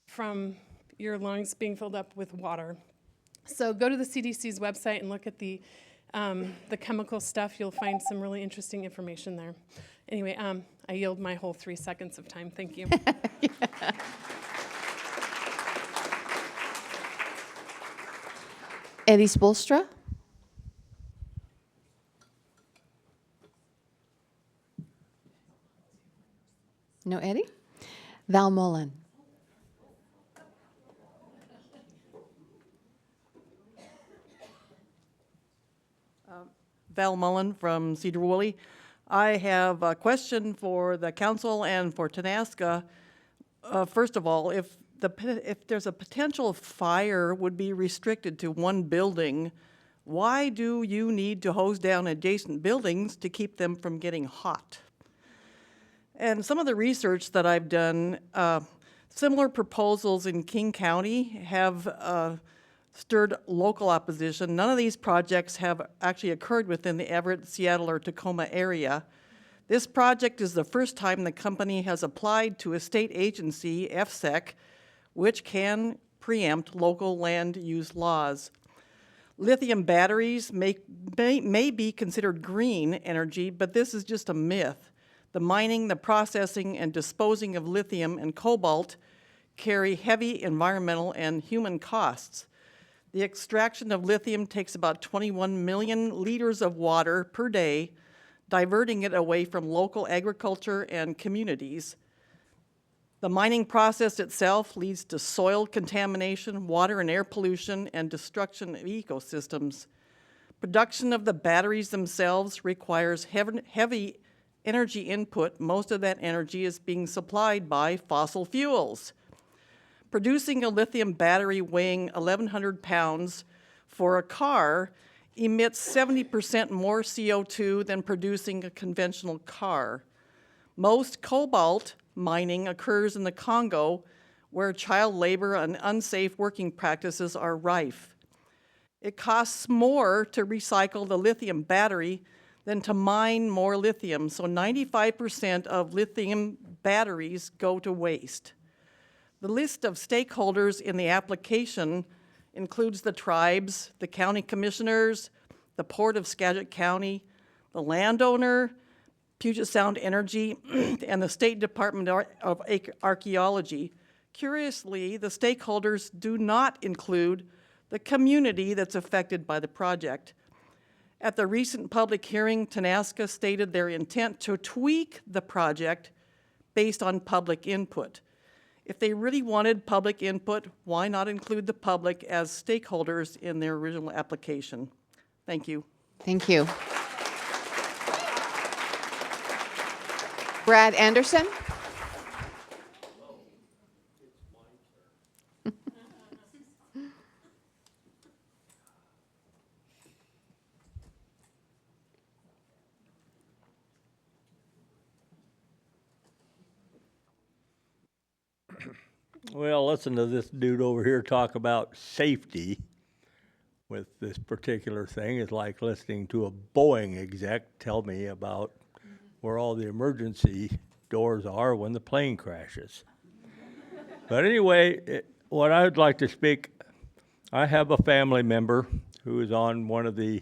from your lungs being filled up with water. So go to the CDC's website and look at the chemical stuff. You'll find some really interesting information there. Anyway, I yield my whole 3 seconds of time. Thank you. Eddie Spolstra? No Eddie? Val Mullen. Val Mullen from Sedro-Woolley. I have a question for the council and for Tenaska. First of all, if there's a potential fire would be restricted to one building, why do you need to hose down adjacent buildings to keep them from getting hot? And some of the research that I've done, similar proposals in King County have stirred local opposition. None of these projects have actually occurred within the Everett, Seattle, or Tacoma area. This project is the first time the company has applied to a state agency, FSEC, which can preempt local land use laws. Lithium batteries may be considered green energy, but this is just a myth. The mining, the processing, and disposing of lithium and cobalt carry heavy environmental and human costs. The extraction of lithium takes about 21 million liters of water per day, diverting it away from local agriculture and communities. The mining process itself leads to soil contamination, water and air pollution, and destruction of ecosystems. Production of the batteries themselves requires heavy energy input. Most of that energy is being supplied by fossil fuels. Producing a lithium battery weighing 1,100 pounds for a car emits 70% more CO2 than producing a conventional car. Most cobalt mining occurs in the Congo, where child labor and unsafe working practices are rife. It costs more to recycle the lithium battery than to mine more lithium, so 95% of lithium batteries go to waste. The list of stakeholders in the application includes the tribes, the county commissioners, the Port of Skagit County, the landowner, Puget Sound Energy, and the State Department of Archaeology. Curiously, the stakeholders do not include the community that's affected by the project. At the recent public hearing, Tenaska stated their intent to tweak the project based on public input. If they really wanted public input, why not include the public as stakeholders in their original application? Thank you. Thank you. Brad Anderson? Well, listen to this dude over here talk about safety with this particular thing. It's like listening to a Boeing exec tell me about where all the emergency doors are when the plane crashes. But anyway, what I would like to speak, I have a family member who is on one of the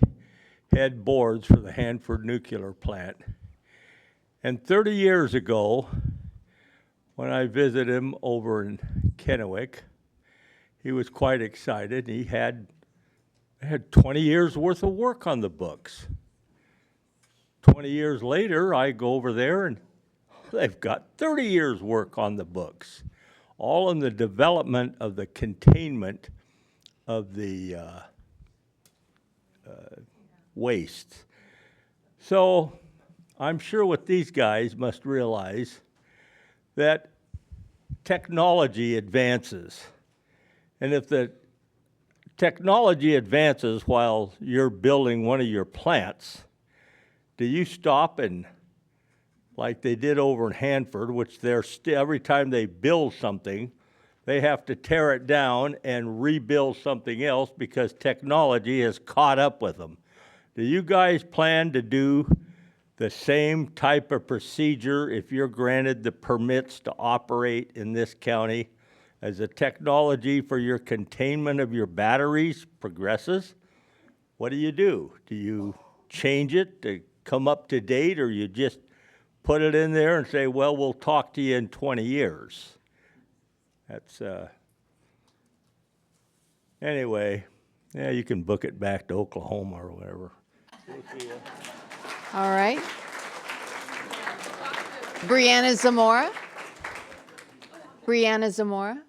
head boards for the Hanford nuclear plant. And 30 years ago, when I visited him over in Kennewick, he was quite excited. He had 20 years worth of work on the books. 20 years later, I go over there and they've got 30 years work on the books, all in the development of the containment of the waste. So I'm sure what these guys must realize that technology advances. And if the technology advances while you're building one of your plants, do you stop and, like they did over in Hanford, which they're every time they build something, they have to tear it down and rebuild something else because technology has caught up with them. Do you guys plan to do the same type of procedure if you're granted the permits to operate in this county as the technology for your containment of your batteries progresses? What do? Do you change it to come up to date, or you just put it in there and say, well, we'll talk to you in 20 years? That's, anyway, yeah, you can book it back to Oklahoma or whatever. All right. Brianna Zamora? Brianna Zamora.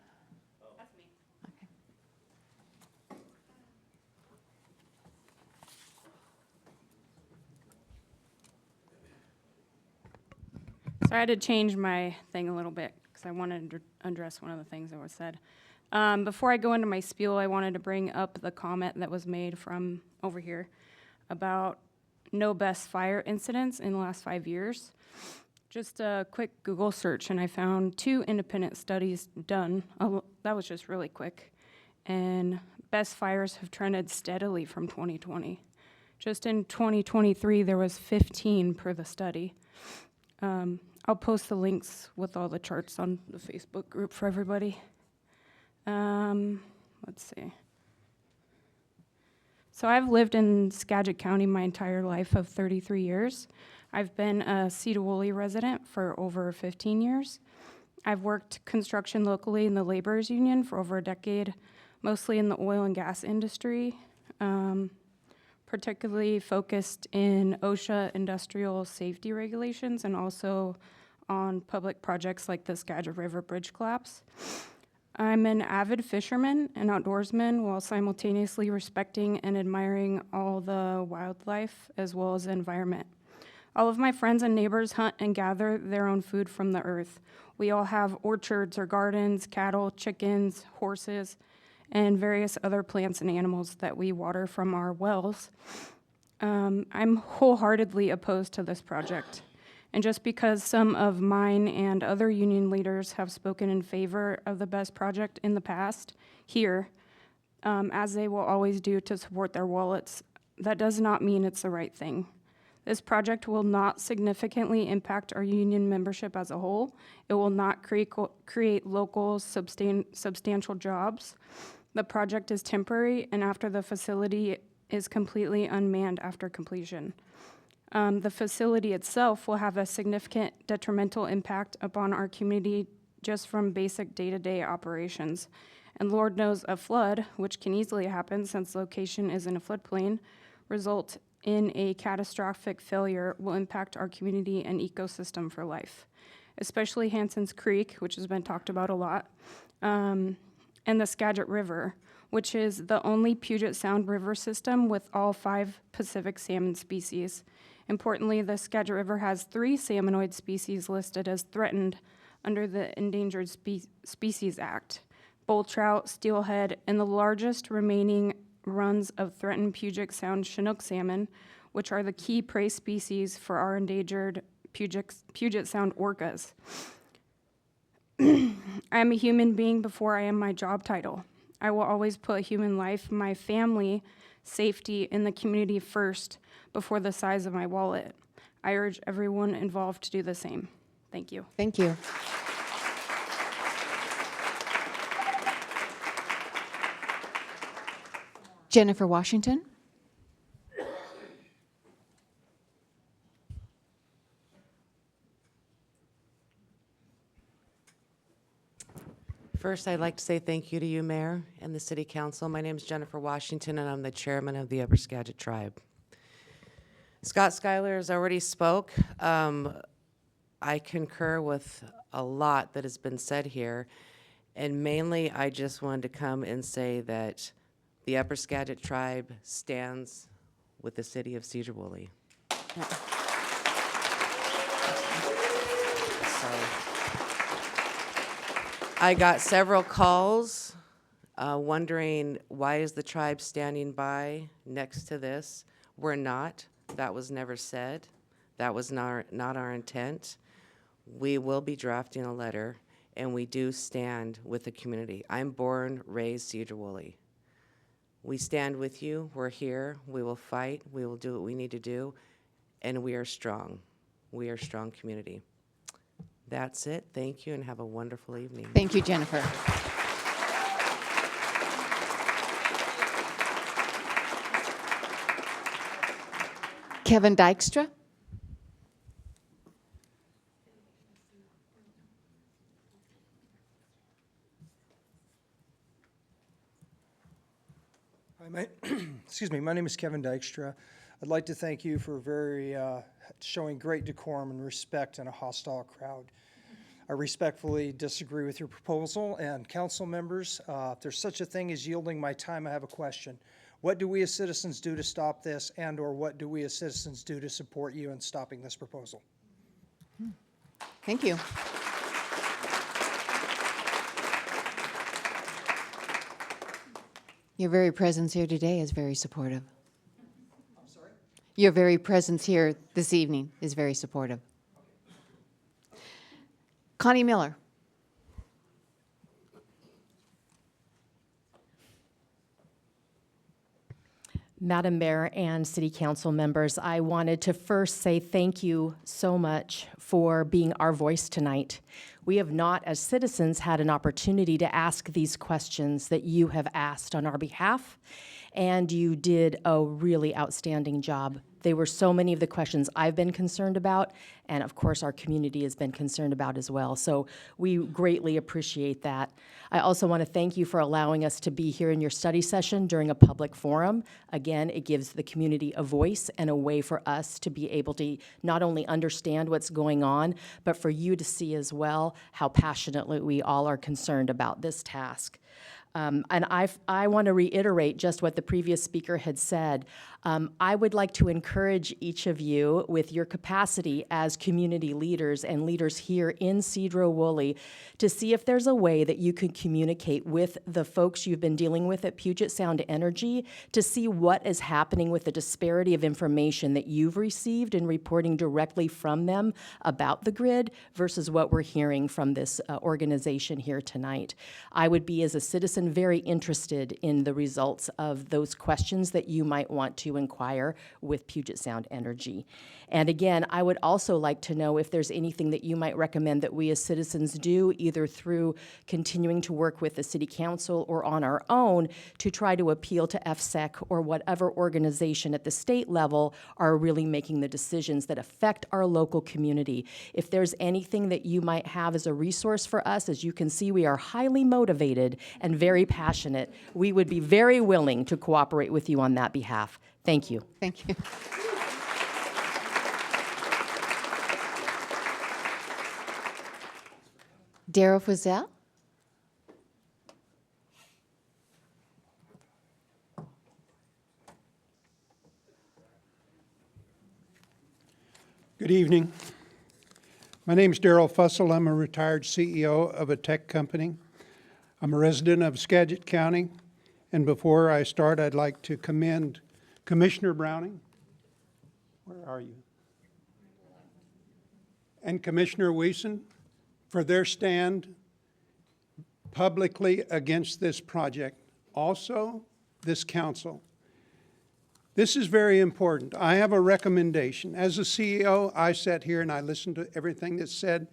So I had to change my thing a little bit because I wanted to address one of the things that was said. Before I go into my spiel, I wanted to bring up the comment that was made from over here about no best fire incidents in the last 5 years. Just a quick Google search, and I found 2 independent studies done. That was just really quick. And best fires have trended steadily from 2020. Just in 2023, there was 15 per the study. I'll post the links with all the charts on the Facebook group for everybody. Let's see. So I've lived in Skagit County my entire life of 33 years. I've been a Sedro-Woolley resident for over 15 years. I've worked construction locally in the laborers union for over a decade, mostly in the oil and gas industry, particularly focused in OSHA industrial safety regulations and also on public projects like the Skagit River Bridge collapse. I'm an avid fisherman and outdoorsman while simultaneously respecting and admiring all the wildlife as well as the environment. All of my friends and neighbors hunt and gather their own food from the earth. We all have orchards or gardens, cattle, chickens, horses, and various other plants and animals that we water from our wells. I'm wholeheartedly opposed to this project. And just because some of mine and other union leaders have spoken in favor of the BEST project in the past here, as they will always do to support their wallets, that does not mean it's the right thing. This project will not significantly impact our union membership as a whole. It will not create local substantial jobs. The project is temporary, and after the facility is completely unmanned after completion. The facility itself will have a significant detrimental impact upon our community just from basic day-to-day operations. And Lord knows a flood, which can easily happen since location is in a floodplain, result in a catastrophic failure will impact our community and ecosystem for life, especially Hanson's Creek, which has been talked about a lot, and the Skagit River, which is the only Puget Sound river system with all 5 Pacific salmon species. Importantly, the Skagit River has 3 salmonoid species listed as threatened under the Endangered Species Act: bull trout, steelhead, and the largest remaining runs of threatened Puget Sound Chinook salmon, which are the key prey species for our endangered Puget Sound orcas. I am a human being before I am my job title. I will always put human life, my family, safety, and the community first before the size of my wallet. I urge everyone involved to do the same. Thank you. Thank you. Jennifer Washington. First, I'd like to say thank you to you, Mayor, and the City Council. My name is Jennifer Washington, and I'm the chairman of the Upper Skagit Tribe. Scott Schuyler has already spoke. I concur with a lot that has been said here, and mainly I just wanted to come and say that the Upper Skagit Tribe stands with the city of Sedro-Woolley. I got several calls wondering why is the tribe standing by next to this. We're not. That was never said. That was not our intent. We will be drafting a letter, and we do stand with the community. I'm born, raised Sedro-Woolley. We stand with you. We're here. We will fight. We will do what we need to do, and we are strong. We are a strong community. That's it. Thank you, and have a wonderful evening. Thank you, Jennifer. Kevin Dykstra. Hi, excuse me. My name is Kevin Dykstra. I'd like to thank you for showing great decorum and respect in a hostile crowd. I respectfully disagree with your proposal, and council members, if there's such a thing as yielding my time, I have a question. What do we as citizens do to stop this, and/or what do we as citizens do to support you in stopping this proposal? Thank you. Your very presence here today is very supportive. I'm sorry? Your very presence here this evening is very supportive. Connie Miller. Madam Mayor and City Council members, I wanted to first say thank you so much for being our voice tonight. We have not, as citizens, had an opportunity to ask these questions that you have asked on our behalf, and you did a really outstanding job. They were so many of the questions I've been concerned about, and of course our community has been concerned about as well. So we greatly appreciate that. I also want to thank you for allowing us to be here in your study session during a public forum. Again, it gives the community a voice and a way for us to be able to not only understand what's going on, but for you to see as well how passionately we all are concerned about this task. And I want to reiterate just what the previous speaker had said. I would like to encourage each of you with your capacity as community leaders and leaders here in Sedro-Woolley to see if there's a way that you can communicate with the folks you've been dealing with at Puget Sound Energy to see what is happening with the disparity of information that you've received in reporting directly from them about the grid versus what we're hearing from this organization here tonight. I would be, as a citizen, very interested in the results of those questions that you might want to inquire with Puget Sound Energy. And again, I would also like to know if there's anything that you might recommend that we as citizens do, either through continuing to work with the City Council or on our own to try to appeal to FSEC or whatever organization at the state level are really making the decisions that affect our local community. If there's anything that you might have as a resource for us, as you can see, we are highly motivated and very passionate. We would be very willing to cooperate with you on that behalf. Thank you. Thank you. Darrell Frizzell. Good evening. My name is Darrell Fussell. I'm a retired CEO of a tech company. I'm a resident of Skagit County. And before I start, I'd like to commend Commissioner Browning. Where are you? And Commissioner Wiesen for their stand publicly against this project. Also, this council. This is very important. I have a recommendation. As a CEO, I sat here and I listened to everything that's said.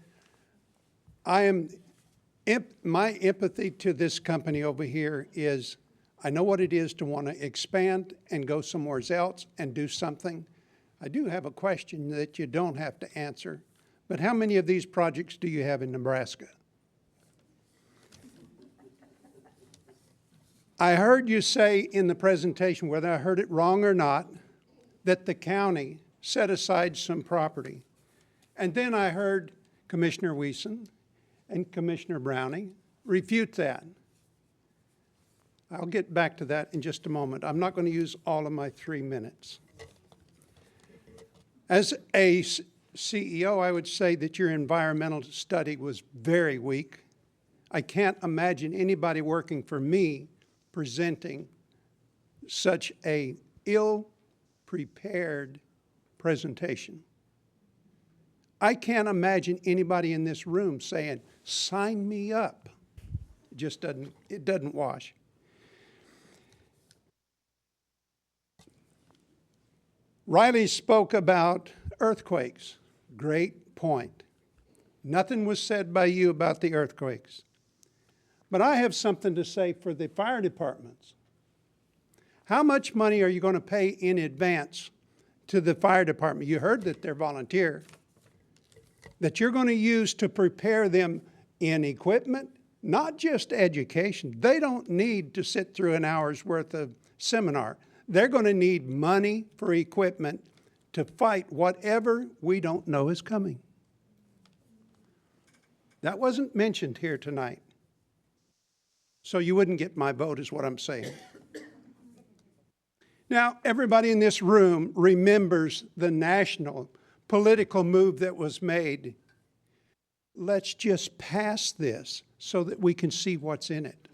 My empathy to this company over here is, I know what it is to want to expand and go somewhere else and do something. I do have a question that you don't have to answer, but how many of these projects do you have in Nebraska? I heard you say in the presentation, whether I heard it wrong or not, that the county set aside some property. And then I heard Commissioner Wiesen and Commissioner Browning refute that. I'll get back to that in just a moment. I'm not going to use all of my 3 minutes. As a CEO, I would say that your environmental study was very weak. I can't imagine anybody working for me presenting such a ill-prepared presentation. I can't imagine anybody in this room saying, sign me up. It doesn't wash. Riley spoke about earthquakes. Great point. Nothing was said by you about the earthquakes. But I have something to say for the fire departments. How much money are you going to pay in advance to the fire department? You heard that they're volunteer. That you're going to use to prepare them in equipment, not just education. They don't need to sit through an hour's worth of seminar. They're going to need money for equipment to fight whatever we don't know is coming. That wasn't mentioned here tonight. So you wouldn't get my vote is what I'm saying. Now, everybody in this room remembers the national political move that was made. Let's just pass this so that we can see what's in it.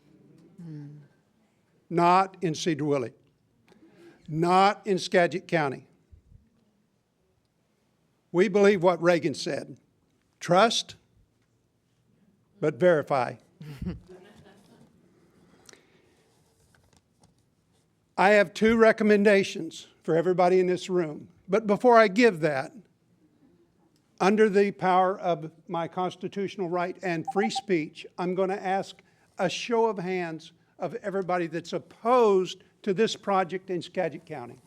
Not in Sedro-Woolley. Not in Skagit County. We believe what Reagan said. Trust, but verify. I have two recommendations for everybody in this room. But before I give that, under the power of my constitutional right and free speech, I'm going to ask a show of hands of everybody that's opposed to this project in Skagit County.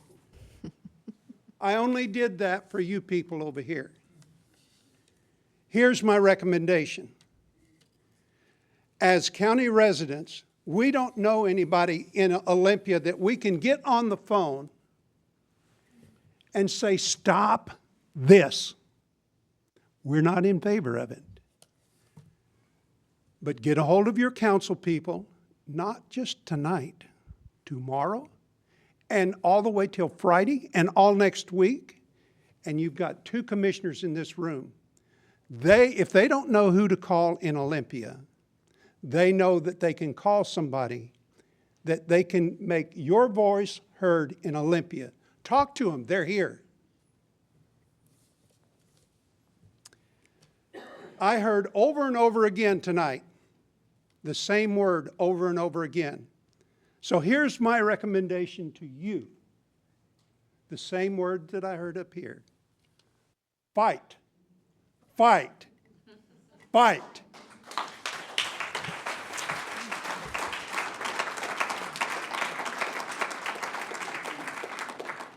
I only did that for you people over here. Here's my recommendation. As county residents, we don't know anybody in Olympia that we can get on the phone and say, stop this. We're not in favor of it. But get a hold of your council people, not just tonight, tomorrow, and all the way till Friday and all next week. And you've got two commissioners in this room. If they don't know who to call in Olympia, they know that they can call somebody, that they can make your voice heard in Olympia. Talk to them, they're here. I heard over and over again tonight, the same word over and over again. So here's my recommendation to you. The same word that I heard up here. Fight, fight, fight.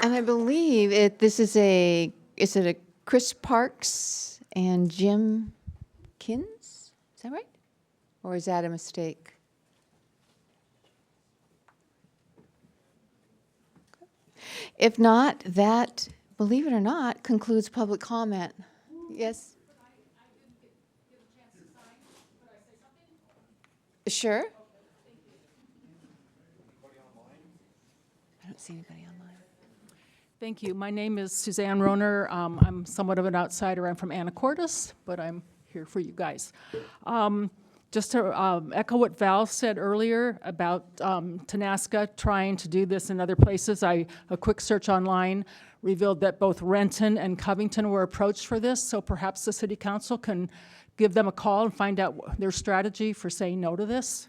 And I believe this is is it a Chris Parks and Jim Kins? Is that right? Or is that a mistake? If not, that, believe it or not, concludes public comment. Yes? Sure. I don't see anybody online. Thank you. My name is Suzanne Roner. I'm somewhat of an outsider. I'm from Anacortes, but I'm here for you guys. Just to echo what Val said earlier about Tenaska trying to do this in other places, a quick search online revealed that both Renton and Covington were approached for this, so perhaps the city council can give them a call and find out their strategy for saying no to this.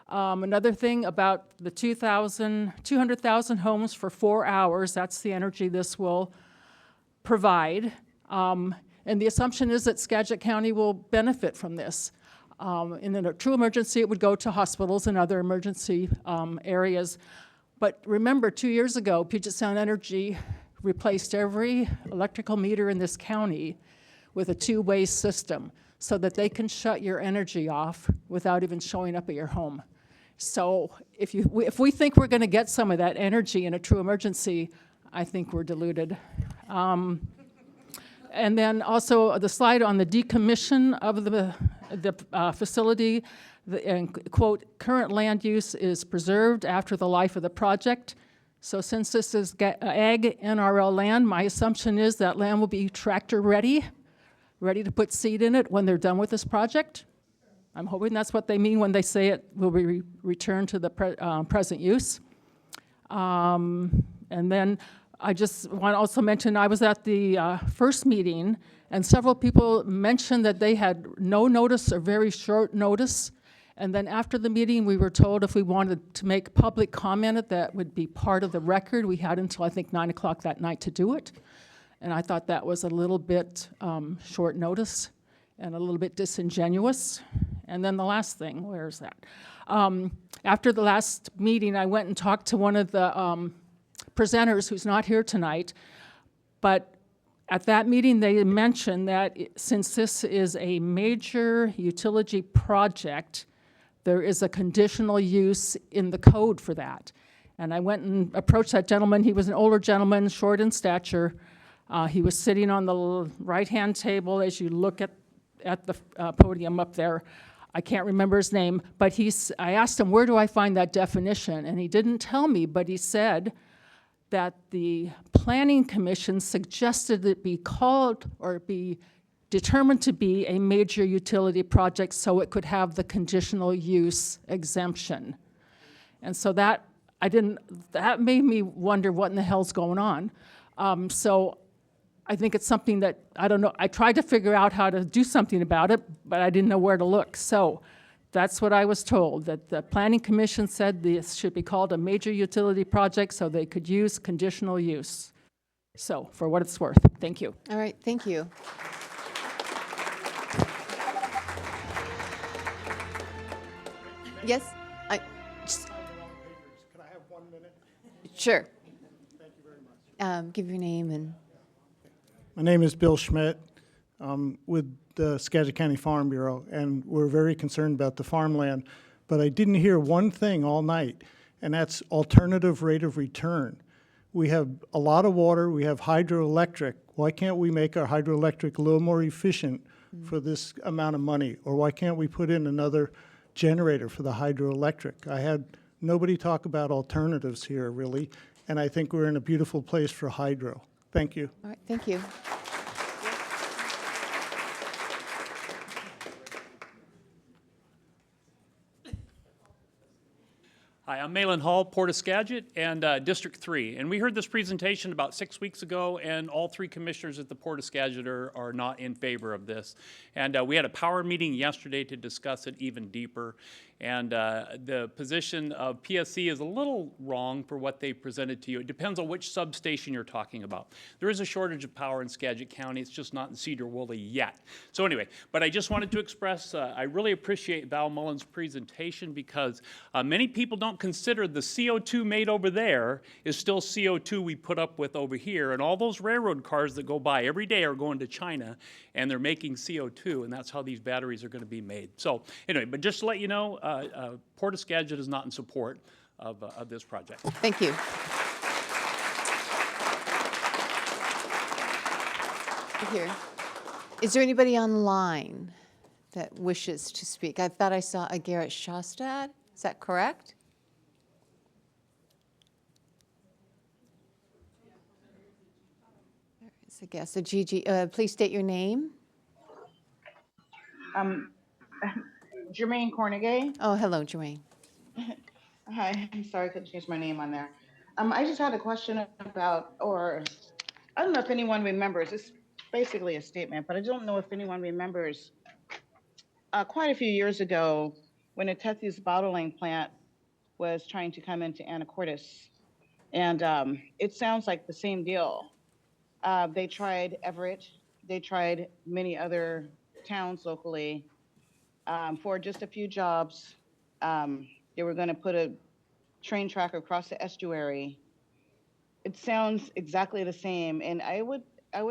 Another thing about the 200,000 homes for 4 hours, that's the energy this will provide. And the assumption is that Skagit County will benefit from this. In a true emergency, it would go to hospitals and other emergency areas. But remember, 2 years ago, Puget Sound Energy replaced every electrical meter in this county with a two-way system so that they can shut your energy off without even showing up at your home. So if we think we're going to get some of that energy in a true emergency, I think we're deluded. And then also the slide on the decommission of the facility, and quote, current land use is preserved after the life of the project. So since this is ag NRL land, my assumption is that land will be tractor ready to put seed in it when they're done with this project. I'm hoping that's what they mean when they say it will be returned to the present use. And then I just want to also mention, I was at the first meeting, and several people mentioned that they had no notice or very short notice. And then after the meeting, we were told if we wanted to make public comment, that would be part of the record. We had until, I think, 9 o'clock that night to do it. And I thought that was a little bit short notice and a little bit disingenuous. And then the last thing, where's that? After the last meeting, I went and talked to one of the presenters who's not here tonight, but at that meeting they mentioned that since this is a major utility project, there is a conditional use in the code for that. And I went and approached that gentleman. He was an older gentleman, short in stature. He was sitting on the right-hand table as you look at at the podium up there. I can't remember his name, but I asked him, where do I find that definition? And he didn't tell me, but he said that the Planning Commission suggested it be called or be determined to be a major utility project so it could have the conditional use exemption. And so that made me wonder what in the hell's going on. So I think it's something that, I don't know, I tried to figure out how to do something about it, but I didn't know where to look. So that's what I was told, that the Planning Commission said this should be called a major utility project so they could use conditional use. So, for what it's worth, thank you. All right, thank you. Yes? Can I have 1 minute? Sure. Thank you very much. Give your name and... My name is Bill Schmidt. I'm with the Skagit County Farm Bureau, and we're very concerned about the farmland. But I didn't hear one thing all night, and that's alternative rate of return. We have a lot of water, we have hydroelectric. Why can't we make our hydroelectric a little more efficient for this amount of money? Or why can't we put in another generator for the hydroelectric? I had nobody talk about alternatives here, really, and I think we're in a beautiful place for hydro. Thank you. All right, thank you. Hi, I'm Malin Hall, Port of Skagit, and District 3. And we heard this presentation about 6 weeks ago, and all 3 commissioners at the Port of Skagit are not in favor of this. And we had a power meeting yesterday to discuss it even deeper. And the position of PSC is a little wrong for what they presented to you. It depends on which substation you're talking about. There is a shortage of power in Skagit County. It's just not in Sedro-Woolley yet. So anyway, but I just wanted to express, I really appreciate Val Mullen's presentation because many people don't consider the CO2 made over there is still CO2 we put up with over here. And all those railroad cars that go by every day are going to China and they're making CO2, and that's how these batteries are going to be made. So anyway, but just to let you know, Port of Skagit is not in support of this project. Thank you. Here. Is there anybody online that wishes to speak? I thought I saw a Garrett Shostad. Is that correct? There is a guest. Gigi, please state your name. Jermaine Cornegay. Oh, hello, Jermaine. Hi, I'm sorry I couldn't change my name on there. I just had a question about, or I don't know if anyone remembers, it's basically a statement, but I don't know if anyone remembers quite a few years ago when a Tethys bottling plant was trying to come into Anacortes. And it sounds like the same deal. They tried Everett, they tried many other towns locally. For just a few jobs, they were going to put a train track across the estuary. It sounds exactly the same, and I would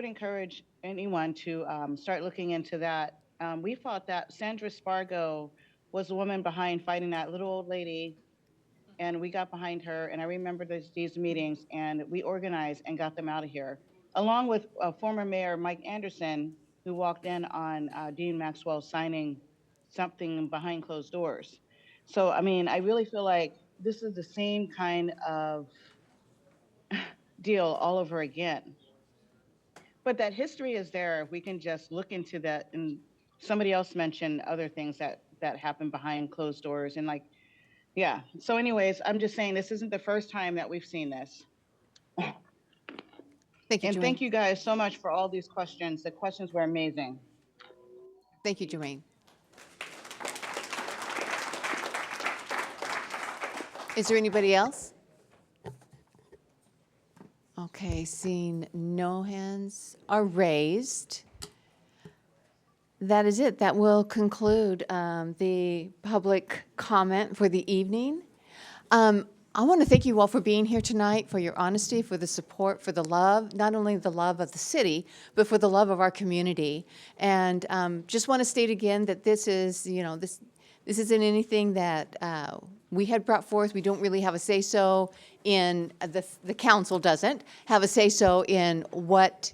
encourage anyone to start looking into that. We thought that Sandra Spargo was the woman behind fighting that little old lady, and we got behind her, and I remember these meetings, and we organized and got them out of here, along with former Mayor Mike Anderson, who walked in on Dean Maxwell signing something behind closed doors. So, I mean, I really feel like this is the same kind of deal all over again. But that history is there. We can just look into that. And somebody else mentioned other things that happened behind closed doors. And like, yeah. So anyways, I'm just saying this isn't the first time that we've seen this. Thank you, and Jermaine. thank you guys so much for all these questions. The questions were amazing. Thank you, Jermaine. Is there anybody else? Okay, seeing no hands are raised. That is it. That will conclude the public comment for the evening. I want to thank you all for being here tonight, for your honesty, for the support, for the love, not only the love of the city, but for the love of our community. And just want to state again that this is, this isn't anything that we had brought forth. We don't really have a say-so in, the council doesn't have a say-so in what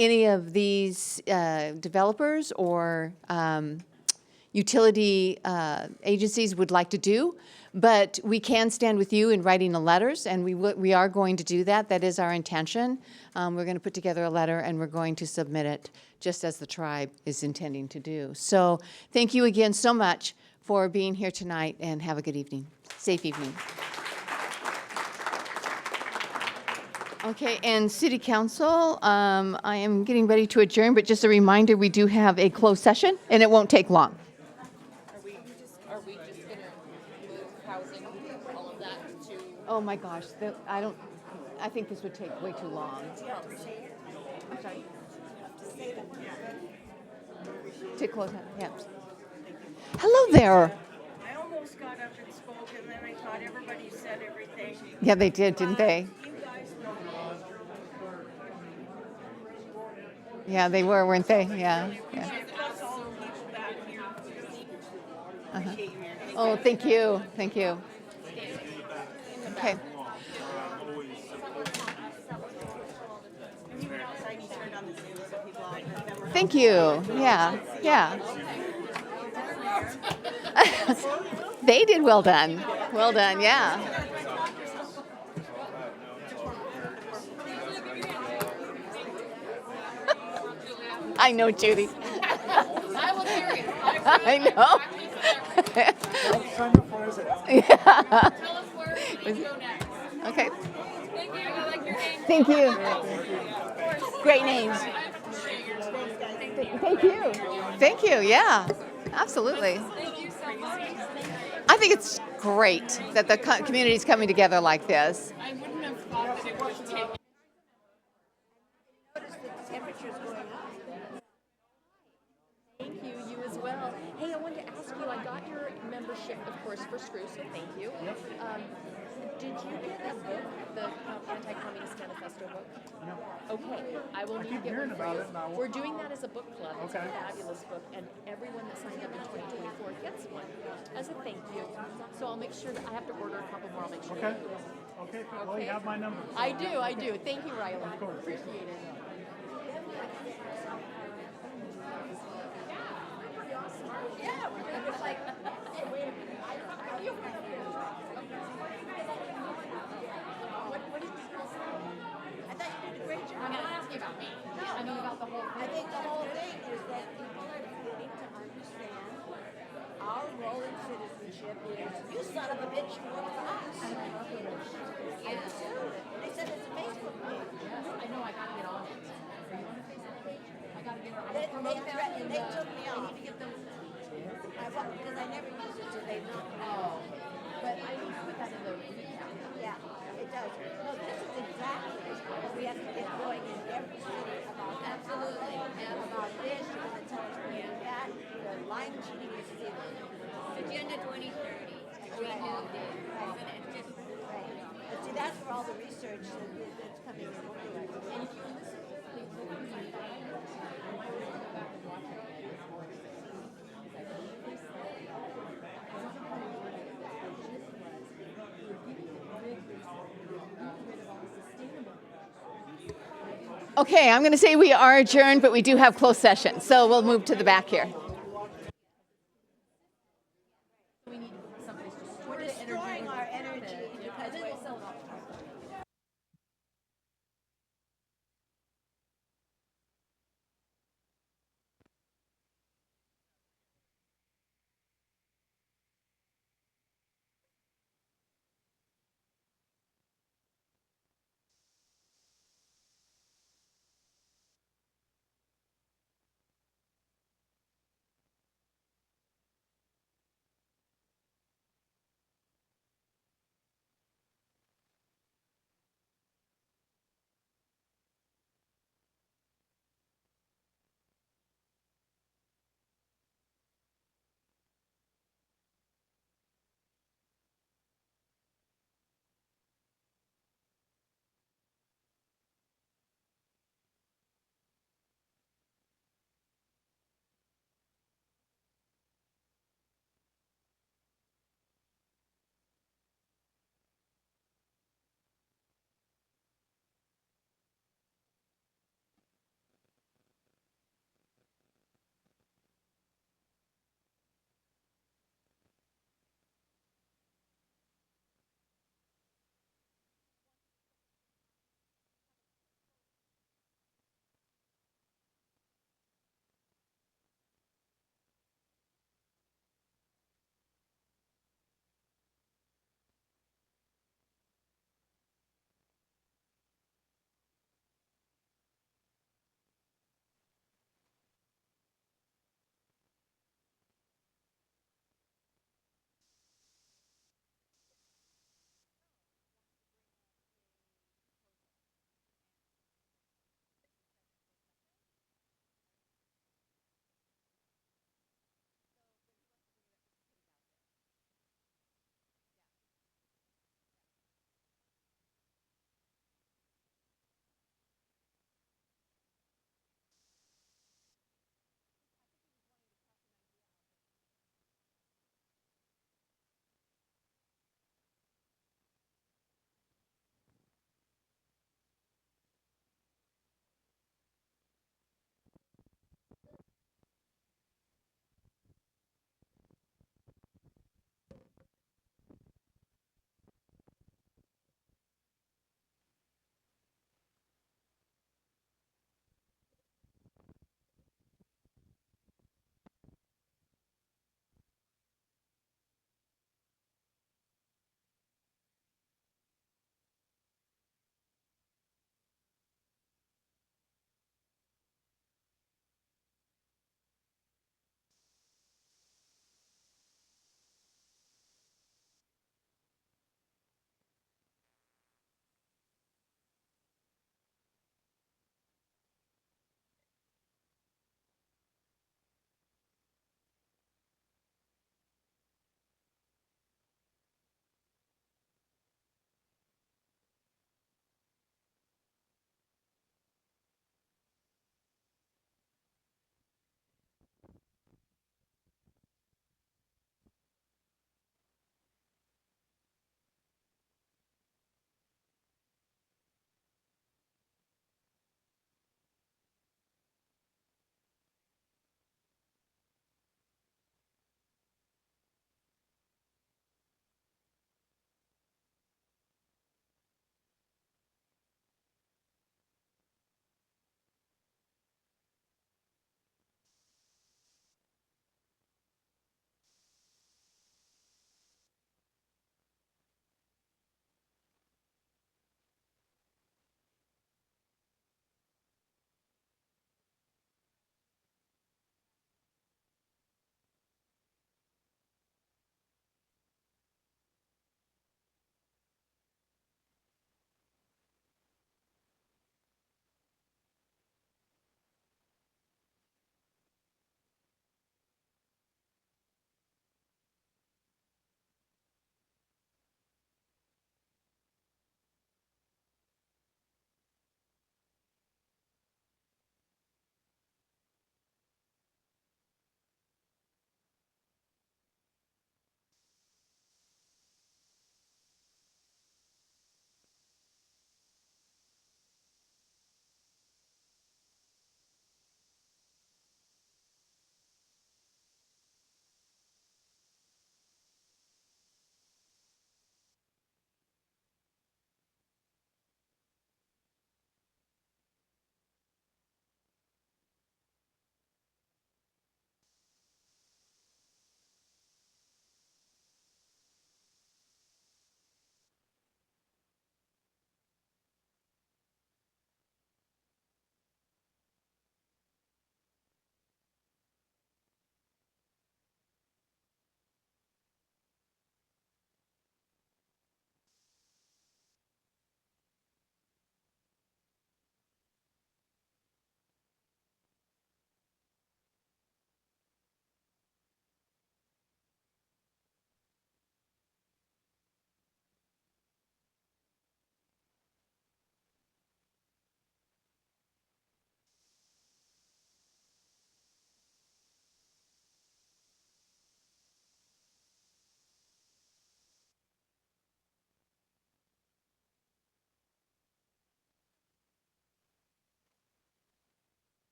any of these developers or utility agencies would like to do. But we can stand with you in writing the letters, and we are going to do that. That is our intention. We're going to put together a letter, and we're going to submit it just as the tribe is intending to do. So thank you again so much for being here tonight, and have a good evening. Safe evening. Okay, and City Council, I am getting ready to adjourn, but just a reminder, we do have a closed session, and it won't take long. Are we just going to move housing, all of that to? Oh my gosh, I think this would take way too long. I'm sorry. To close that, yeah. Hello there. I almost got up and spoke, and then I thought everybody said everything. Yeah, they did, didn't they? You guys know. Yeah, they were, weren't they? Yeah. Yeah. Plus all the people back here. Uh-huh. Oh, thank you. Thank you. Okay. Thank you. Yeah. Yeah. They did well done. Well done. Yeah. I know, Judy. I will hear you. I know. Yeah. Tell us where we go next. Okay. Thank you. I like your name. Thank you. Great names. Thank you. Thank you. Yeah, absolutely. Thank you so much. I think it's great that the community is coming together like this. I wouldn't have thought that it would take. Thank you, you as well. Hey, I wanted to ask you, I got your membership, of course, for SCREW, so thank you. Did you get a book, the Anti-Communist Manifesto book? No. Okay, I will need to get one for you. We're doing that as a book club. It's a fabulous book, and everyone that signed up in 2024 gets one as a thank you. So I'll make sure that I have to order a couple more. I'll make sure. Okay. Okay. Well, you have my number. I do. Thank you, Riley. Appreciate it. Yeah, we're gonna be like, hey, wait a minute. What did you say? I thought you did a great job. I'm not asking about me. I mean about the whole thing. I think the whole thing is that people are beginning to understand our role in citizenship is, you son of a bitch, you work for us. I do. They said it's a Facebook page. I know, I gotta get on it. Are you on the Facebook page? I gotta get on it. They took me off. I need to get them. Because I never use it, so they don't. Oh. But I need to put that in the recap. Yeah, it does. No, this is exactly what we have to get going in every city about. Absolutely. And about this, you're going to tell us where you're at. The line cheating is zero. Agenda 2030. We moved it. Right. But see, that's where all the research that's coming in. And if you listen, Okay, I'm going to say we are adjourned, but we do have closed session, so we'll move to the back here.